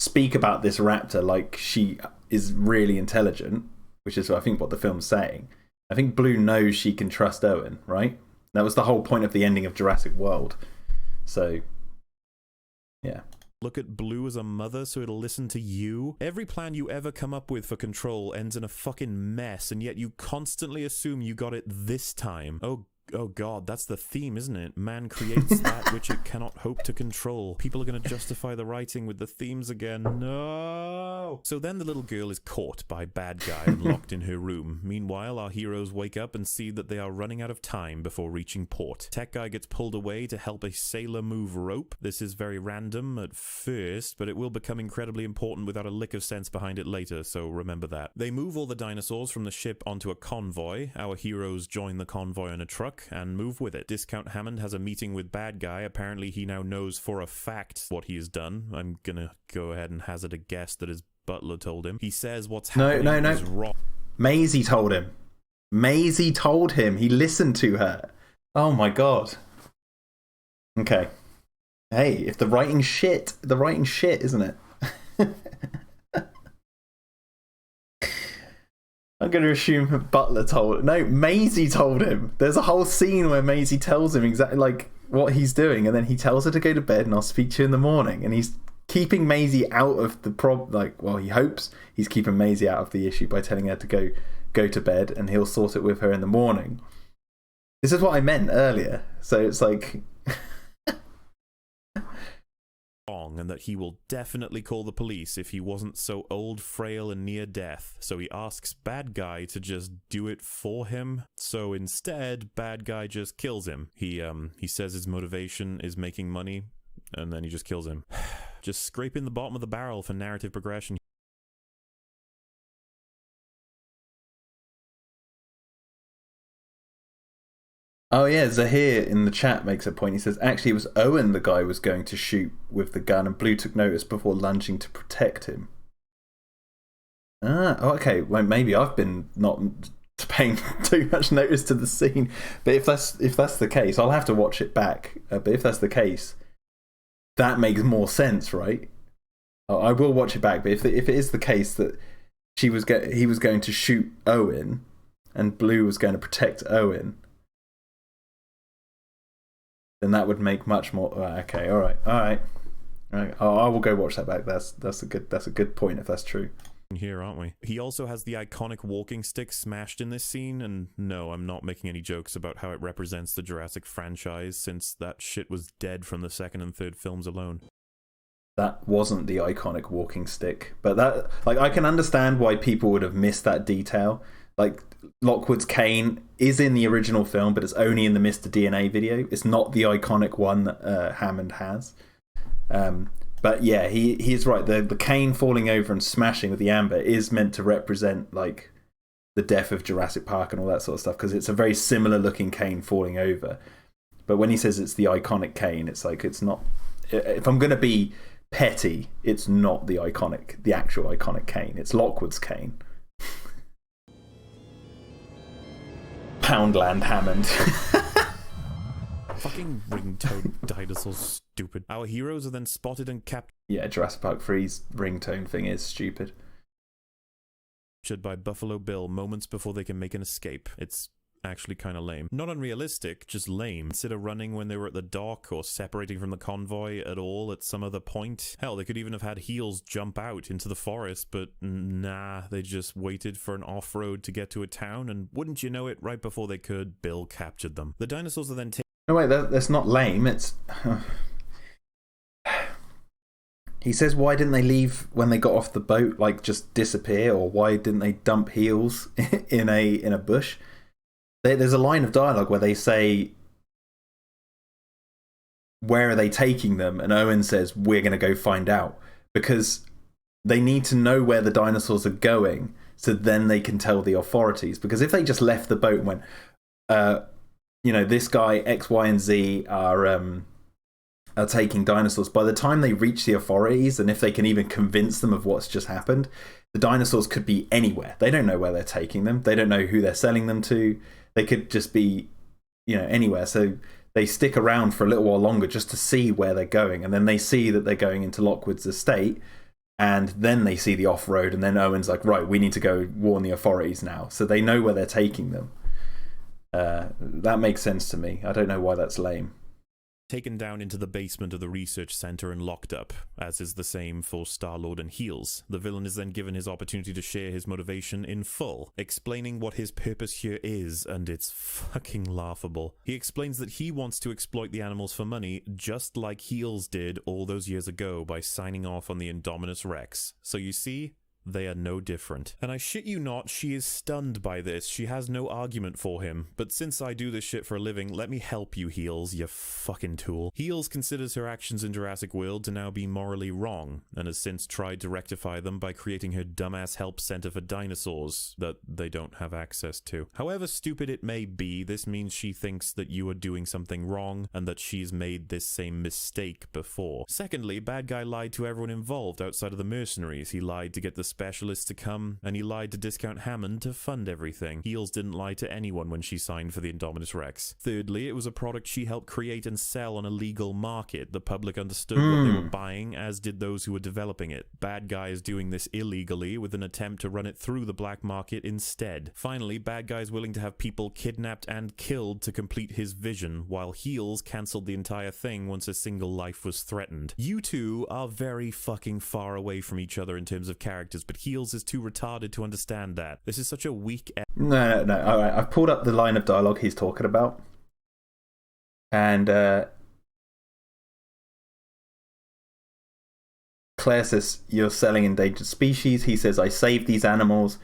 speak about this raptor like she is really intelligent, which is I think what the film's saying, I think Blue knows she can trust Owen, right? That was the whole point of the ending of Jurassic World. So, yeah. Look at Blue as a mother so it'll listen to you? Every plan you ever come up with for control ends in a fucking mess, and yet you constantly assume you got it this time. Oh god, that's the theme, isn't it? Man creates that which it cannot hope to control. People are going to justify the writing with the themes again. No! So then the little girl is caught by bad guy and locked in her room. Meanwhile, our heroes wake up and see that they are running out of time before reaching port. Tech guy gets pulled away to help a sailor move rope. This is very random at first, but it will become incredibly important without a lick of sense behind it later, so remember that. They move all the dinosaurs from the ship onto a convoy. Our heroes join the convoy in a truck and move with it. Discount Hammond has a meeting with bad guy. Apparently he now knows for a fact what he has done. I'm gonna go ahead and hazard a guess that his butler told him. He says what's happening is wrong. Maisie told him. Maisie told him. He listened to her. Oh my god. Okay. Hey, if the writing's shit, isn't it? I'm going to assume Butler told. No, Maisie told him. There's a whole scene where Maisie tells him exactly like what he's doing, and then he tells her to go to bed, and I'll speak to you in the morning. And he's keeping Maisie out of the he hopes he's keeping Maisie out of the issue by telling her to go to bed, and he'll sort it with her in the morning. This is what I meant earlier. So it's like wrong, and that he will definitely call the police if he wasn't so old, frail, and near death. So he asks bad guy to just do it for him. So instead, bad guy just kills him. He says his motivation is making money, and then he just kills him. Just scraping the bottom of the barrel for narrative progression. Oh yeah, Zahir in the chat makes a point. He says, actually it was Owen the guy was going to shoot with the gun, and Blue took notice before lunging to protect him. Okay. Well, maybe I've been not paying too much notice to the scene. But if that's the case, I'll have to watch it back. But if that's the case, that makes more sense, right? I will watch it back. But if it is the case that he was going to shoot Owen, and Blue was going to protect Owen, then that would make much more. Okay, all right. I will go watch that back. That's a good point if that's true. Here, aren't we? He also has the iconic walking stick smashed in this scene, and no, I'm not making any jokes about how it represents the Jurassic franchise, since that shit was dead from the second and third films alone. That wasn't the iconic walking stick, but that, like, I can understand why people would have missed that detail. Like, Lockwood's cane is in the original film, but it's only in the Mr. DNA video. It's not the iconic one that Hammond has. But yeah, he is right. The cane falling over and smashing with the amber is meant to represent like the death of Jurassic Park and all that sort of stuff, because it's a very similar looking cane falling over. But when he says it's the iconic cane, it's like, it's not. If I'm going to be petty, it's not the actual iconic cane. It's Lockwood's cane. Poundland Hammond. Fucking ringtone dinosaurs, stupid. Our heroes are then spotted and captured. Yeah, Jurassic Park 3's ringtone thing is stupid. By Buffalo Bill moments before they can make an escape. It's actually kind of lame. Not unrealistic, just lame. Consider running when they were at the dock, or separating from the convoy at all at some other point. Hell, they could even have had Heels jump out into the forest, but nah, they just waited for an off-road to get to a town, and wouldn't you know it, right before they could, Bill captured them. The dinosaurs are then taken. No, wait, that's not lame. It's. He says, why didn't they leave when they got off the boat, like just disappear, or why didn't they dump Heels in a bush? There's a line of dialogue where they say, where are they taking them? And Owen says, we're going to go find out. Because they need to know where the dinosaurs are going, so then they can tell the authorities. Because if they just left the boat and went, this guy, X, Y, and Z are taking dinosaurs, by the time they reach the authorities, and if they can even convince them of what's just happened, the dinosaurs could be anywhere. They don't know where they're taking them. They don't know who they're selling them to. They could just be, anywhere. So they stick around for a little while longer just to see where they're going. And then they see that they're going into Lockwood's estate. And then they see the off-road. And then Owen's like, right, we need to go warn the authorities now. So they know where they're taking them. That makes sense to me. I don't know why that's lame. Taken down into the basement of the research center and locked up, as is the same for Star-Lord and Heels. The villain is then given his opportunity to share his motivation in full, explaining what his purpose here is, and it's fucking laughable. He explains that he wants to exploit the animals for money, just like Heels did all those years ago by signing off on the Indominus Rex. So you see, they are no different. And I shit you not, she is stunned by this. She has no argument for him. But since I do this shit for a living, let me help you, Heels, you fucking tool. Heels considers her actions in Jurassic World to now be morally wrong, and has since tried to rectify them by creating her dumbass help center for dinosaurs that they don't have access to. However stupid it may be, this means she thinks that you are doing something wrong, and that she's made this same mistake before. Secondly, bad guy lied to everyone involved outside of the mercenaries. He lied to get the specialists to come, and he lied to Discount Hammond to fund everything. Heels didn't lie to anyone when she signed for the Indominus Rex. Thirdly, it was a product she helped create and sell on a legal market. The public understood what they were buying, as did those who were developing it. Bad guys doing this illegally with an attempt to run it through the black market instead. Finally, bad guys willing to have people kidnapped and killed to complete his vision, while Heels cancelled the entire thing once a single life was threatened. You two are very fucking far away from each other in terms of characters, but Heels is too retarded to understand that. This is such a weak... No. All right, I've pulled up the line of dialogue he's talking about. And Claire says, "You're selling endangered species." He says, "I saved these animals."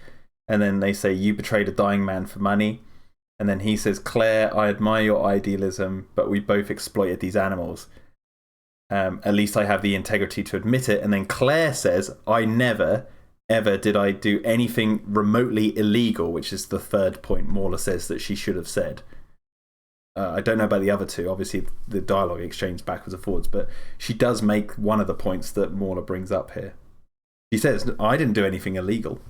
And then they say, "You betrayed a dying man for money." And then he says, "Claire, I admire your idealism, but we both exploited these animals. At least I have the integrity to admit it." And then Claire says, "I never, ever did I do anything remotely illegal," which is the third point Mauler says that she should have said. I don't know about the other two. Obviously, the dialogue exchange backwards and forwards, but she does make one of the points that Mauler brings up here. She says, "I didn't do anything illegal."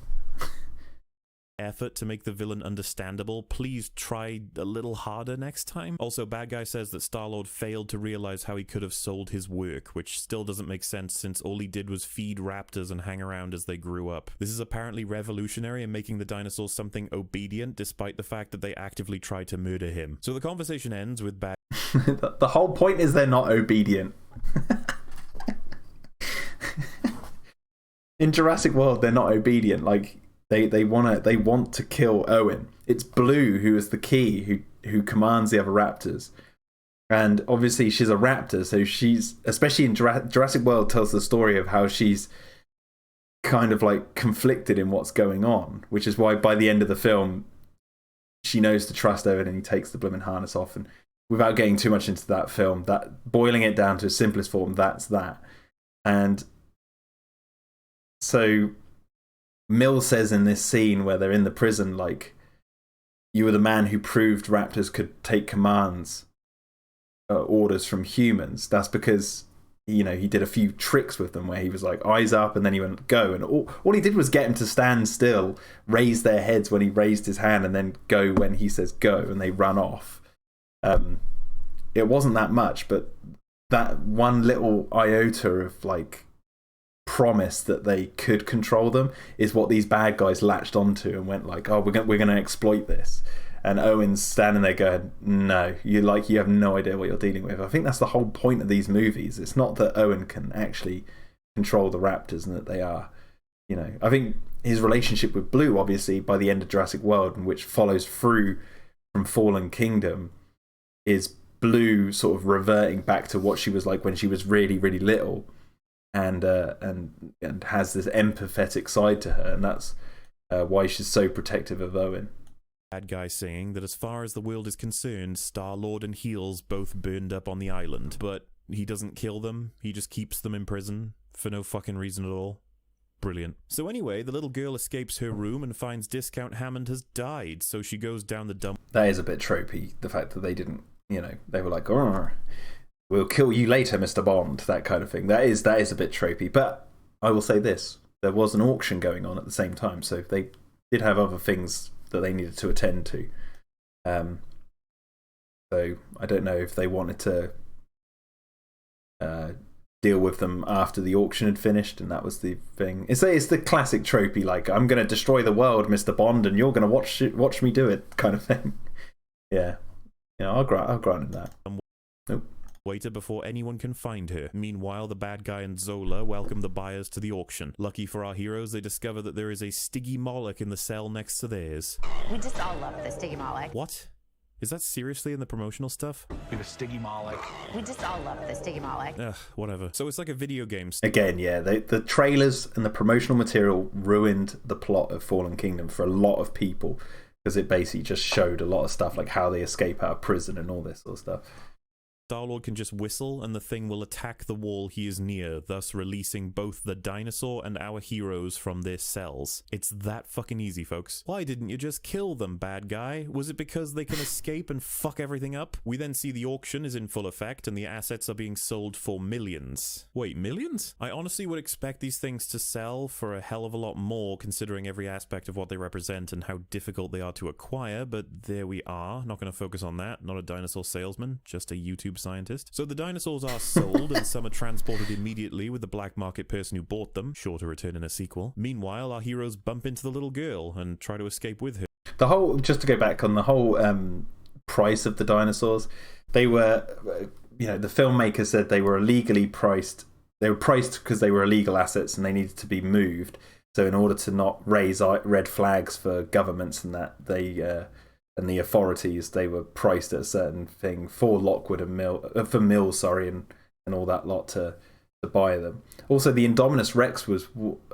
Effort to make the villain understandable. Please try a little harder next time. Also, bad guy says that Star-Lord failed to realize how he could have sold his work, which still doesn't make sense since all he did was feed raptors and hang around as they grew up. This is apparently revolutionary in making the dinosaurs something obedient, despite the fact that they actively tried to murder him. So the conversation ends with bad... The whole point is they're not obedient. In Jurassic World, they're not obedient. Like, They want to kill Owen. It's Blue who is the key, who commands the other raptors. And obviously she's a raptor, so she's, especially in Jurassic World, tells the story of how she's kind of like conflicted in what's going on, which is why by the end of the film she knows to trust Owen and he takes the blooming harness off. And without getting too much into that film, that boiling it down to its simplest form, that's that. And so Mill says in this scene where they're in the prison, like, "You were the man who proved raptors could take commands, orders from humans." That's because, you know, he did a few tricks with them where he was like, eyes up, and then he went, go. And all he did was get them to stand still, raise their heads when he raised his hand, and then go when he says go, and they run off. It wasn't that much, but that one little iota of, like, promise that they could control them is what these bad guys latched onto and went like, "Oh, we're going to exploit this." And Owen's standing there going, "No, you have no idea what you're dealing with." I think that's the whole point of these movies. It's not that Owen can actually control the raptors and that they are, you know. I think his relationship with Blue, obviously, by the end of Jurassic World, and which follows through from Fallen Kingdom, is Blue sort of reverting back to what she was like when she was really, really little. And has this empathetic side to her, and that's why she's so protective of Owen. Bad guy saying that as far as the world is concerned, Star-Lord and Heels both burned up on the island, but he doesn't kill them, he just keeps them in prison for no fucking reason at all. Brilliant. So anyway, the little girl escapes her room and finds Discount Hammond has died, so she goes down the dump. That is a bit tropey, the fact that they didn't, you know, they were like, "Oh, we'll kill you later, Mr. Bond," that kind of thing. That is a bit tropey. But I will say this, there was an auction going on at the same time, so they did have other things that they needed to attend to. So I don't know if they wanted to deal with them after the auction had finished, and that was the thing. It's the classic tropey, like, "I'm going to destroy the world, Mr. Bond, and you're going to watch me do it," kind of thing. Yeah. You know, I'll grant him that. Nope. Waiter before anyone can find her. Meanwhile, the bad guy and Zola welcome the buyers to the auction. Lucky for our heroes, they discover that there is a Stygimoloch in the cell next to theirs. We just all love the Stygimoloch. What? Is that seriously in the promotional stuff? Be the Stygimoloch. We just all love the Stygimoloch. Ugh, whatever. So it's like a video game. Again, yeah, the trailers and the promotional material ruined the plot of Fallen Kingdom for a lot of people, because it basically just showed a lot of stuff like how they escape out of prison and all this sort of stuff. Star-Lord can just whistle and the thing will attack the wall he is near, thus releasing both the dinosaur and our heroes from their cells. It's that fucking easy, folks. Why didn't you just kill them, bad guy? Was it because they can escape and fuck everything up? We then see the auction is in full effect and the assets are being sold for millions. Wait, millions? I honestly would expect these things to sell for a hell of a lot more considering every aspect of what they represent and how difficult they are to acquire, but there we are. Not going to focus on that. Not a dinosaur salesman, just a YouTube scientist. So the dinosaurs are sold and some are transported immediately with the black market person who bought them, sure to return in a sequel. Meanwhile, our heroes bump into the little girl and try to escape with her. The whole, just to go back on the whole price of the dinosaurs, they were, the filmmakers said they were illegally priced. They were priced because they were illegal assets and they needed to be moved. So in order to not raise red flags for governments and that, they and the authorities, they were priced at a certain thing for Lockwood and Mills, and all that lot to buy them. Also, the Indominus Rex was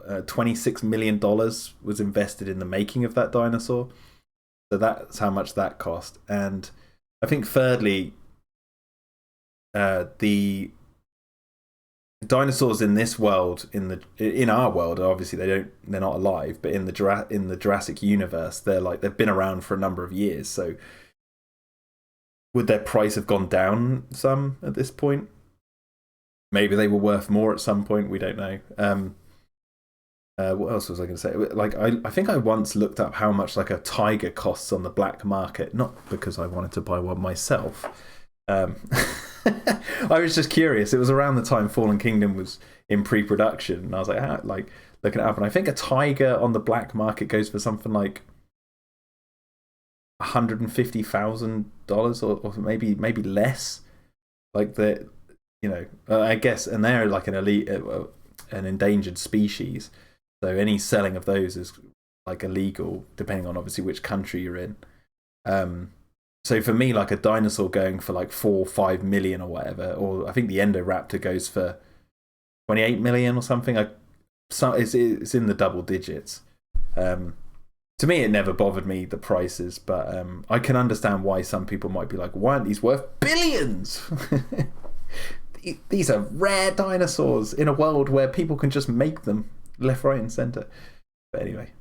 $26 million was invested in the making of that dinosaur. So that's how much that cost. And I think thirdly, the dinosaurs in this world, in our world, obviously they're not alive, but in the Jurassic universe, they've been around for a number of years. So would their price have gone down some at this point? Maybe they were worth more at some point. We don't know. What else was I going to say? I think I once looked up how much like a tiger costs on the black market, not because I wanted to buy one myself. I was just curious. It was around the time Fallen Kingdom was in pre-production, and I was like, looking it up, and I think a tiger on the black market goes for something like $150,000 or maybe less. Like I guess, and they're like an elite, an endangered species. So any selling of those is like illegal, depending on obviously which country you're in. So for me, like a dinosaur going for like 4 or 5 million or whatever, or I think the Endoraptor goes for 28 million or something. It's in the double digits. To me, it never bothered me, the prices, but I can understand why some people might be like, why aren't these worth billions? These are rare dinosaurs in a world where people can just make them left, right, and centre. But anyway.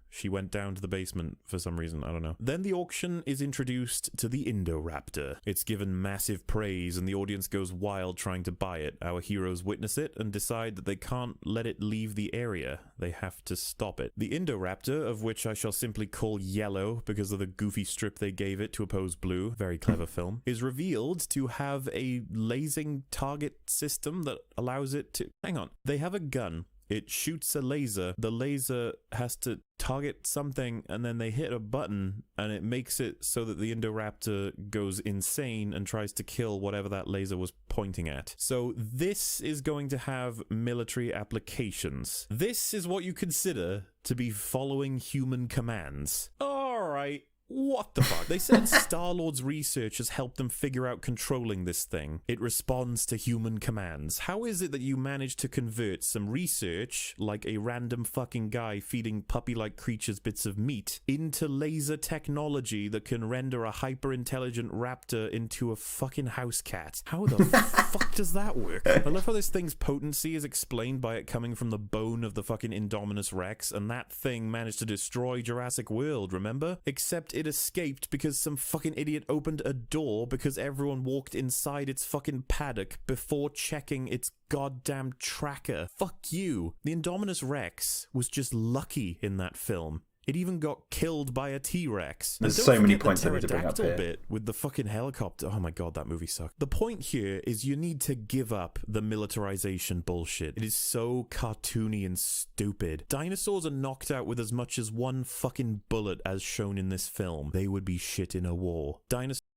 She went down to the basement for some reason, I don't know. Then the auction is introduced to the Indoraptor. It's given massive praise and the audience goes wild trying to buy it. Our heroes witness it and decide that they can't let it leave the area. They have to stop it. The Indoraptor, of which I shall simply call Yellow because of the goofy strip they gave it to oppose Blue, very clever film, is revealed to have a lasing target system that allows it to... Hang on. They have a gun. It shoots a laser. The laser has to target something, and then they hit a button, and it makes it so that the Indoraptor goes insane and tries to kill whatever that laser was pointing at. So this is going to have military applications. This is what you consider to be following human commands. All right. What the fuck? They said Star-Lord's research has helped them figure out controlling this thing. It responds to human commands. How is it that you managed to convert some research, like a random fucking guy feeding puppy-like creatures bits of meat, into laser technology that can render a hyper-intelligent raptor into a fucking house cat? How the fuck does that work? I love how this thing's potency is explained by it coming from the bone of the fucking Indominus Rex, and that thing managed to destroy Jurassic World, remember? Except it escaped because some fucking idiot opened a door because everyone walked inside its fucking paddock before checking its goddamn tracker. Fuck you. The Indominus Rex was just lucky in that film. It even got killed by a T-Rex. There's so many points I need to bring up here. Bit with the fucking helicopter. Oh my god, that movie sucked. The point here is you need to give up the militarization bullshit. It is so cartoony and stupid. Dinosaurs are knocked out with as much as one fucking bullet as shown in this film. They would be shit in a war.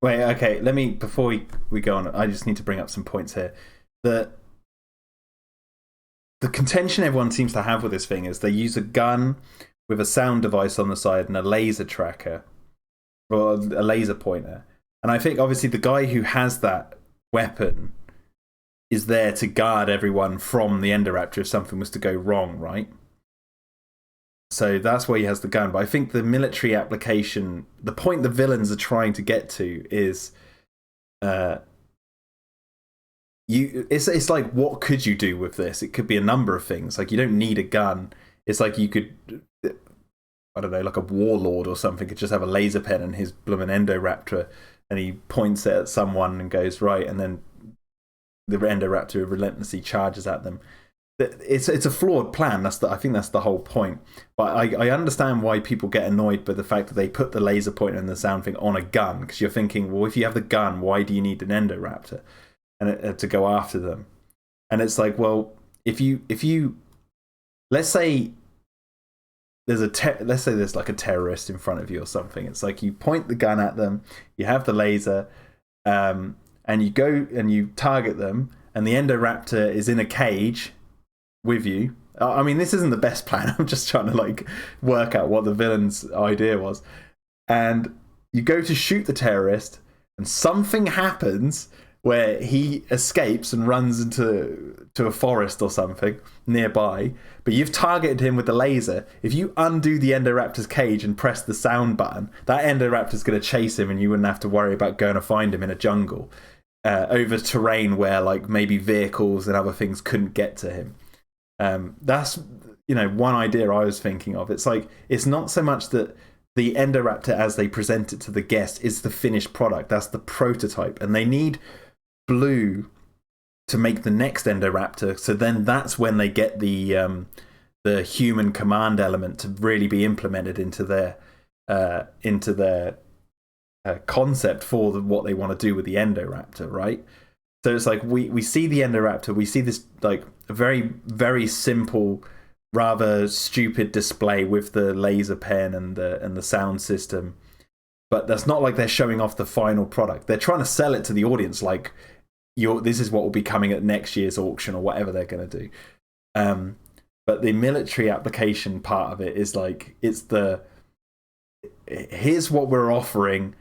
Wait, okay, let me, before we go on, I just need to bring up some points here. The contention everyone seems to have with this thing is they use a gun with a sound device on the side and a laser tracker, or a laser pointer. And I think obviously the guy who has that weapon is there to guard everyone from the Endoraptor if something was to go wrong, right? So that's why he has the gun. But I think the military application, the point the villains are trying to get to is it's like, what could you do with this? It could be a number of things. Like, you don't need a gun. It's like you could, I don't know, like a warlord or something could just have a laser pen and his blooming Endoraptor, and he points it at someone and goes right, and then the Endoraptor relentlessly charges at them. It's a flawed plan. I think that's the whole point. But I understand why people get annoyed by the fact that they put the laser pointer and the sound thing on a gun, because you're thinking, well, if you have the gun, why do you need an Endoraptor and to go after them? And it's like, well, if you let's say there's like a terrorist in front of you or something. It's like you point the gun at them, you have the laser, and you go and you target them, and the Endoraptor is in a cage with you. I mean, this isn't the best plan. I'm just trying to like work out what the villain's idea was. And you go to shoot the terrorist, and something happens where he escapes and runs into a forest or something nearby, but you've targeted him with the laser. If you undo the Endoraptor's cage and press the sound button, that Endoraptor's going to chase him, and you wouldn't have to worry about going to find him in a jungle over terrain where like maybe vehicles and other things couldn't get to him. That's, you know, one idea I was thinking of. It's like, it's not so much that the Endoraptor as they present it to the guest is the finished product. That's the prototype, and they need Blue to make the next Endoraptor. So then that's when they get the human command element to really be implemented into their concept for what they want to do with the Endoraptor, right? So it's like we see the Endoraptor, we see this like a very, very simple, rather stupid display with the laser pen and the sound system. But that's not like they're showing off the final product. They're trying to sell it to the audience like, this is what will be coming at next year's auction or whatever they're going to do. But the military application part of it is like, here's what we're offering.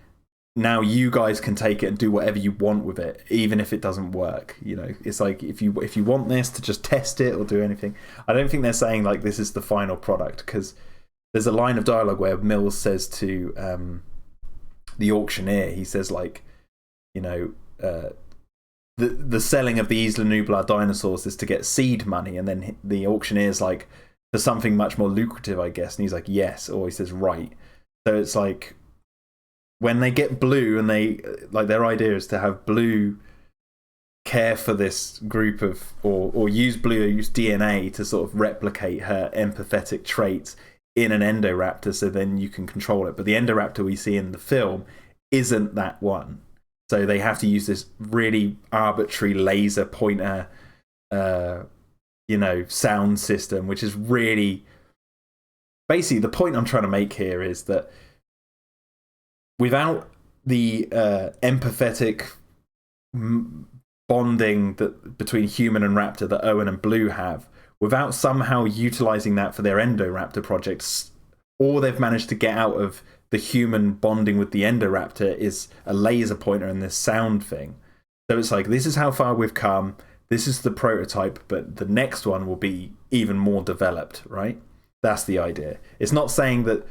Now you guys can take it and do whatever you want with it, even if it doesn't work. You know, it's like if you want this, to just test it or do anything. I don't think they're saying like this is the final product, because there's a line of dialogue where Mills says to the auctioneer, he says like, you know, the selling of the Isla Nublar dinosaurs is to get seed money, and then the auctioneer's like, for something much more lucrative, I guess, and he's like, yes, or he says right. So it's like, when they get Blue, and they like, their idea is to have Blue care for this group of, or use Blue, or use DNA to sort of replicate her empathetic traits in an Endoraptor, so then you can control it. But the Endoraptor we see in the film isn't that one. So they have to use this really arbitrary laser pointer, you know, sound system, which is really, basically the point I'm trying to make here is that without the empathetic bonding between human and raptor that Owen and Blue have, without somehow utilizing that for their Endoraptor projects, all they've managed to get out of the human bonding with the Endoraptor is a laser pointer and this sound thing. So it's like, this is how far we've come, this is the prototype, but the next one will be even more developed, right? That's the idea. It's not saying that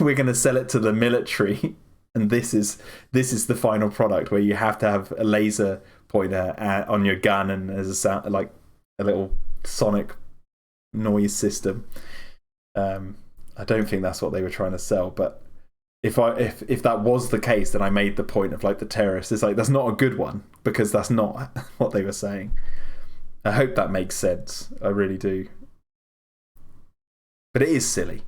we're going to sell it to the military and this is the final product where you have to have a laser pointer on your gun and as a sound, like a little sonic noise system. I don't think that's what they were trying to sell, but if that was the case, then I made the point of like the terrorists. It's like, that's not a good one, because that's not what they were saying. I hope that makes sense. I really do. But it is silly.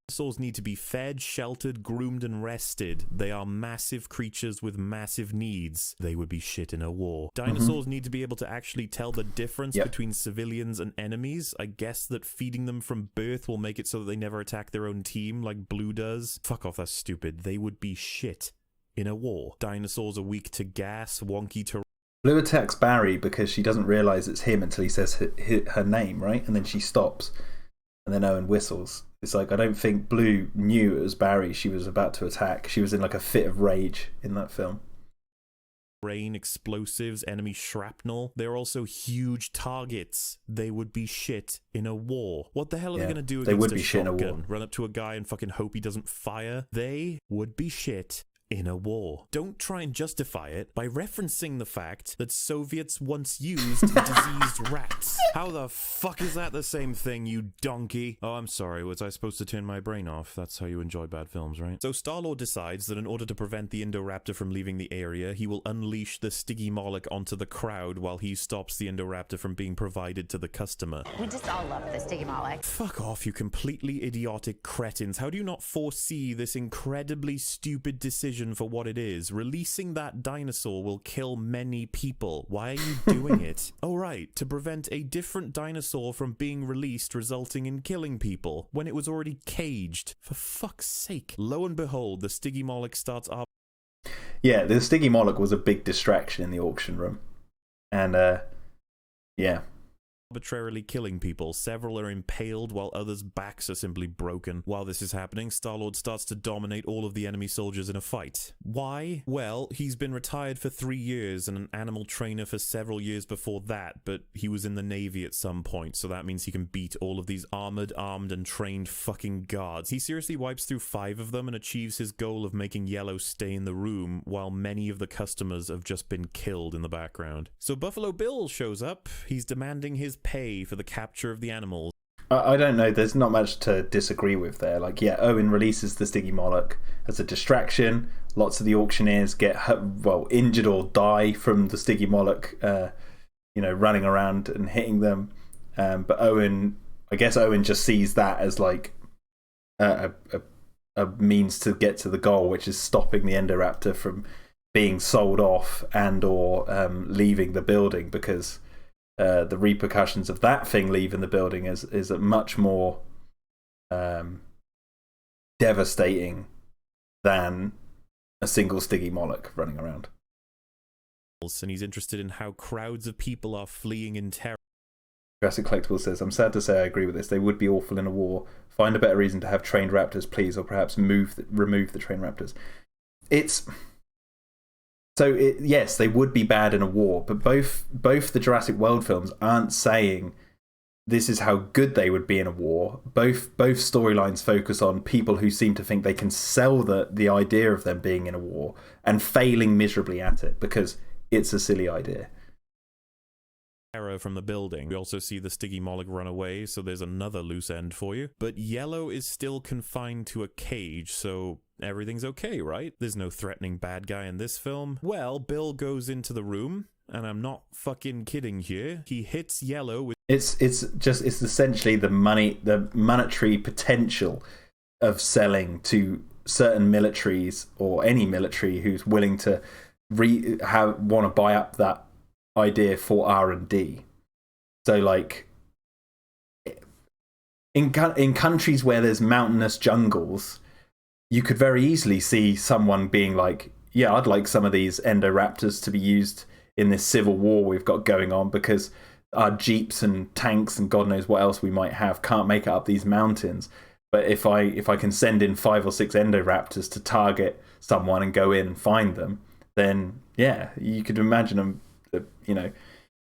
Dinosaurs need to be fed, sheltered, groomed, and rested. They are massive creatures with massive needs. They would be shit in a war. Dinosaurs need to be able to actually tell the difference between civilians and enemies. I guess that feeding them from birth will make it so that they never attack their own team like Blue does. Fuck off, that's stupid. They would be shit in a war. Dinosaurs are weak to gas, wonky to... Blue attacks Barry because she doesn't realise it's him until he says her name, right? And then she stops. And then Owen whistles. It's like, I don't think Blue knew it was Barry she was about to attack. She was in like a fit of rage in that film. Rain, explosives, enemy shrapnel. They're also huge targets. They would be shit in a war. What the hell are they going to do against a shotgun? Run up to a guy and fucking hope he doesn't fire? They would be shit in a war. Don't try and justify it by referencing the fact that Soviets once used diseased rats. How the fuck is that the same thing, you donkey? Oh, I'm sorry, was I supposed to turn my brain off? That's how you enjoy bad films, right? So Star-Lord decides that in order to prevent the Indoraptor from leaving the area, he will unleash the Stygimoloch onto the crowd while he stops the Indoraptor from being provided to the customer. We just all love the Stygimoloch. Fuck off, you completely idiotic cretins. How do you not foresee this incredibly stupid decision for what it is? Releasing that dinosaur will kill many people. Why are you doing it? Oh right, to prevent a different dinosaur from being released, resulting in killing people, when it was already caged. For fuck's sake. Lo and behold, the Stygimoloch starts up. Yeah, the Stygimoloch was a big distraction in the auction room. And, yeah. Arbitrarily killing people. Several are impaled while others' backs are simply broken. While this is happening, Star-Lord starts to dominate all of the enemy soldiers in a fight. Why? Well, he's been retired for 3 years and an animal trainer for several years before that, but he was in the Navy at some point, so that means he can beat all of these armored, armed, and trained fucking guards. He seriously wipes through 5 of them and achieves his goal of making Yellow stay in the room, while many of the customers have just been killed in the background. So Buffalo Bill shows up. He's demanding his pay for the capture of the animals. I don't know, there's not much to disagree with there. Like, yeah, Owen releases the Stygimoloch as a distraction. Lots of the auctioneers get, injured or die from the Stygimoloch, running around and hitting them. But I guess Owen just sees that as like a means to get to the goal, which is stopping the Indoraptor from being sold off and or leaving the building, because the repercussions of that thing leaving the building is a much more devastating than a single Stygimoloch running around. And he's interested in how crowds of people are fleeing in terror. Jurassic Collectible says, I'm sad to say I agree with this. They would be awful in a war. Find a better reason to have trained raptors, please, or perhaps remove the trained raptors. Yes, they would be bad in a war, but both the Jurassic World films aren't saying this is how good they would be in a war. Both storylines focus on people who seem to think they can sell the idea of them being in a war and failing miserably at it because it's a silly idea. Terror from the building. We also see the Stygimoloch run away, so there's another loose end for you. But Yellow is still confined to a cage, so everything's okay, right? There's no threatening bad guy in this film. Well, Bill goes into the room, and I'm not fucking kidding here. He hits Yellow with... It's essentially the monetary potential of selling to certain militaries or any military who's willing to want to buy up that idea for R&D. So like in countries where there's mountainous jungles, you could very easily see someone being like, yeah, I'd like some of these Indoraptors to be used in this civil war we've got going on, because our jeeps and tanks and God knows what else we might have can't make it up these mountains. But if I can send in 5 or 6 Indoraptors to target someone and go in and find them, then yeah, you could imagine them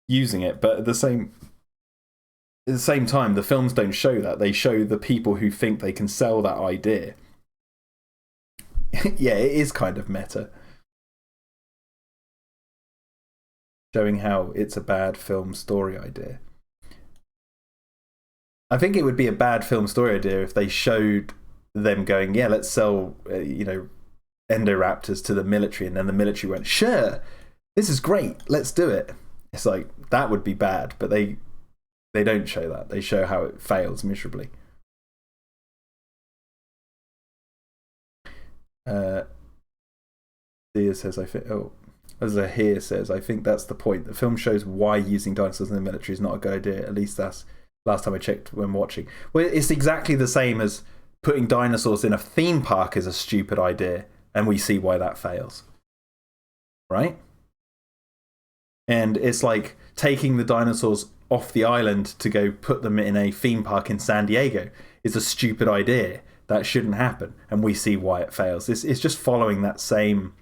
using it. But at the same time, the films don't show that. They show the people who think they can sell that idea. Yeah, it is kind of meta, showing how it's a bad film story idea. I think it would be a bad film story idea if they showed them going, yeah, let's sell Indoraptors to the military, and then the military went, sure, this is great, let's do it. It's like, that would be bad, but they don't show that. They show how it fails miserably. Dia says, I think that's the point. The film shows why using dinosaurs in the military is not a good idea. At least that's last time I checked when watching. Well, it's exactly the same as putting dinosaurs in a theme park is a stupid idea, and we see why that fails. Right? And it's like taking the dinosaurs off the island to go put them in a theme park in San Diego is a stupid idea. That shouldn't happen, and we see why it fails. It's just following that same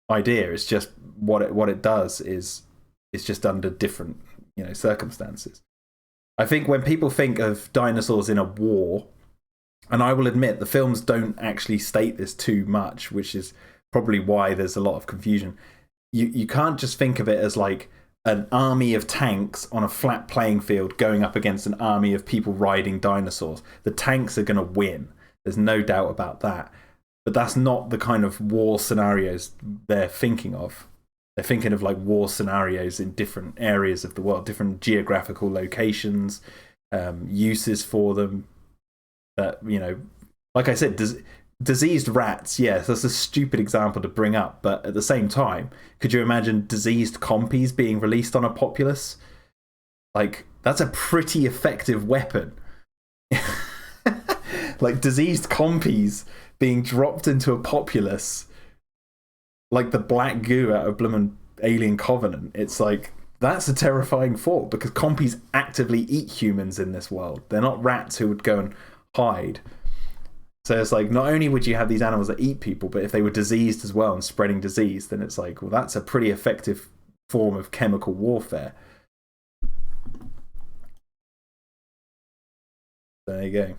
idea. It's just what it does is it's just under different circumstances. I think when people think of dinosaurs in a war, And I will admit, the films don't actually state this too much, which is probably why there's a lot of confusion. You can't just think of it as like an army of tanks on a flat playing field going up against an army of people riding dinosaurs. The tanks are going to win. There's no doubt about that. But that's not the kind of war scenarios they're thinking of. They're thinking of like war scenarios in different areas of the world, different geographical locations, uses for them. That, you know, like I said, diseased rats, yes, that's a stupid example to bring up, but at the same time, could you imagine diseased compies being released on a populace? Like, that's a pretty effective weapon. Like, diseased compies being dropped into a populace, like the black goo out of bloomin' Alien Covenant. It's like, that's a terrifying thought, because compies actively eat humans in this world. They're not rats who would go and hide. So it's like, not only would you have these animals that eat people, but if they were diseased as well and spreading disease, then it's like, well, that's a pretty effective form of chemical warfare. There you go.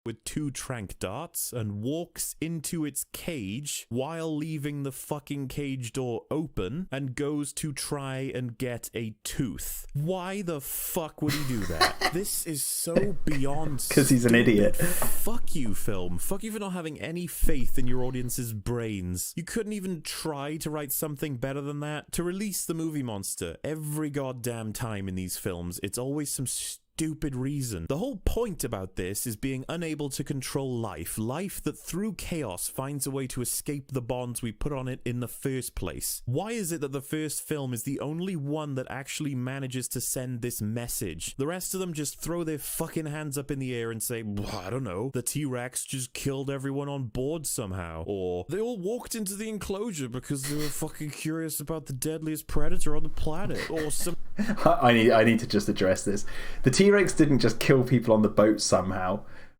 With 2 trank darts and walks into its cage while leaving the fucking cage door open and goes to try and get a tooth. Why the fuck would he do that? This is so beyond because he's an idiot. Fuck you, film. Fuck you for not having any faith in your audience's brains. You couldn't even try to write something better than that. To release the movie monster every goddamn time in these films, it's always some stupid reason. The whole point about this is being unable to control life that through chaos finds a way to escape the bonds we put on it in the first place. Why is it that the first film is the only one that actually manages to send this message? The rest of them just throw their fucking hands up in the air and say, I don't know, the T-Rex just killed everyone on board somehow, or they all walked into the enclosure because they were fucking curious about the deadliest predator on the planet, or some... I need to just address this. The T-Rex didn't just kill people on the boat somehow.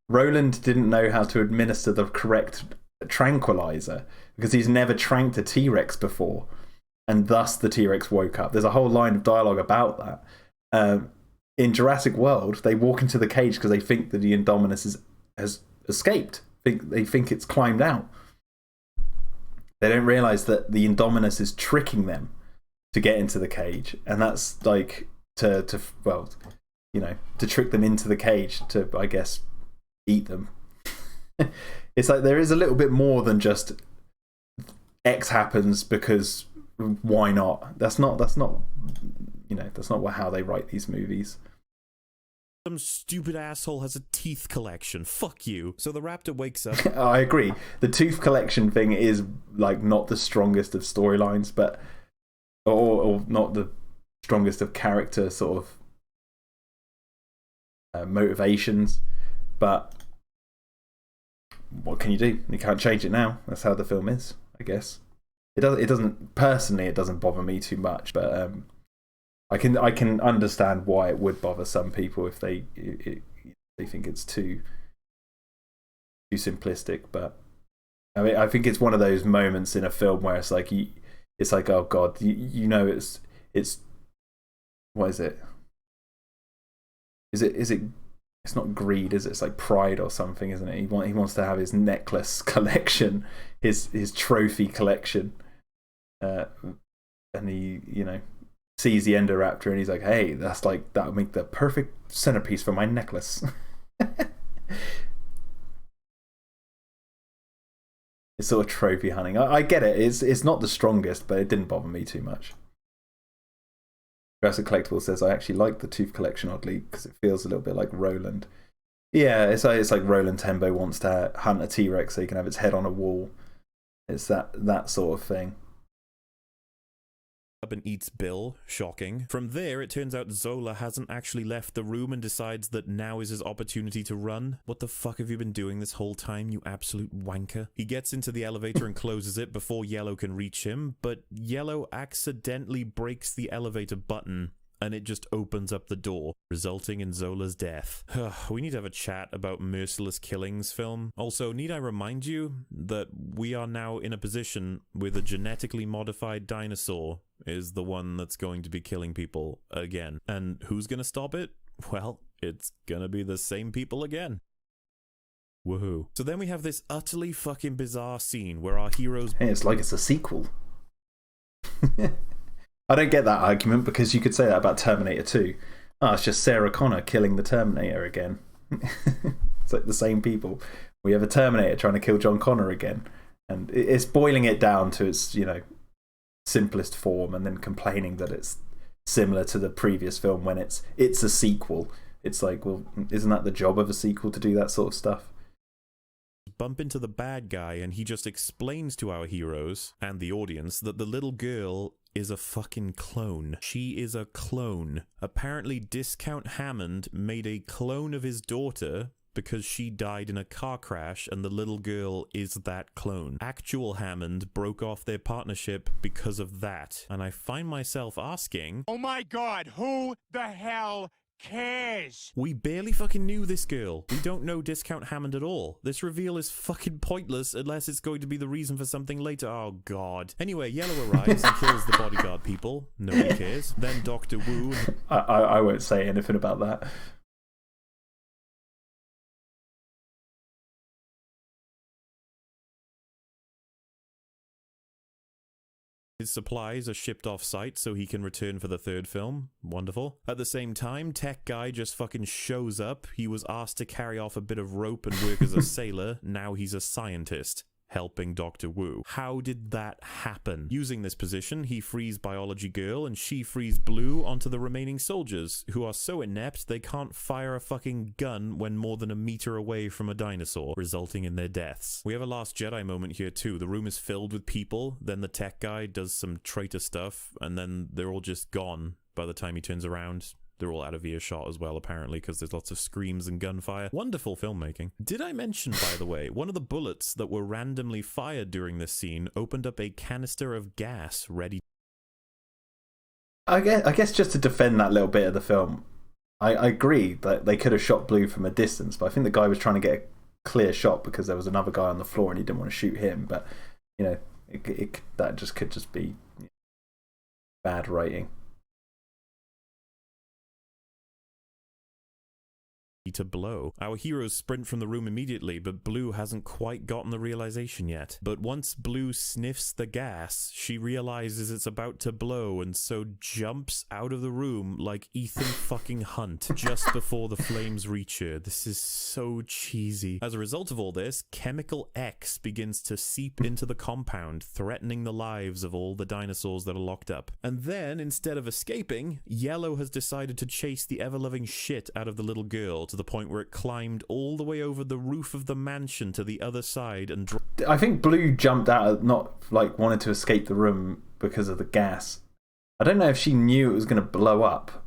Roland didn't know how to administer the correct tranquilizer because he's never tranked a T-Rex before, and thus the T-Rex woke up. There's a whole line of dialogue about that. In Jurassic World, they walk into the cage because they think that the Indominus has escaped. They think it's climbed out. They don't realise that the Indominus is tricking them to get into the cage, and that's like to trick them into the cage to, I guess, eat them. It's like there is a little bit more than just X happens because why not? That's not how they write these movies. Some stupid asshole has a teeth collection. Fuck you. So the raptor wakes up. I agree. The tooth collection thing is like not the strongest of storylines, but or not the strongest of character sort of motivations, but what can you do? You can't change it now. That's how the film is, I guess. It doesn't personally, it doesn't bother me too much, but I can understand why it would bother some people if they think it's too simplistic. But I mean, I think it's one of those moments in a film where it's like oh god, you know, it's what is it? Is it? It's not greed, is it? It's like pride or something, isn't it? He wants to have his necklace collection, his trophy collection, and he sees the Endoraptor and he's like, hey, that would make the perfect centerpiece for my necklace. It's sort of trophy hunting. I get it. It's not the strongest, but it didn't bother me too much. Jurassic Collectible says, I actually like the tooth collection oddly because it feels a little bit like Roland. Yeah, it's like Roland Tembo wants to hunt a T-Rex so he can have its head on a wall. It's that sort of thing. Up and eats Bill. Shocking. From there, it turns out Zola hasn't actually left the room and decides that now is his opportunity to run. What the fuck have you been doing this whole time, you absolute wanker? He gets into the elevator and closes it before Yellow can reach him, but Yellow accidentally breaks the elevator button and it just opens up the door, resulting in Zola's death. We need to have a chat about Merciless Killings film. Also, need I remind you that we are now in a position where the genetically modified dinosaur is the one that's going to be killing people again. And who's gonna stop it? Well, it's gonna be the same people again. Woohoo. So then we have this utterly fucking bizarre scene where our heroes... Hey, it's like it's a sequel. I don't get that argument, because you could say that about Terminator 2. Oh, it's just Sarah Connor killing the Terminator again. It's like the same people. We have a Terminator trying to kill John Connor again. And it's boiling it down to its, simplest form, and then complaining that it's similar to the previous film when it's a sequel. It's like, well, isn't that the job of a sequel, to do that sort of stuff? Bump into the bad guy, and he just explains to our heroes and the audience that the little girl is a fucking clone. She is a clone. Apparently, Discount Hammond made a clone of his daughter because she died in a car crash, and the little girl is that clone. Actual Hammond broke off their partnership because of that. And I find myself asking, Oh my god, who the hell cares? we barely fucking knew this girl. We don't know Discount Hammond at all. This reveal is fucking pointless unless it's going to be the reason for something later. Oh god. Anyway, Yellow arrives and kills the bodyguard people. Nobody cares. Then Dr. Wu... I won't say anything about that. His supplies are shipped off site so he can return for the third film. Wonderful. At the same time, Tech Guy just fucking shows up. He was asked to carry off a bit of rope and work as a sailor. Now he's a scientist, helping Dr. Wu. How did that happen? Using this position, he frees Biology Girl and she frees Blue onto the remaining soldiers, who are so inept they can't fire a fucking gun when more than a meter away from a dinosaur, resulting in their deaths. We have a Last Jedi moment here too. The room is filled with people, then the tech guy does some traitor stuff, and then they're all just gone by the time he turns around. They're all out of earshot as well, apparently, because there's lots of screams and gunfire. Wonderful filmmaking. Did I mention, by the way, one of the bullets that were randomly fired during this scene opened up a canister of gas ready... I guess just to defend that little bit of the film, I agree that they could have shot Blue from a distance, but I think the guy was trying to get a clear shot because there was another guy on the floor and he didn't want to shoot him. But, that just could just be bad writing. to blow. Our heroes sprint from the room immediately, but Blue hasn't quite gotten the realization yet. But once Blue sniffs the gas, she realizes it's about to blow and so jumps out of the room like Ethan fucking Hunt just before the flames reach her. This is so cheesy. As a result of all this, Chemical X begins to seep into the compound, threatening the lives of all the dinosaurs that are locked up. And then, instead of escaping, Yellow has decided to chase the ever-loving shit out of the little girl to the point where it climbed all the way over the roof of the mansion to the other side and I think Blue jumped out, not like wanted to escape the room because of the gas. I don't know if she knew it was going to blow up.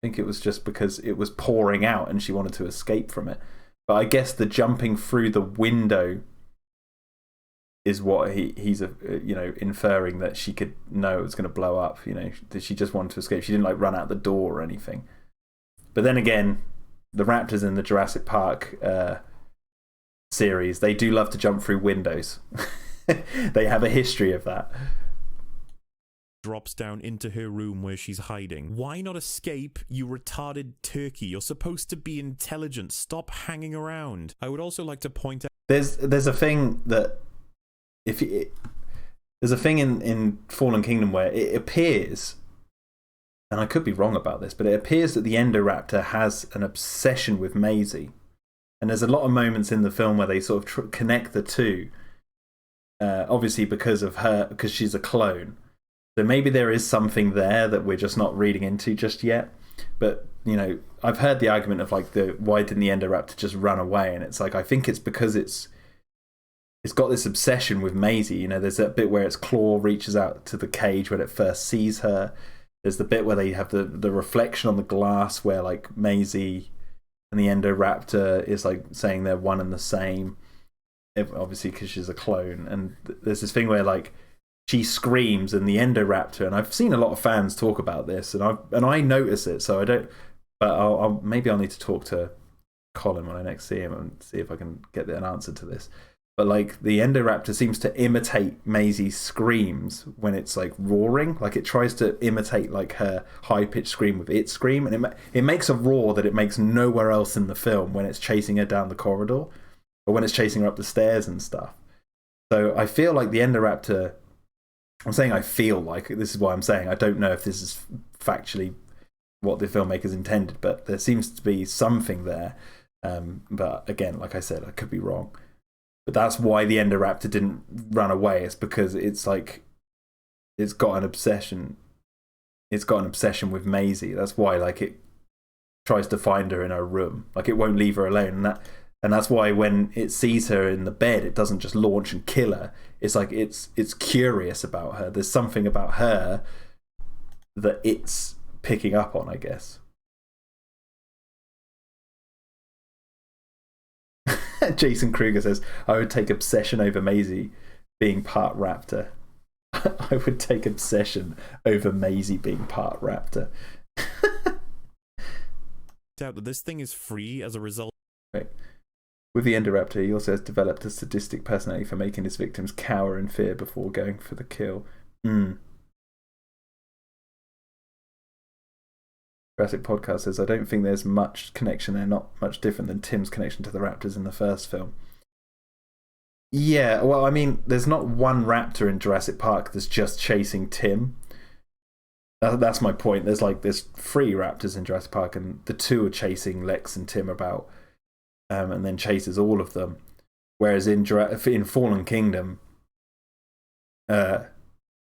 I think it was just because it was pouring out and she wanted to escape from it. But I guess the jumping through the window is what he's inferring that she could know it was going to blow up. You know, that she just wanted to escape. She didn't like run out the door or anything. But then again, the raptors in the Jurassic Park series, they do love to jump through windows. They have a history of that. Drops down into her room where she's hiding. Why not escape, you retarded turkey? You're supposed to be intelligent. Stop hanging around. I would also like to point out there's a thing that there's a thing in Fallen Kingdom where it appears, and I could be wrong about this, but it appears that the Endoraptor has an obsession with Maisie. And there's a lot of moments in the film where they sort of connect the two. Obviously because she's a clone. So maybe there is something there that we're just not reading into just yet. But, you know, I've heard the argument of like why didn't the Endoraptor just run away? And it's like, I think it's because it's got this obsession with Maisie. You know, there's that bit where its claw reaches out to the cage when it first sees her. There's the bit where they have the reflection on the glass where like Maisie and the Endoraptor is like saying they're one and the same. Obviously because she's a clone. And there's this thing where like she screams and the Endoraptor, and I've seen a lot of fans talk about this, and I notice it, so I don't. But maybe I'll need to talk to Colin when I next see him and see if I can get an answer to this. But like the Endoraptor seems to imitate Maisie's screams when it's like roaring, like it tries to imitate like her high pitched scream with its scream, and it makes a roar that it makes nowhere else in the film when it's chasing her down the corridor. or when it's chasing her up the stairs and stuff. So I feel like the Endoraptor, I'm saying I feel like, this is why I'm saying I don't know if this is factually what the filmmakers intended, but there seems to be something there. But again, like I said, I could be wrong. But that's why the Endoraptor didn't run away. It's because it's like it's got an obsession. It's got an obsession with Maisie. That's why like it tries to find her in her room. Like it won't leave her alone. And that's why when it sees her in the bed, it doesn't just launch and kill her. It's like it's curious about her. There's something about her that it's picking up on, I guess. Jason Kruger says, I would take obsession over Maisie being part raptor. I would take obsession over Maisie being part raptor. Out that this thing is free as a result. Right. With the Endoraptor, he also has developed a sadistic personality for making his victims cower in fear before going for the kill. Jurassic Podcast says, I don't think there's much connection there, not much different than Tim's connection to the raptors in the first film. Yeah, well, I mean, there's not one raptor in Jurassic Park that's just chasing Tim. That's my point. There's 3 raptors in Jurassic Park, and the 2 are chasing Lex and Tim about, and then chases all of them. Whereas in Fallen Kingdom, the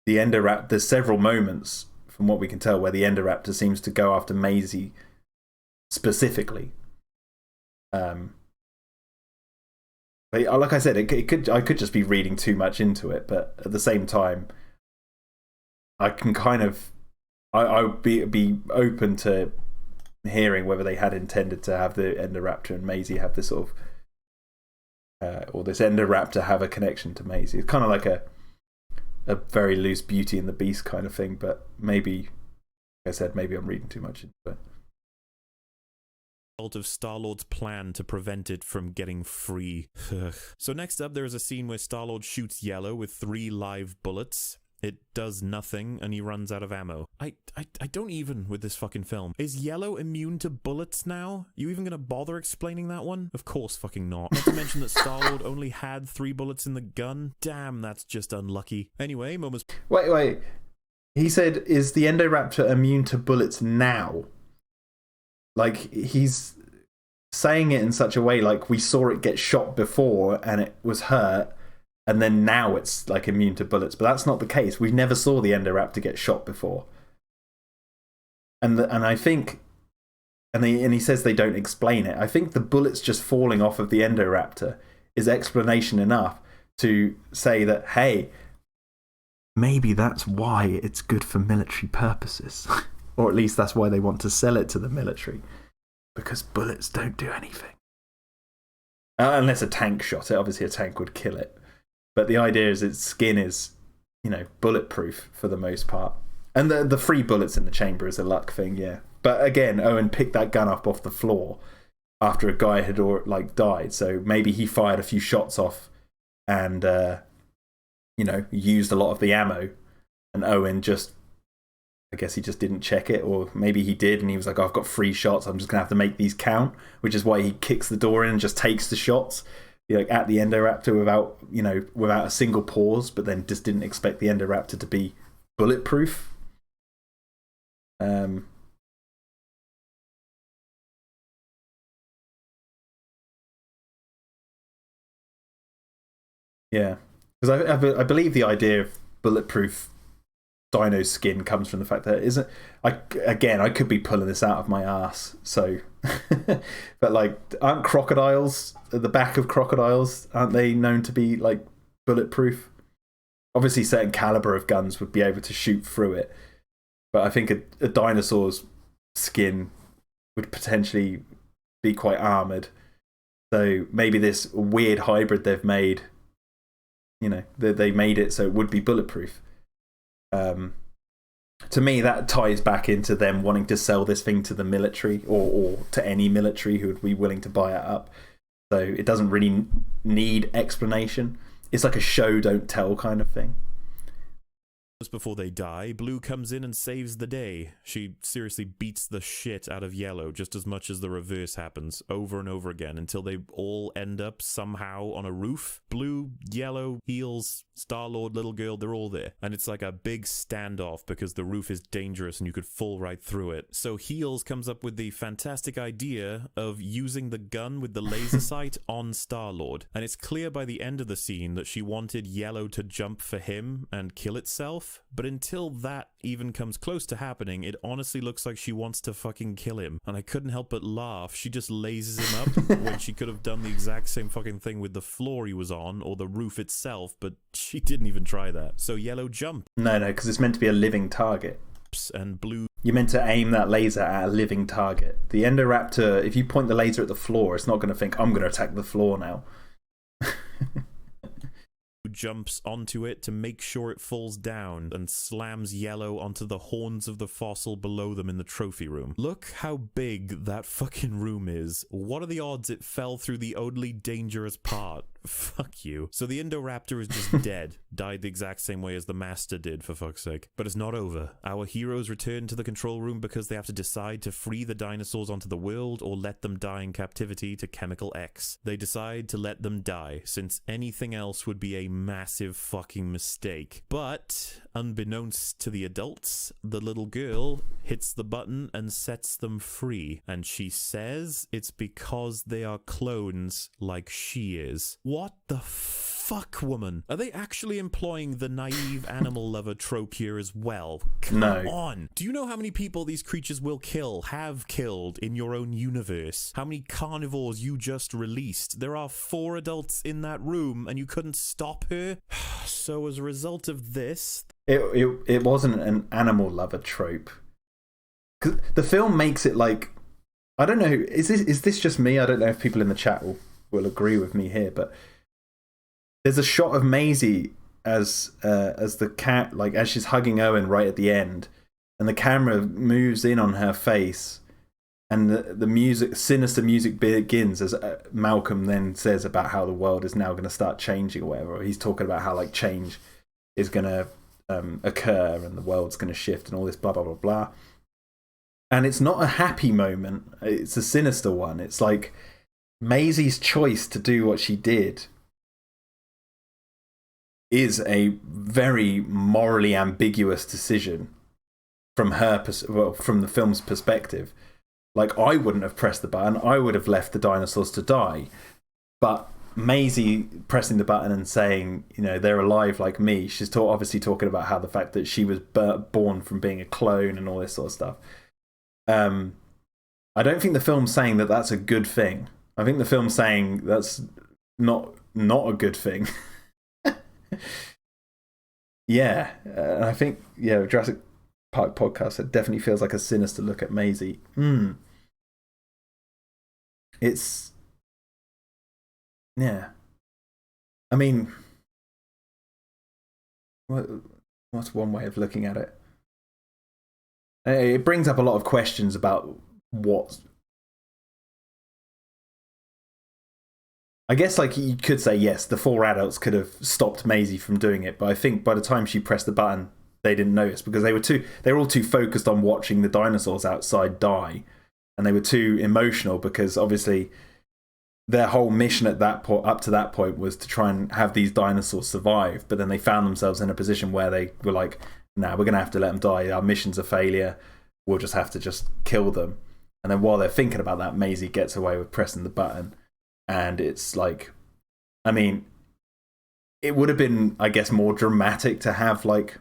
Endoraptor, there's several moments, from what we can tell, where the Endoraptor seems to go after Maisie specifically. But like I said, I could just be reading too much into it, but at the same time, I can kind of, I would be open to hearing whether they had intended to have the Endoraptor and Maisie have this sort of, or this Endoraptor have a connection to Maisie. It's kind of like a very loose Beauty and the Beast kind of thing, but maybe, like I said, maybe I'm reading too much into it. Of Star-Lord's plan to prevent it from getting free. So next up, there is a scene where Star-Lord shoots Yellow with 3 live bullets. It does nothing, and he runs out of ammo. I don't even with this fucking film. Is Yellow immune to bullets now? You even gonna bother explaining that one? Of course fucking not. Not to mention that Star-Lord only had 3 bullets in the gun. Damn, that's just unlucky. Anyway, moments... Wait. He said, is the Endoraptor immune to bullets now? Like, he's saying it in such a way like we saw it get shot before and it was hurt, and then now it's like immune to bullets. But that's not the case. We never saw the Endoraptor get shot before. And I think, and he says they don't explain it. I think the bullets just falling off of the Endoraptor is explanation enough to say that, hey, maybe that's why it's good for military purposes. Or at least that's why they want to sell it to the military. Because bullets don't do anything. Unless a tank shot it. Obviously a tank would kill it. But the idea is its skin is, bulletproof for the most part. And the 3 bullets in the chamber is a luck thing, yeah. But again, Owen picked that gun up off the floor after a guy had died. So maybe he fired a few shots off and, used a lot of the ammo. And Owen I guess he just didn't check it, or maybe he did and he was like, oh, I've got 3 shots, I'm just going to have to make these count, which is why he kicks the door in and just takes the shots at the Endoraptor without a single pause, but then just didn't expect the Endoraptor to be bulletproof. Yeah, because I believe the idea of bulletproof dino skin comes from the fact that I could be pulling this out of my ass, so but aren't crocodiles at the back of crocodiles, aren't they known to be bulletproof? Obviously certain caliber of guns would be able to shoot through it, but I think a dinosaur's skin would potentially be quite armored. So maybe this weird hybrid they've made, they made it so it would be bulletproof. To me, that ties back into them wanting to sell this thing to the military or to any military who would be willing to buy it up. So it doesn't really need explanation. It's like a show don't tell kind of thing. Just before they die, Blue comes in and saves the day. She seriously beats the shit out of Yellow just as much as the reverse happens over and over again until they all end up somehow on a roof. Blue, Yellow, Heels, Star-Lord, Little Girl, they're all there. And it's like a big standoff because the roof is dangerous and you could fall right through it. So Heels comes up with the fantastic idea of using the gun with the laser sight on Star-Lord. And it's clear by the end of the scene that she wanted Yellow to jump for him and kill itself. But until that even comes close to happening, it honestly looks like she wants to fucking kill him. And I couldn't help but laugh. She just lasers him up when she could have done the exact same fucking thing with the floor he was on or the roof itself, but she didn't even try that. So Yellow jumps. No, because it's meant to be a living target. And Blue... You're meant to aim that laser at a living target. The Endoraptor, if you point the laser at the floor, it's not going to think, I'm going to attack the floor now. Jumps onto it to make sure it falls down and slams Yellow onto the horns of the fossil below them in the trophy room. Look how big that fucking room is. What are the odds it fell through the only dangerous part? Fuck you. So the Indoraptor is just dead. Died the exact same way as the Master did, for fuck's sake. But it's not over. Our heroes return to the control room because they have to decide to free the dinosaurs onto the world or let them die in captivity to Chemical X. They decide to let them die, since anything else would be a massive fucking mistake. But, unbeknownst to the adults, the little girl hits the button and sets them free. And she says it's because they are clones like she is. What the fuck, woman? Are they actually employing the naive animal lover trope here as well? Come on. Do you know how many people these creatures will kill, have killed in your own universe? How many carnivores you just released? There are 4 adults in that room and you couldn't stop her? So as a result of this... It wasn't an animal lover trope. 'Cause the film makes it like... I don't know, is this just me? I don't know if people in the chat will agree with me here, but there's a shot of Maisie as the cat, like as she's hugging Owen right at the end, and the camera moves in on her face, and the music, sinister music begins as Malcolm then says about how the world is now going to start changing or whatever. He's talking about how like change is going to occur and the world's going to shift and all this blah blah blah blah. And it's not a happy moment; it's a sinister one. It's like Maisie's choice to do what she did is a very morally ambiguous decision from from the film's perspective. Like, I wouldn't have pressed the button. I would have left the dinosaurs to die. But Maisie pressing the button and saying, you know, they're alive like me. She's obviously talking about how the fact that she was born from being a clone and all this sort of stuff. I don't think the film's saying that that's a good thing. I think the film's saying that's not a good thing. Yeah, I think Jurassic Park podcast, it definitely feels like a sinister look at Maisie. It's I mean, what's one way of looking at it? It brings up a lot of questions about what. I guess, like, you could say, yes, the 4 adults could have stopped Maisie from doing it, but I think by the time she pressed the button, they didn't notice because they were all too focused on watching the dinosaurs outside die, and they were too emotional because obviously their whole mission at that point, up to that point, was to try and have these dinosaurs survive. But then they found themselves in a position where they were like, "Nah, we're going to have to let them die. Our mission's a failure. We'll just have to just kill them." And then while they're thinking about that, Maisie gets away with pressing the button. And it's like, I mean, it would have been, I guess, more dramatic to have like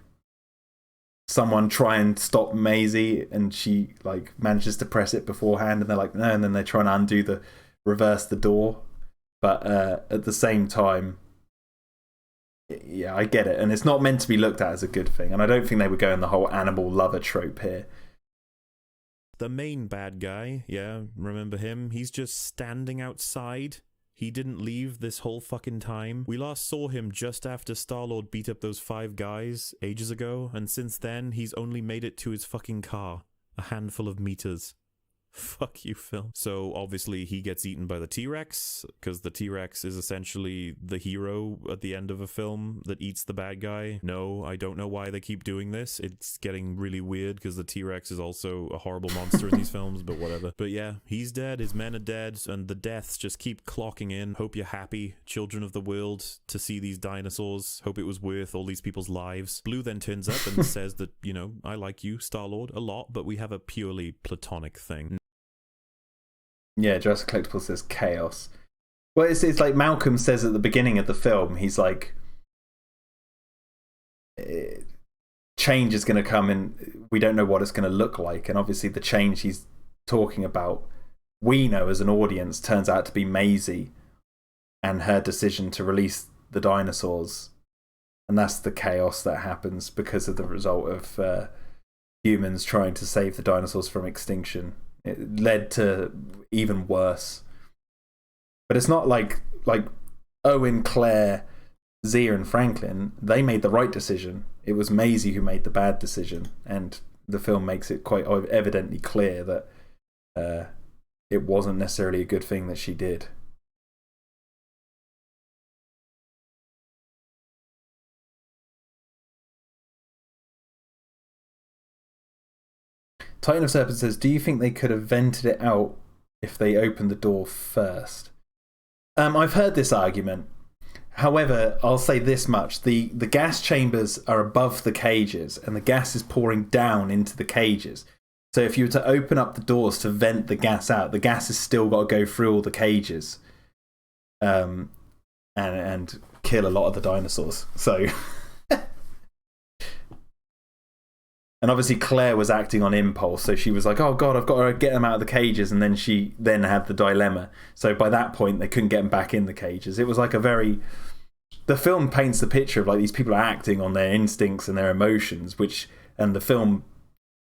someone try and stop Maisie and she like manages to press it beforehand and they're like, no, and then they try and reverse the door. But at the same time, yeah, I get it. And it's not meant to be looked at as a good thing. And I don't think they were going the whole animal lover trope here. The main bad guy, yeah, remember him? He's just standing outside. He didn't leave this whole fucking time. We last saw him just after Star-Lord beat up those 5 guys ages ago, and since then, he's only made it to his fucking car. A handful of meters. Fuck you, Phil. So obviously he gets eaten by the T-Rex, because the T-Rex is essentially the hero at the end of a film that eats the bad guy. No, I don't know why they keep doing this. It's getting really weird because the T-Rex is also a horrible monster in these films, but whatever. But yeah, he's dead, his men are dead, and the deaths just keep clocking in. Hope you're happy, children of the world, to see these dinosaurs. Hope it was worth all these people's lives. Blue then turns up and says that, you know, I like you, Star-Lord, a lot, but we have a purely platonic thing. Yeah, Jurassic Collectible says chaos. Well, it's like Malcolm says at the beginning of the film, he's like, change is going to come and we don't know what it's going to look like. And obviously the change he's talking about, we know as an audience, turns out to be Maisie and her decision to release the dinosaurs. And that's the chaos that happens because of the result of humans trying to save the dinosaurs from extinction. It led to even worse. But it's not like Owen, Claire, Zia and Franklin, they made the right decision. It was Maisie who made the bad decision. And the film makes it quite evidently clear that it wasn't necessarily a good thing that she did. Titan of Serpent says, do you think they could have vented it out if they opened the door first? I've heard this argument. However, I'll say this much. The gas chambers are above the cages and the gas is pouring down into the cages. So if you were to open up the doors to vent the gas out, the gas has still got to go through all the cages and kill a lot of the dinosaurs. So... And obviously Claire was acting on impulse, so she was like, oh God, I've got to get them out of the cages, and then she then had the dilemma. So by that point, they couldn't get them back in the cages. It was like a very... The film paints the picture of like these people are acting on their instincts and their emotions, and the film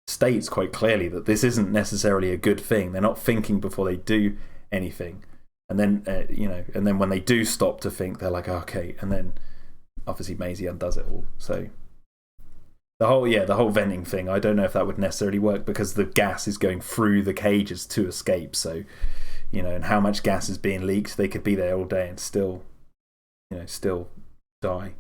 states quite clearly that this isn't necessarily a good thing. They're not thinking before they do anything. And then, and then when they do stop to think, they're like, okay. And then obviously Maisie undoes it all, so... The whole venting thing, I don't know if that would necessarily work because the gas is going through the cages to escape. So, and how much gas is being leaked, they could be there all day and still die.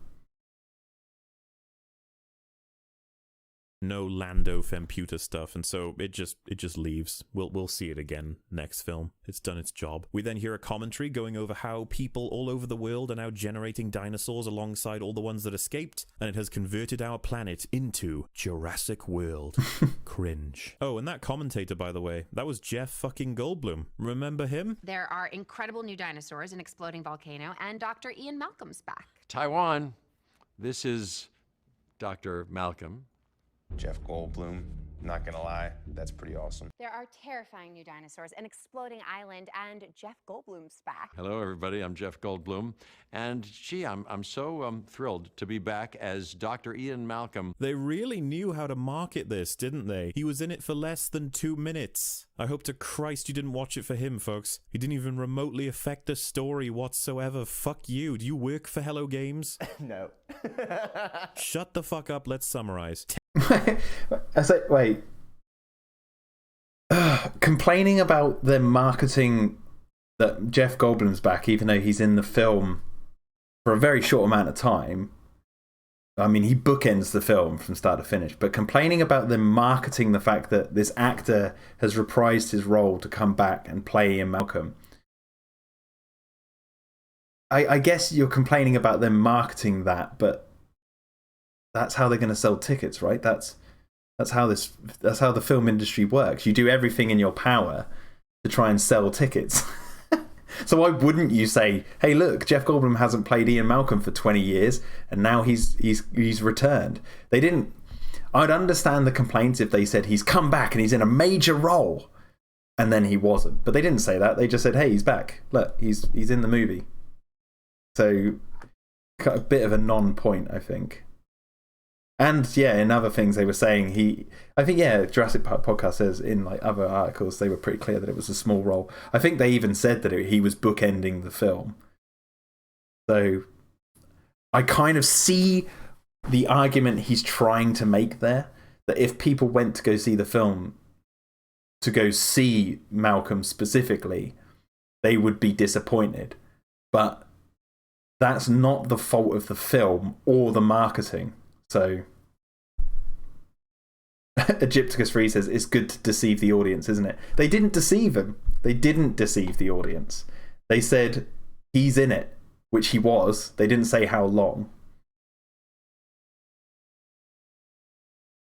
No Lando Femputa stuff, and so it just leaves. We'll see it again next film. It's done its job. We then hear a commentary going over how people all over the world are now generating dinosaurs alongside all the ones that escaped, and it has converted our planet into Jurassic World. Cringe. Oh, and that commentator, by the way, that was Jeff fucking Goldblum. Remember him? There are incredible new dinosaurs, an exploding volcano, and Dr. Ian Malcolm's back. Taiwan, this is Dr. Malcolm. Jeff Goldblum, not gonna lie, that's pretty awesome. There are terrifying new dinosaurs, an exploding island, and Jeff Goldblum's back. Hello, everybody. I'm Jeff Goldblum. And gee, I'm so thrilled to be back as Dr. Ian Malcolm. They really knew how to market this, didn't they? He was in it for less than 2 minutes. I hope to Christ you didn't watch it for him, folks. He didn't even remotely affect the story whatsoever. Fuck you. Do you work for Hello Games? No. Shut the fuck up. Let's summarize. I say, wait. Complaining about them marketing that Jeff Goldblum's back, even though he's in the film for a very short amount of time. I mean, he bookends the film from start to finish, but complaining about them marketing the fact that this actor has reprised his role to come back and play Ian Malcolm. I guess you're complaining about them marketing that, but that's how they're going to sell tickets, right? That's how the film industry works. You do everything in your power to try and sell tickets. So why wouldn't you say, hey, look, Jeff Goldblum hasn't played Ian Malcolm for 20 years, and now he's returned. They didn't. I'd understand the complaints if they said he's come back and he's in a major role, and then he wasn't. But they didn't say that. They just said, hey, he's back. Look, he's in the movie. So a bit of a non-point, I think. And yeah, in other things they were saying I think Jurassic Park podcast says in like other articles they were pretty clear that it was a small role. I think they even said that he was bookending the film. So I kind of see the argument he's trying to make there, that if people went to go see the film to go see Malcolm specifically, they would be disappointed. But that's not the fault of the film or the marketing. So Egypticus Free says it's good to deceive the audience, isn't it? They didn't deceive him. They didn't deceive the audience. They said he's in it, which he was. They didn't say how long.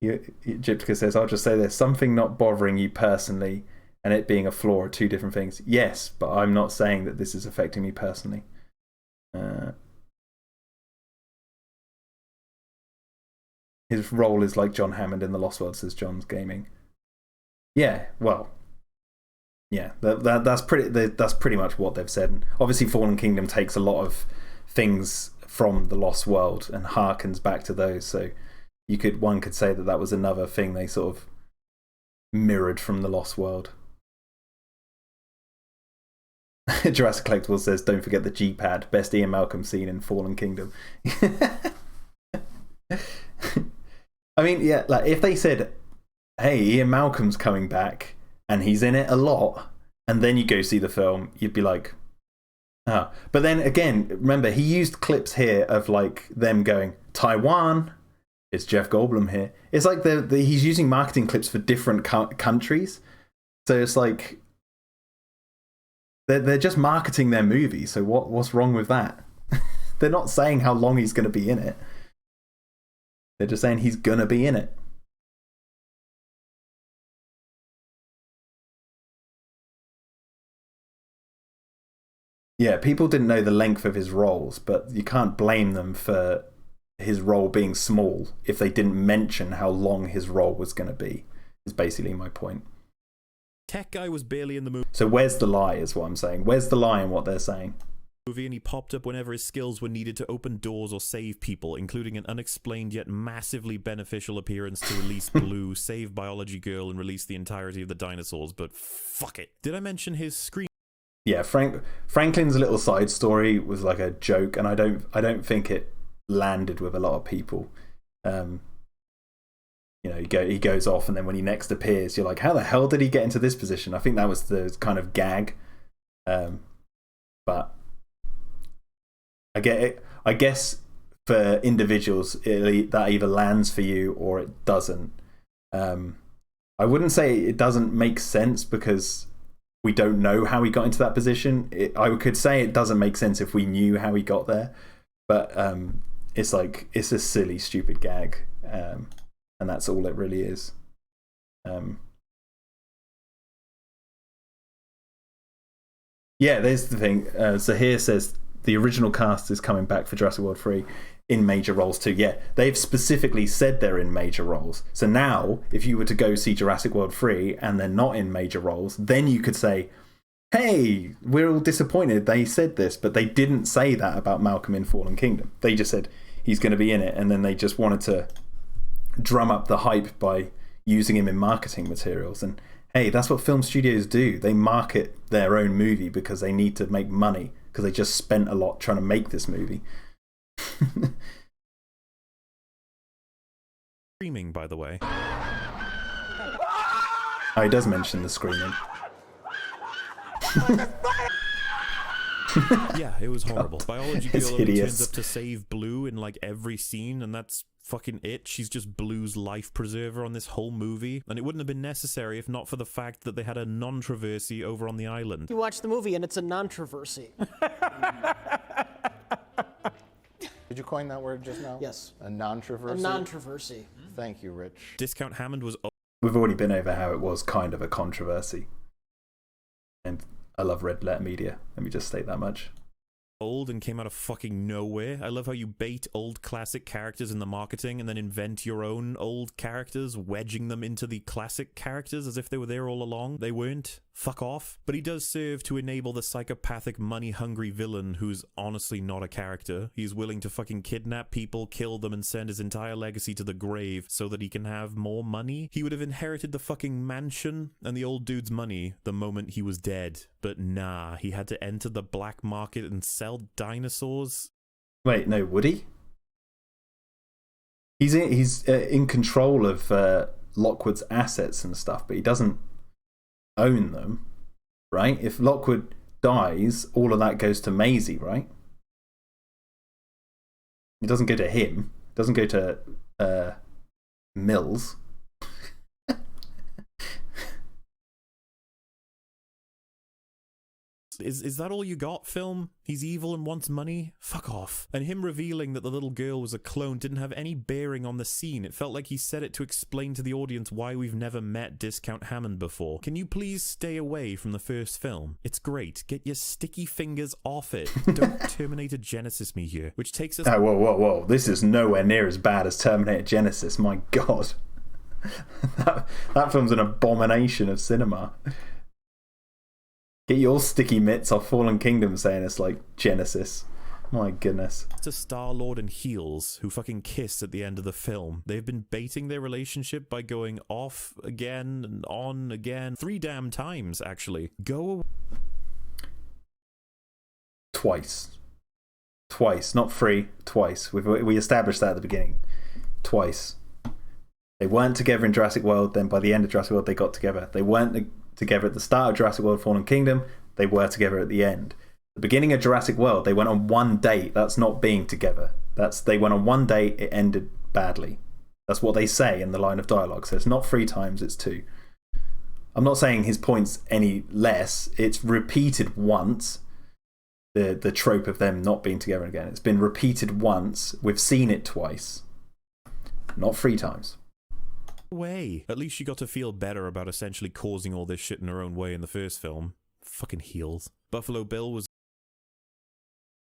Egypticus says, I'll just say this, something not bothering you personally and it being a flaw are two different things. Yes, but I'm not saying that this is affecting me personally. His role is like John Hammond in The Lost World, says John's Gaming. Yeah, well, yeah, that's pretty much what they've said. And obviously, Fallen Kingdom takes a lot of things from The Lost World and harkens back to those. So one could say that was another thing they sort of mirrored from The Lost World. Jurassic Collectibles says, don't forget the G-pad, best Ian Malcolm scene in Fallen Kingdom. I mean, yeah, like if they said, hey, Ian Malcolm's coming back and he's in it a lot, and then you go see the film, you'd be like, ah. But then again, remember, he used clips here of like them going, Taiwan, it's Jeff Goldblum here. It's like he's using marketing clips for different countries. So it's like, they're just marketing their movie, so what's wrong with that? They're not saying how long he's going to be in it. They're just saying he's going to be in it. Yeah, people didn't know the length of his roles, but you can't blame them for his role being small if they didn't mention how long his role was going to be, is basically my point. Tech guy was barely in the movie. So where's the lie is what I'm saying. Where's the lie in what they're saying? And he popped up whenever his skills were needed to open doors or save people, including an unexplained yet massively beneficial appearance to release Blue, save Biology Girl, and release the entirety of the dinosaurs, but fuck it. Did I mention his screen? Yeah, Franklin's little side story was like a joke, and I don't think it landed with a lot of people. You know, he goes off, and then when he next appears, you're like, how the hell did he get into this position? I think that was the kind of gag. But I get it. I guess for individuals, that either lands for you or it doesn't. I wouldn't say it doesn't make sense because we don't know how he got into that position. I could say it doesn't make sense if we knew how he got there. But it's like, it's a silly, stupid gag. And that's all it really is. Yeah, there's the thing. Zahir says the original cast is coming back for Jurassic World 3 in major roles too. Yeah, they've specifically said they're in major roles. So now, if you were to go see Jurassic World 3 and they're not in major roles, then you could say, hey, we're all disappointed they said this, but they didn't say that about Malcolm in Fallen Kingdom. They just said he's going to be in it, and then they just wanted to drum up the hype by using him in marketing materials. And hey, that's what film studios do. They market their own movie because they need to make money, because they just spent a lot trying to make this movie. Screaming, by the way. Oh, he does mention the screaming. Yeah, it was horrible. God, Biology it's Girl only hideous. turns up to save Blue in like every scene, and that's fucking it. She's just Blue's life preserver on this whole movie, and it wouldn't have been necessary if not for the fact that they had a non-traversy over on the island. You watch the movie and it's a non-traversy. Did you coin that word just now? Yes. A non-traversy? A non-traversy. Thank you, Rich. Discount Hammond was We've already been over how it was kind of a controversy. And I love Red Letter Media. Let me just state that much. old and came out of fucking nowhere. I love how you bait old classic characters in the marketing and then invent your own old characters, wedging them into the classic characters as if they were there all along. They weren't. Fuck off. But he does serve to enable the psychopathic, money-hungry villain who's honestly not a character. He's willing to fucking kidnap people, kill them, and send his entire legacy to the grave so that he can have more money. He would have inherited the fucking mansion and the old dude's money the moment he was dead. But nah, he had to enter the black market and sell dinosaurs. Wait, no, would he? He's in control of Lockwood's assets and stuff, but he doesn't own them, right? If Lockwood dies, all of that goes to Maisie, right? It doesn't go to him. It doesn't go to Mills. Is that all you got, film? He's evil and wants money? Fuck off. And him revealing that the little girl was a clone didn't have any bearing on the scene. It felt like he said it to explain to the audience why we've never met Discount Hammond before. Can you please stay away from the first film? It's great. Get your sticky fingers off it. Don't Terminator Genesis me here. Which takes us... Oh, whoa. This is nowhere near as bad as Terminator Genesis. My God. that film's an abomination of cinema. Get your sticky mitts off Fallen Kingdom saying it's like Genesis. My goodness. To Star-Lord and Heels, who fucking kiss at the end of the film. They've been baiting their relationship by going off again and on again. 3 damn times, actually. Go... Twice, not 3, twice. We established that at the beginning. Twice. They weren't together in Jurassic World, then by the end of Jurassic World they got together. They weren't together at the start of Jurassic World Fallen Kingdom, they were together at the end. The beginning of Jurassic World, they went on one date. That's not being together. They went on one date, it ended badly. That's what they say in the line of dialogue. So it's not 3 times, it's 2. I'm not saying his point's any less. It's repeated once, the trope of them not being together again. It's been repeated once. We've seen it twice. Not 3 times. Way. At least she got to feel better about essentially causing all this shit in her own way in the first film. Fucking Heels. Buffalo Bill was...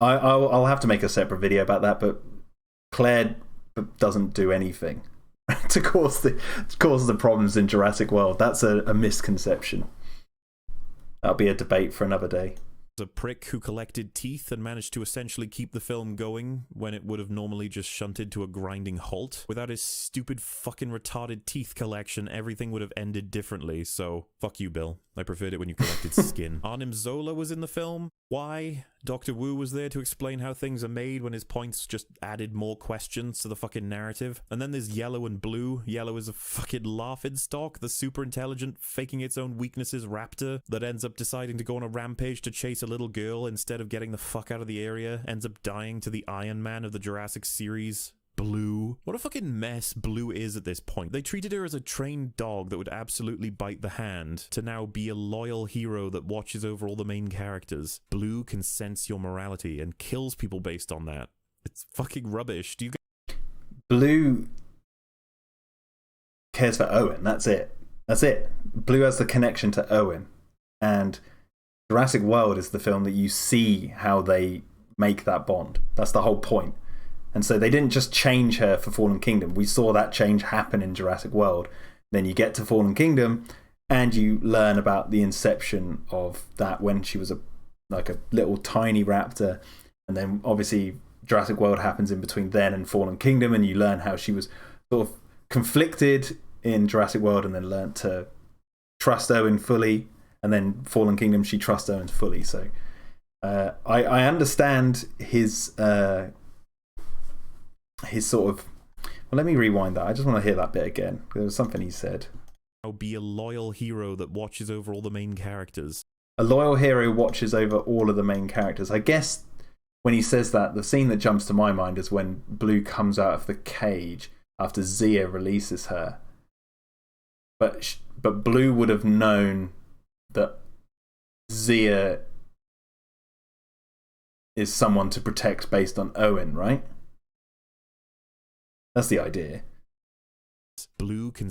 I'll have to make a separate video about that, but Claire doesn't do anything to cause the problems in Jurassic World. That's a misconception. That'll be a debate for another day. A prick who collected teeth and managed to essentially keep the film going when it would have normally just shunted to a grinding halt. Without his stupid fucking retarded teeth collection, everything would have ended differently, so fuck you, Bill. I preferred it when you collected skin. Arnim Zola was in the film. Why? Dr. Wu was there to explain how things are made when his points just added more questions to the fucking narrative. And then there's Yellow and Blue. Yellow is a fucking laughing stock, the super intelligent, faking its own weaknesses raptor that ends up deciding to go on a rampage to chase a little girl instead of getting the fuck out of the area, ends up dying to the Iron Man of the Jurassic series. Blue. What a fucking mess Blue is at this point. They treated her as a trained dog that would absolutely bite the hand, to now be a loyal hero that watches over all the main characters. Blue can sense your morality and kills people based on that. It's fucking rubbish. Do you guys... Blue cares for Owen. That's it. Blue has the connection to Owen. And Jurassic World is the film that you see how they make that bond. That's the whole point. And so they didn't just change her for Fallen Kingdom. We saw that change happen in Jurassic World. Then you get to Fallen Kingdom and you learn about the inception of that when she was a little tiny raptor. And then obviously Jurassic World happens in between then and Fallen Kingdom, and you learn how she was sort of conflicted in Jurassic World and then learned to trust Owen fully. And then Fallen Kingdom, she trusts Owen fully. So I understand his sort of... Well, let me rewind that. I just want to hear that bit again. There was something he said. I'll be a loyal hero that watches over all the main characters. A loyal hero watches over all of the main characters. I guess when he says that, the scene that jumps to my mind is when Blue comes out of the cage after Zia releases her. But Blue would have known that Zia is someone to protect based on Owen, right? That's the idea. Blue can...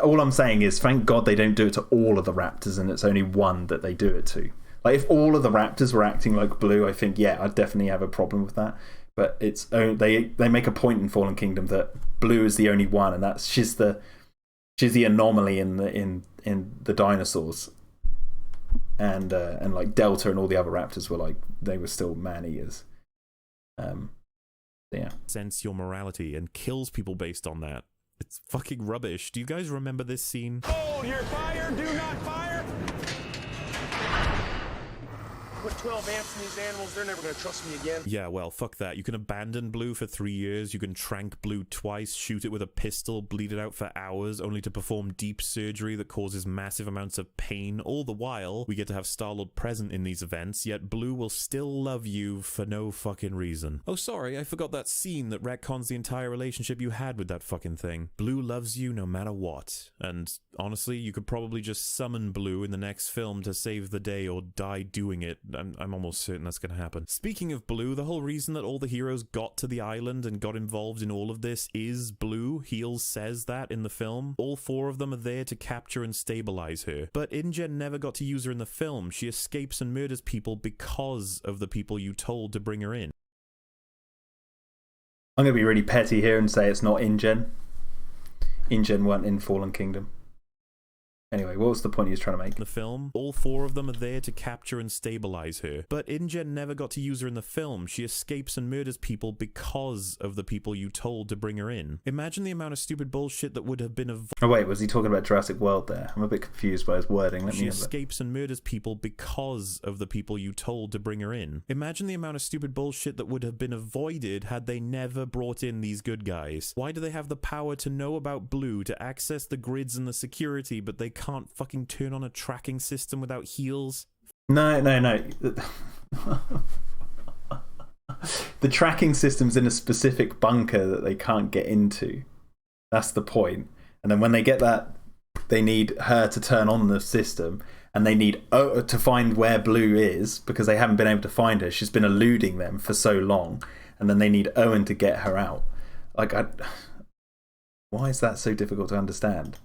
all I'm saying is, thank God they don't do it to all of the raptors and it's only one that they do it to. Like, if all of the raptors were acting like Blue, I think, yeah, I'd definitely have a problem with that. But it's they make a point in Fallen Kingdom that Blue is the only one, and that's she's the anomaly in the dinosaurs. And like Delta and all the other raptors were like, they were still man-eaters. Yeah. Sense your morality and kills people based on that. It's fucking rubbish. Do you guys remember this scene? Hold your fire, do not fire! put 12 amps in these animals, they're never gonna trust me again. Yeah, well, fuck that. You can abandon Blue for 3 years, you can trank Blue twice, shoot it with a pistol, bleed it out for hours, only to perform deep surgery that causes massive amounts of pain. All the while, we get to have Star-Lord present in these events, yet Blue will still love you for no fucking reason. Oh, sorry, I forgot that scene that retcons the entire relationship you had with that fucking thing. Blue loves you no matter what. And honestly, you could probably just summon Blue in the next film to save the day or die doing it. I'm almost certain that's gonna happen. Speaking of Blue, the whole reason that all the heroes got to the island and got involved in all of this is Blue. Heels says that in the film. All 4 of them are there to capture and stabilize her. But InGen never got to use her in the film. She escapes and murders people because of the people you told to bring her in. I'm going to be really petty here and say it's not InGen. InGen weren't in Fallen Kingdom. Anyway, what was the point he was trying to make? The film, all 4 of them are there to capture and stabilize her. But InGen never got to use her in the film. She escapes and murders people because of the people you told to bring her in. Imagine the amount of stupid bullshit that would have been avoided. Oh wait, was he talking about Jurassic World there? I'm a bit confused by his wording. She escapes and murders people because of the people you told to bring her in. Imagine the amount of stupid bullshit that would have been avoided had they never brought in these good guys. Why do they have the power to know about Blue, to access the grids and the security, but they can't fucking turn on a tracking system without heels? No. The tracking system's in a specific bunker that they can't get into. That's the point. And then when they get that, they need her to turn on the system, and they need to find where Blue is because they haven't been able to find her. She's been eluding them for so long, and then they need Owen to get her out. Why is that so difficult to understand?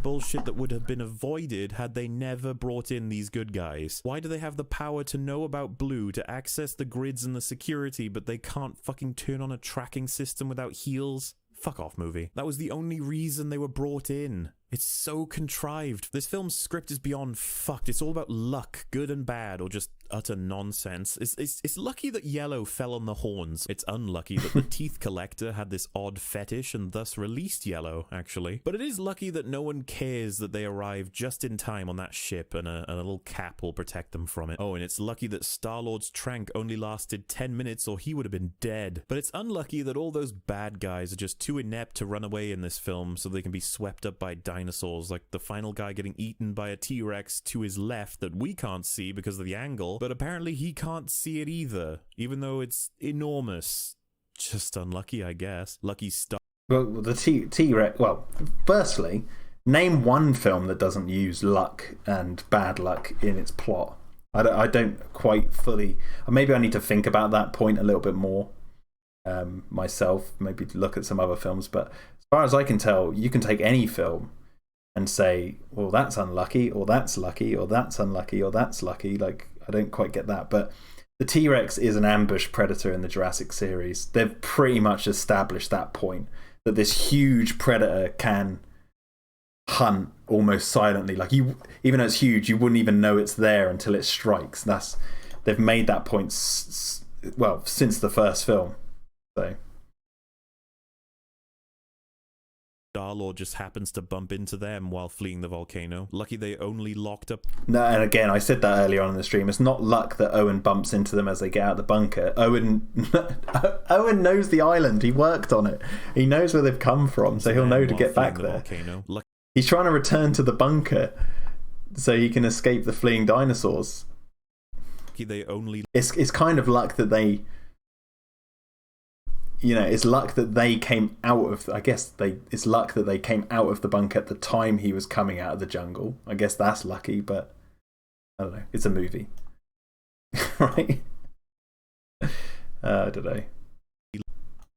Bullshit that would have been avoided had they never brought in these good guys. Why do they have the power to know about Blue, to access the grids and the security, but they can't fucking turn on a tracking system without heels? Fuck off, movie. That was the only reason they were brought in. It's so contrived. This film's script is beyond fucked. It's all about luck, good and bad, or just utter nonsense. It's lucky that Yellow fell on the horns. It's unlucky that the Teeth Collector had this odd fetish and thus released Yellow, actually. But it is lucky that no one cares that they arrived just in time on that ship and a little cap will protect them from it. Oh, and it's lucky that Star-Lord's trank only lasted 10 minutes or he would have been dead. But it's unlucky that all those bad guys are just too inept to run away in this film so they can be swept up by dinosaurs, like the final guy getting eaten by a T-Rex to his left that we can't see because of the angle, but apparently he can't see it either, even though it's enormous. Just unlucky, I guess. Lucky Star. Well, the T-Rex... Well, firstly, name one film that doesn't use luck and bad luck in its plot. I don't quite fully... Maybe I need to think about that point a little bit more myself, maybe look at some other films, but as far as I can tell, you can take any film and say, well, that's unlucky, or that's lucky, or that's unlucky, or that's lucky. Like, I don't quite get that. But the T-Rex is an ambush predator in the Jurassic series. They've pretty much established that point, that this huge predator can hunt almost silently. Like, even though it's huge, you wouldn't even know it's there until it strikes. They've made that point, since the first film. So... Star-Lord just happens to bump into them while fleeing the volcano. Lucky they only locked up... No, and again, I said that earlier on in the stream. It's not luck that Owen bumps into them as they get out of the bunker. Owen knows the island. He worked on it. He knows where they've come from, so he'll know to get back there. He's trying to return to the bunker so he can escape the fleeing dinosaurs. Lucky they only... It's kind of luck that they... it's luck that they came out of... it's luck that they came out of the bunker at the time he was coming out of the jungle. I guess that's lucky, but I don't know. It's a movie. Right? I don't know.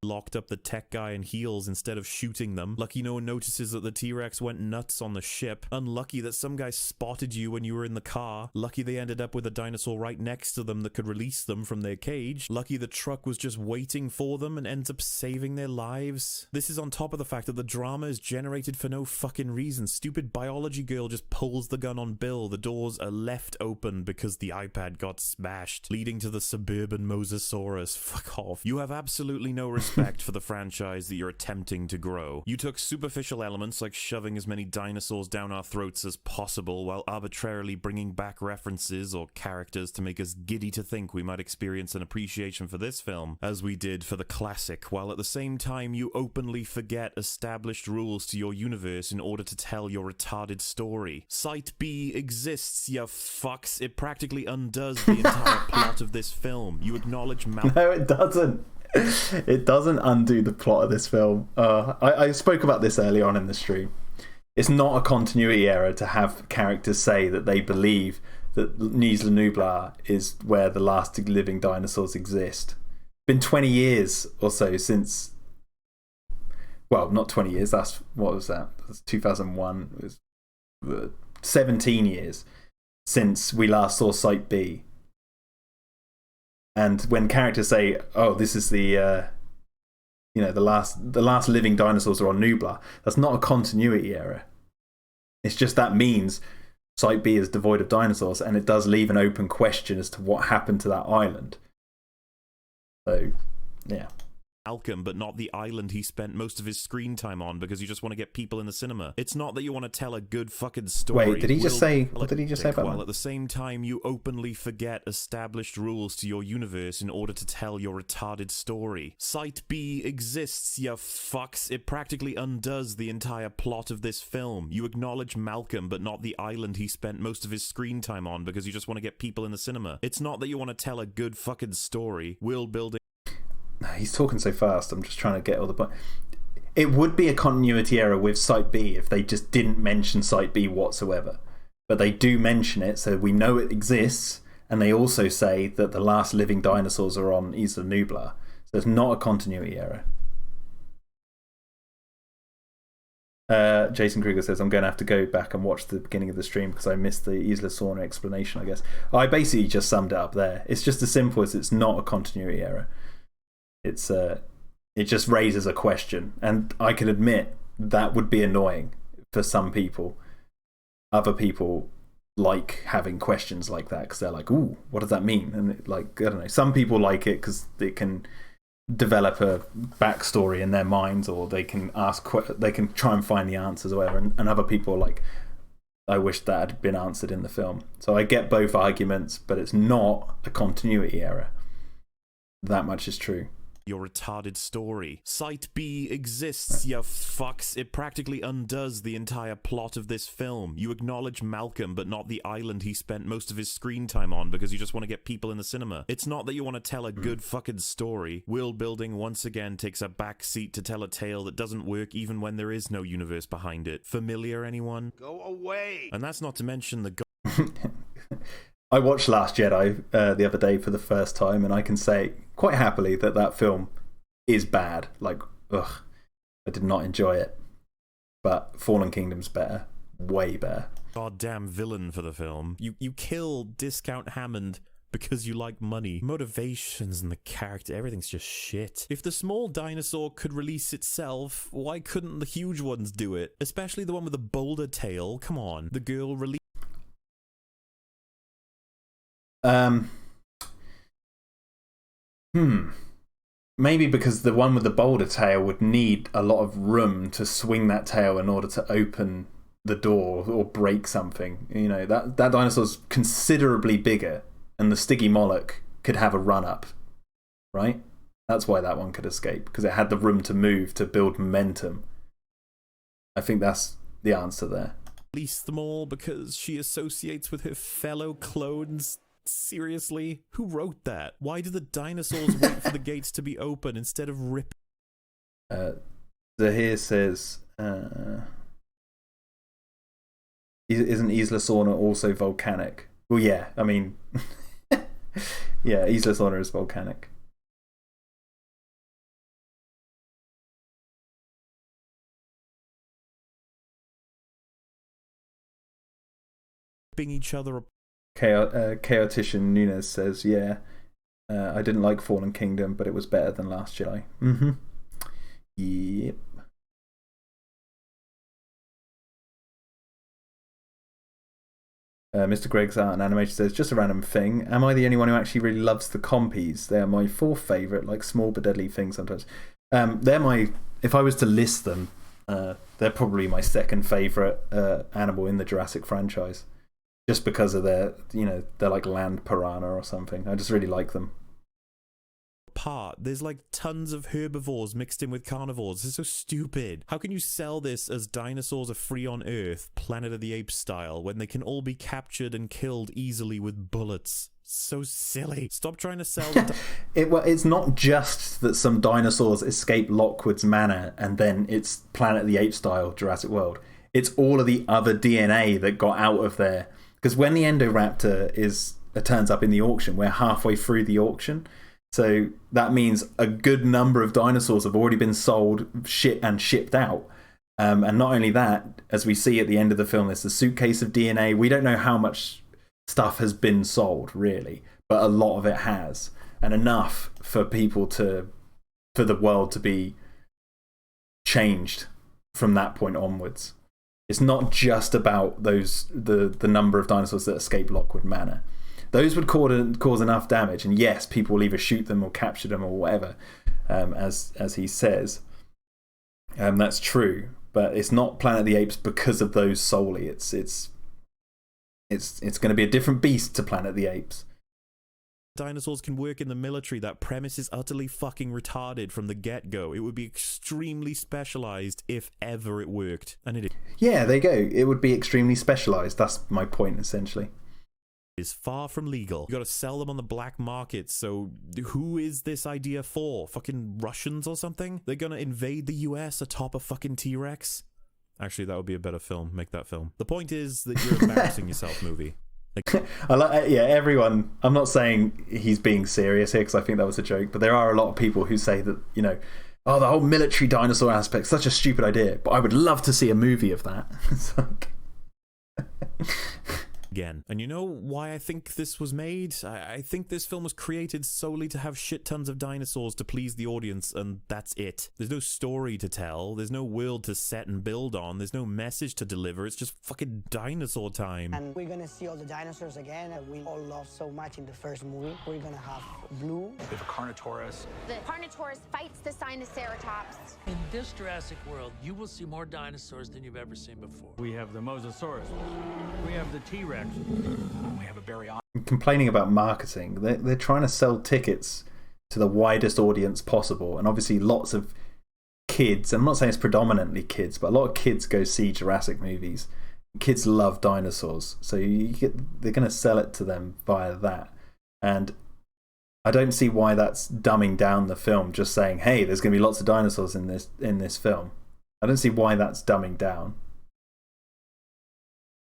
Locked up the tech guy in heels instead of shooting them. Lucky no one notices that the T-Rex went nuts on the ship. Unlucky that some guy spotted you when you were in the car. Lucky they ended up with a dinosaur right next to them that could release them from their cage. Lucky the truck was just waiting for them and ends up saving their lives. This is on top of the fact that the drama is generated for no fucking reason. Stupid biology girl just pulls the gun on Bill. The doors are left open because the iPad got smashed, leading to the suburban Mosasaurus. Fuck off. You have absolutely no respect respect for the franchise that you're attempting to grow. You took superficial elements like shoving as many dinosaurs down our throats as possible while arbitrarily bringing back references or characters to make us giddy to think we might experience an appreciation for this film as we did for the classic, while at the same time you openly forget established rules to your universe in order to tell your retarded story. Site B exists, you fucks. It practically undoes the entire plot of this film. You acknowledge No, it doesn't. It doesn't undo the plot of this film. I spoke about this earlier on in the stream. It's not a continuity error to have characters say that they believe that Isla Nublar is where the last living dinosaurs exist. It's been 20 years or so since... Well, not 20 years. What was that? That's 2001. It was 17 years since we last saw Site B. And when characters say, "Oh, this is the last living dinosaurs are on Nublar," that's not a continuity error. It's just that means Site B is devoid of dinosaurs, and it does leave an open question as to what happened to that island. So, yeah. Malcolm, but not the island he spent most of his screen time on because you just want to get people in the cinema. It's not that you want to tell a good fucking story. Wait, did he just say... What did he just say about While at the same time you openly forget established rules to your universe in order to tell your retarded story. Site B exists, you fucks. It practically undoes the entire plot of this film. You acknowledge Malcolm, but not the island he spent most of his screen time on because you just want to get people in the cinema. It's not that you want to tell a good fucking story. World building... He's talking so fast, I'm just trying to get all the point. It would be a continuity error with Site B if they just didn't mention Site B whatsoever. But they do mention it, so we know it exists, and they also say that the last living dinosaurs are on Isla Nublar. So it's not a continuity error. Jason Krieger says, I'm going to have to go back and watch the beginning of the stream because I missed the Isla Sorna explanation, I guess. I basically just summed it up there. It's just as simple as it's not a continuity error. It just raises a question, and I can admit that would be annoying for some people. Other people like having questions like that because they're like, "Ooh, what does that mean?" And I don't know. Some people like it because it can develop a backstory in their minds, or they can they can try and find the answers or whatever. And other people are like, "I wish that had been answered in the film." So I get both arguments, but it's not a continuity error. That much is true. Your retarded story. Site B exists, you fucks. It practically undoes the entire plot of this film. You acknowledge Malcolm, but not the island he spent most of his screen time on because you just want to get people in the cinema. It's not that you want to tell a good fucking story. World building once again takes a back seat to tell a tale that doesn't work even when there is no universe behind it. Familiar, anyone? Go away. And that's not to mention the... I watched Last Jedi the other day for the first time, and I can say quite happily that that film is bad. Like, ugh, I did not enjoy it. But Fallen Kingdom's better. Way better. Goddamn villain for the film. You kill Discount Hammond because you like money. Motivations and the character, everything's just shit. If the small dinosaur could release itself, why couldn't the huge ones do it? Especially the one with the boulder tail. Come on. The girl released... Maybe because the one with the boulder tail would need a lot of room to swing that tail in order to open the door or break something. You know, that dinosaur's considerably bigger, and the Stygimoloch could have a run up, right? That's why that one could escape, because it had the room to move to build momentum. I think that's the answer there. Release them all because she associates with her fellow clones. Seriously? Who wrote that? Why do the dinosaurs wait for the gates to be open instead of rip? Zahir says, isn't Isla Sorna also volcanic? Well, yeah, I mean, yeah, Isla Sorna is volcanic. Each other. Chaotician Nunez says, yeah, I didn't like Fallen Kingdom, but it was better than Last Jedi. Yep. Mr. Greg's Art and Animation says, just a random thing. Am I the only one who actually really loves the compies? They are my fourth favourite, like small but deadly things sometimes. They're my. If I was to list them, they're probably my second favorite animal in the Jurassic franchise, just because of their, they're like land piranha or something. I just really like them. There's like tons of herbivores mixed in with carnivores. This is so stupid. How can you sell this as dinosaurs are free on Earth, Planet of the Apes style, when they can all be captured and killed easily with bullets? So silly. Stop trying to sell It's not just that some dinosaurs escape Lockwood's Manor and then it's Planet of the Apes style Jurassic World. It's all of the other DNA that got out of there. Because when the Endoraptor turns up in the auction, we're halfway through the auction. So that means a good number of dinosaurs have already been sold, and shipped out. And not only that, as we see at the end of the film, there's the suitcase of DNA. We don't know how much stuff has been sold, really, but a lot of it has. And enough for the world to be changed from that point onwards. It's not just about the number of dinosaurs that escape Lockwood Manor. Those would cause enough damage, and yes, people will either shoot them or capture them or whatever, as he says. That's true, but it's not Planet of the Apes because of those solely. It's going to be a different beast to Planet of the Apes. Dinosaurs can work in the military. That premise is utterly fucking retarded from the get-go. It would be extremely specialized if ever it worked, and it is. Yeah, there you go. It would be extremely specialized. That's my point, essentially. Is far from legal. You gotta sell them on the black market, so who is this idea for? Fucking Russians or something? They're gonna invade the US atop a fucking T-Rex? Actually, that would be a better film. Make that film. The point is that you're embarrassing yourself, movie. Everyone, I'm not saying he's being serious here because I think that was a joke, but there are a lot of people who say that, the whole military dinosaur aspect, such a stupid idea, but I would love to see a movie of that. It's like... Again. And you know why I think this was made? I think this film was created solely to have shit tons of dinosaurs to please the audience, and that's it. There's no story to tell, there's no world to set and build on, there's no message to deliver, it's just fucking dinosaur time. And we're gonna see all the dinosaurs again that we all loved so much in the first movie. We're gonna have Blue. We have a Carnotaurus. The Carnotaurus fights the Sinoceratops. In this Jurassic World, you will see more dinosaurs than you've ever seen before. We have the Mosasaurus. We have the T-Rex. We have a Baryonyx. Complaining about marketing. They're trying to sell tickets to the widest audience possible, and obviously lots of kids, I'm not saying it's predominantly kids, but a lot of kids go see Jurassic movies. Kids love dinosaurs, so they're going to sell it to them via that. And I don't see why that's dumbing down the film, just saying, hey, there's going to be lots of dinosaurs in this film. I don't see why that's dumbing down.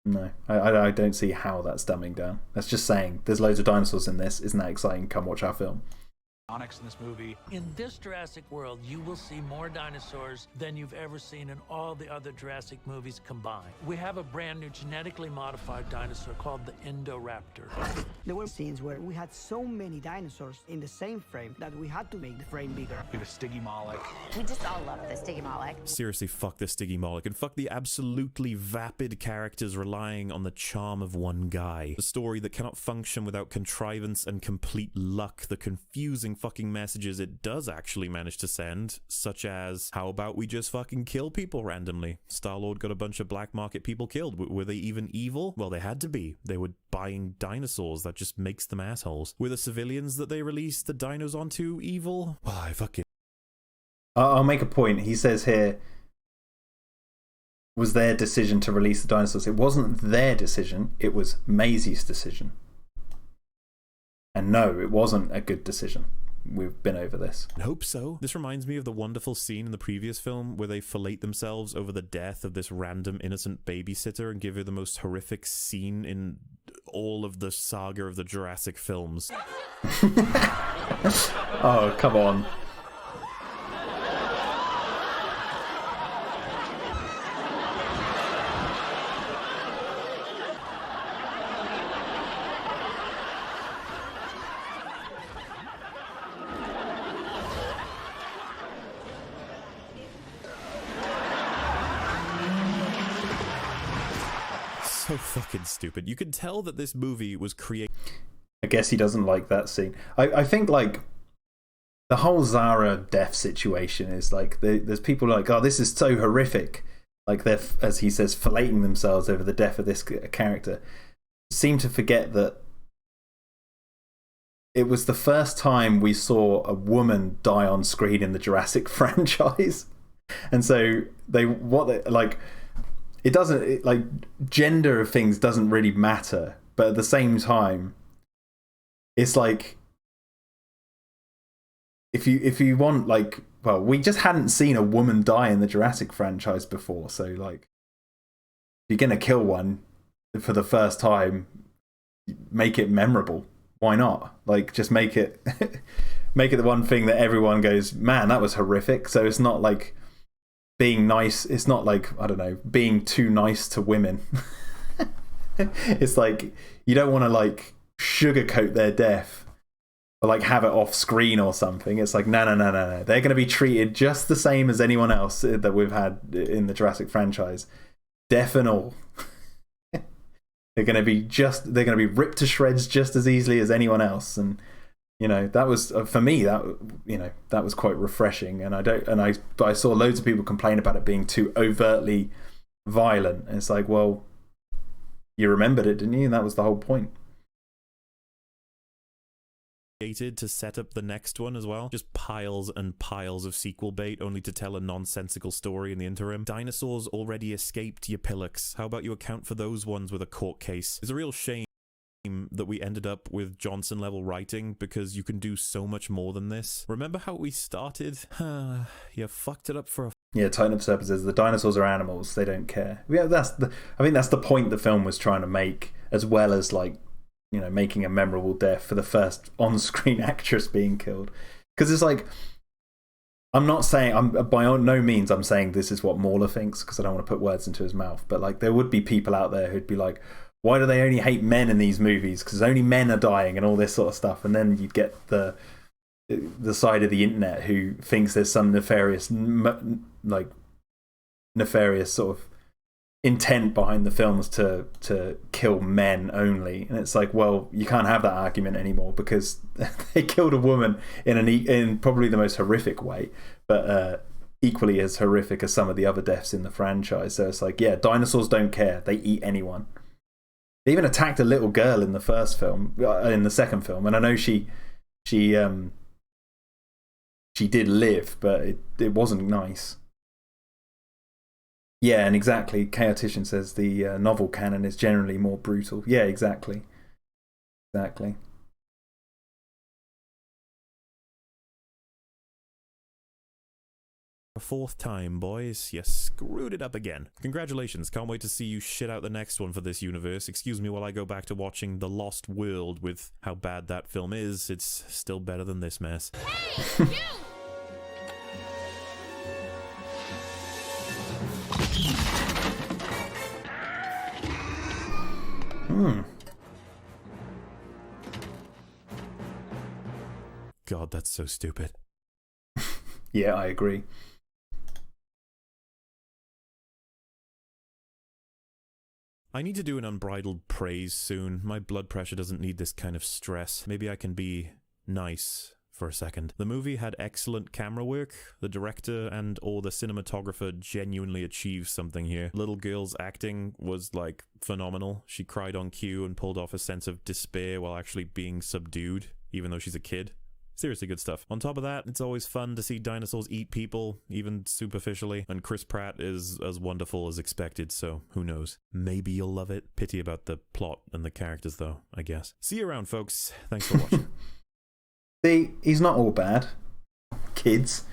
No, I don't see how that's dumbing down. That's just saying there's loads of dinosaurs in this. Isn't that exciting? Come watch our film. In this movie. In this Jurassic World, you will see more dinosaurs than you've ever seen in all the other Jurassic movies combined. We have a brand new genetically modified dinosaur called the Indoraptor. There were scenes where we had so many dinosaurs in the same frame that we had to make the frame bigger. We have a Stygimoloch. We just all love the Stygimoloch. Seriously, fuck the Stygimoloch, and fuck the absolutely vapid characters relying on the charm of one guy. The story that cannot function without contrivance and complete luck. The confusing fucking messages it does actually manage to send, such as, how about we just fucking kill people randomly? Star-Lord got a bunch of black market people killed. Were they even evil? Well, they had to be. They were buying dinosaurs. That just makes them assholes. Were the civilians that they released the dinos onto evil? Well, I fucking... I'll make a point. He says here, was their decision to release the dinosaurs. It wasn't their decision, it was Maisie's decision. And no, it wasn't a good decision. We've been over this. I hope so. This reminds me of the wonderful scene in the previous film where they fillet themselves over the death of this random innocent babysitter and give her the most horrific scene in all of the saga of the Jurassic films. Oh, come on. So fucking stupid. You can tell that this movie was created. I guess he doesn't like that scene. I think, like, the whole Zara death situation is like there's people like, oh, this is so horrific. Like they're, as he says, filleting themselves over the death of this character. Seem to forget that it was the first time we saw a woman die on screen in the Jurassic franchise, and so it doesn't like gender of things doesn't really matter, but at the same time, it's like if you want like. Well, we just hadn't seen a woman die in the Jurassic franchise before, so like, if you're gonna kill one for the first time, make it memorable. Why not? Like, just make it make it the one thing that everyone goes, man, that was horrific. So it's not like being nice. It's not like, I don't know, being too nice to women. It's like you don't want to like sugarcoat their death. Or like have it off screen or something. It's like, no. They're going to be treated just the same as anyone else that we've had in the Jurassic franchise. Deaf and all. They're going to be ripped to shreds just as easily as anyone else. And, you know, that was, for me, that was quite refreshing. And I saw loads of people complain about it being too overtly violent. And it's like, well, you remembered it, didn't you? And that was the whole point. To set up the next one as well. Just piles and piles of sequel bait only to tell a nonsensical story in the interim. Dinosaurs already escaped, you pillocks. How about you account for those ones with a court case? It's a real shame that we ended up with Johnson level writing because you can do so much more than this. Remember how we started? You fucked it up for a... Yeah, Titan of Serpents says the dinosaurs are animals, they don't care. Yeah, I think that's the point the film was trying to make, as well as like, you know, making a memorable death for the first on-screen actress being killed. Because it's like, I'm not saying, by no means I'm saying this is what Mauler thinks, because I don't want to put words into his mouth, but like there would be people out there who'd be like, why do they only hate men in these movies? Because only men are dying and all this sort of stuff. And then you'd get the side of the internet who thinks there's some nefarious sort of intent behind the films to kill men only. And it's like, well, you can't have that argument anymore because they killed a woman in probably the most horrific way, but equally as horrific as some of the other deaths in the franchise. So it's like, yeah, dinosaurs don't care, they eat anyone. They even attacked a little girl in the second film, and I know she did live, but it wasn't nice. Yeah, and exactly. Chaotician says the novel canon is generally more brutal. Yeah, exactly. Exactly. A fourth time, boys. You screwed it up again. Congratulations. Can't wait to see you shit out the next one for this universe. Excuse me while I go back to watching The Lost World. With how bad that film is, it's still better than this mess. Hey, you! God, that's so stupid. Yeah, I agree. I need to do an unbridled praise soon. My blood pressure doesn't need this kind of stress. Maybe I can be nice for a second. The movie had excellent camera work. The director and or the cinematographer genuinely achieved something here. Little girl's acting was like phenomenal. She cried on cue and pulled off a sense of despair while actually being subdued, even though she's a kid. Seriously good stuff. On top of that, it's always fun to see dinosaurs eat people, even superficially, and Chris Pratt is as wonderful as expected, so who knows. Maybe you'll love it. Pity about the plot and the characters though, I guess. See you around, folks. Thanks for watching. See, he's not all bad. Kids.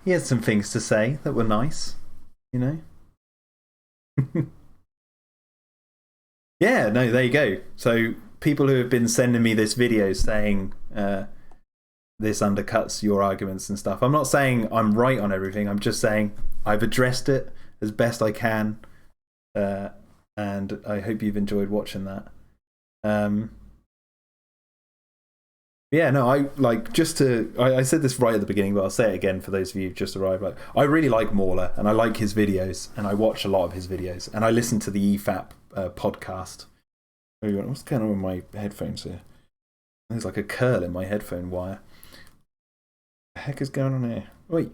He had some things to say that were nice, you know? Yeah, no, there you go. So, people who have been sending me this video saying this undercuts your arguments and stuff. I'm not saying I'm right on everything. I'm just saying I've addressed it as best I can. And I hope you've enjoyed watching that. Yeah, no, I said this right at the beginning, but I'll say it again for those of you who've just arrived. Like, I really like Mauler, and I like his videos, and I watch a lot of his videos, and I listen to the EFAP podcast. What's going on with my headphones here? There's like a curl in my headphone wire. heck is going on here? Wait.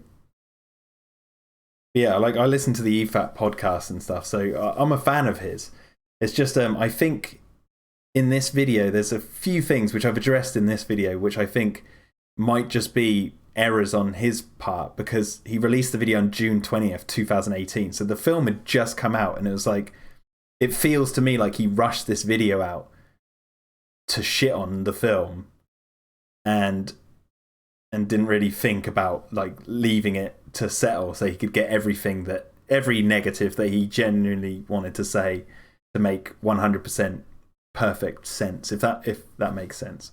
Yeah, like I listen to the EFAP podcast and stuff, so I'm a fan of his. It's just I think in this video there's a few things which I've addressed in this video which I think might just be errors on his part, because he released the video on June 20th, 2018. So the film had just come out, and it was like, it feels to me like he rushed this video out to shit on the film and didn't really think about like leaving it to settle so he could get every negative that he genuinely wanted to say to make 100% perfect sense, if that makes sense.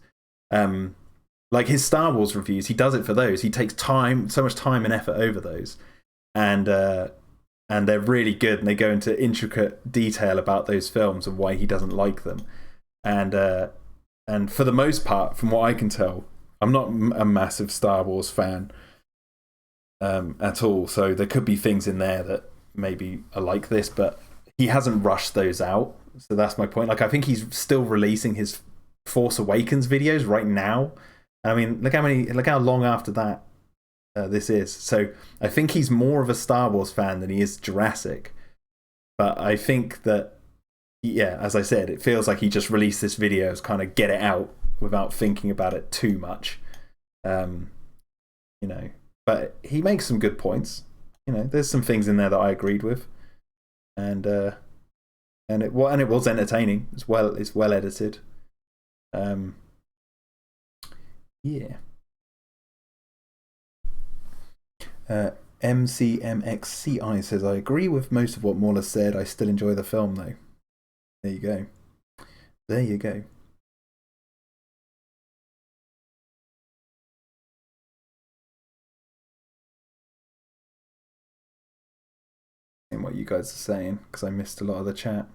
Like his Star Wars reviews, he does it for those. He takes so much time and effort over those, and they're really good, and they go into intricate detail about those films and why he doesn't like them. And for the most part, from what I can tell, I'm not a massive Star Wars fan at all. So there could be things in there that maybe are like this, but he hasn't rushed those out. So that's my point. Like I think he's still releasing his Force Awakens videos right now. I mean, look how long after that this is. So I think he's more of a Star Wars fan than he is Jurassic. But I think that, yeah, as I said, it feels like he just released this video to kind of get it out without thinking about it too much. You know, but he makes some good points. You know, there's some things in there that I agreed with, and it was entertaining as well. It's well edited. Yeah. MCMXCI says, I agree with most of what Mauler said. I still enjoy the film though. There you go. There you go. And what you guys are saying, because I missed a lot of the chat.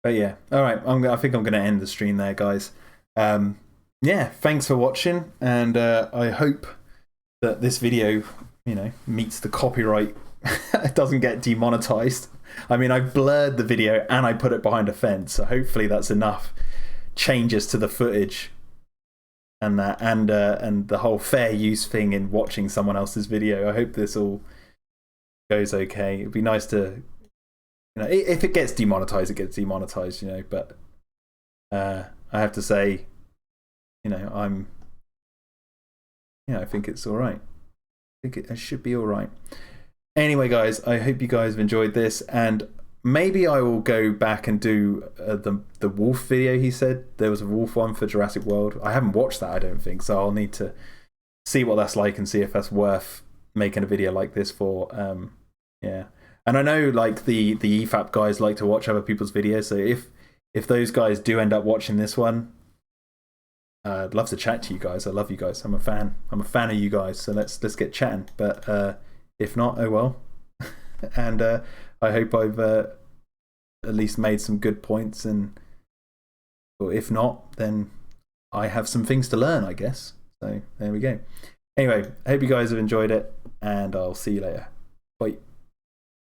But yeah, all right. I think I'm going to end the stream there, guys. Yeah, thanks for watching, and I hope that this video, you know, meets the copyright. It doesn't get demonetized. I mean, I blurred the video and I put it behind a fence, so hopefully that's enough changes to the footage and that, and the whole fair use thing in watching someone else's video. I hope this all goes okay. It'd be nice to, you know, if it gets demonetized, it gets demonetized, you know, but I have to say, you know, I think it's all right. I think it should be all right. Anyway, guys, I hope you guys have enjoyed this, and maybe I will go back and do the wolf video. He said there was a wolf one for Jurassic World. I haven't watched that, I don't think, so I'll need to see what that's like and see if that's worth making a video like this for. Yeah, and I know like the EFAP guys like to watch other people's videos, so if those guys do end up watching this one, I'd love to chat to you guys. I love you guys. I'm a fan of you guys, so let's get chatting. But if not, oh well. And I hope I've at least made some good points, and or if not, then I have some things to learn, I guess. So there we go. Anyway, I hope you guys have enjoyed it, and I'll see you later. Bye.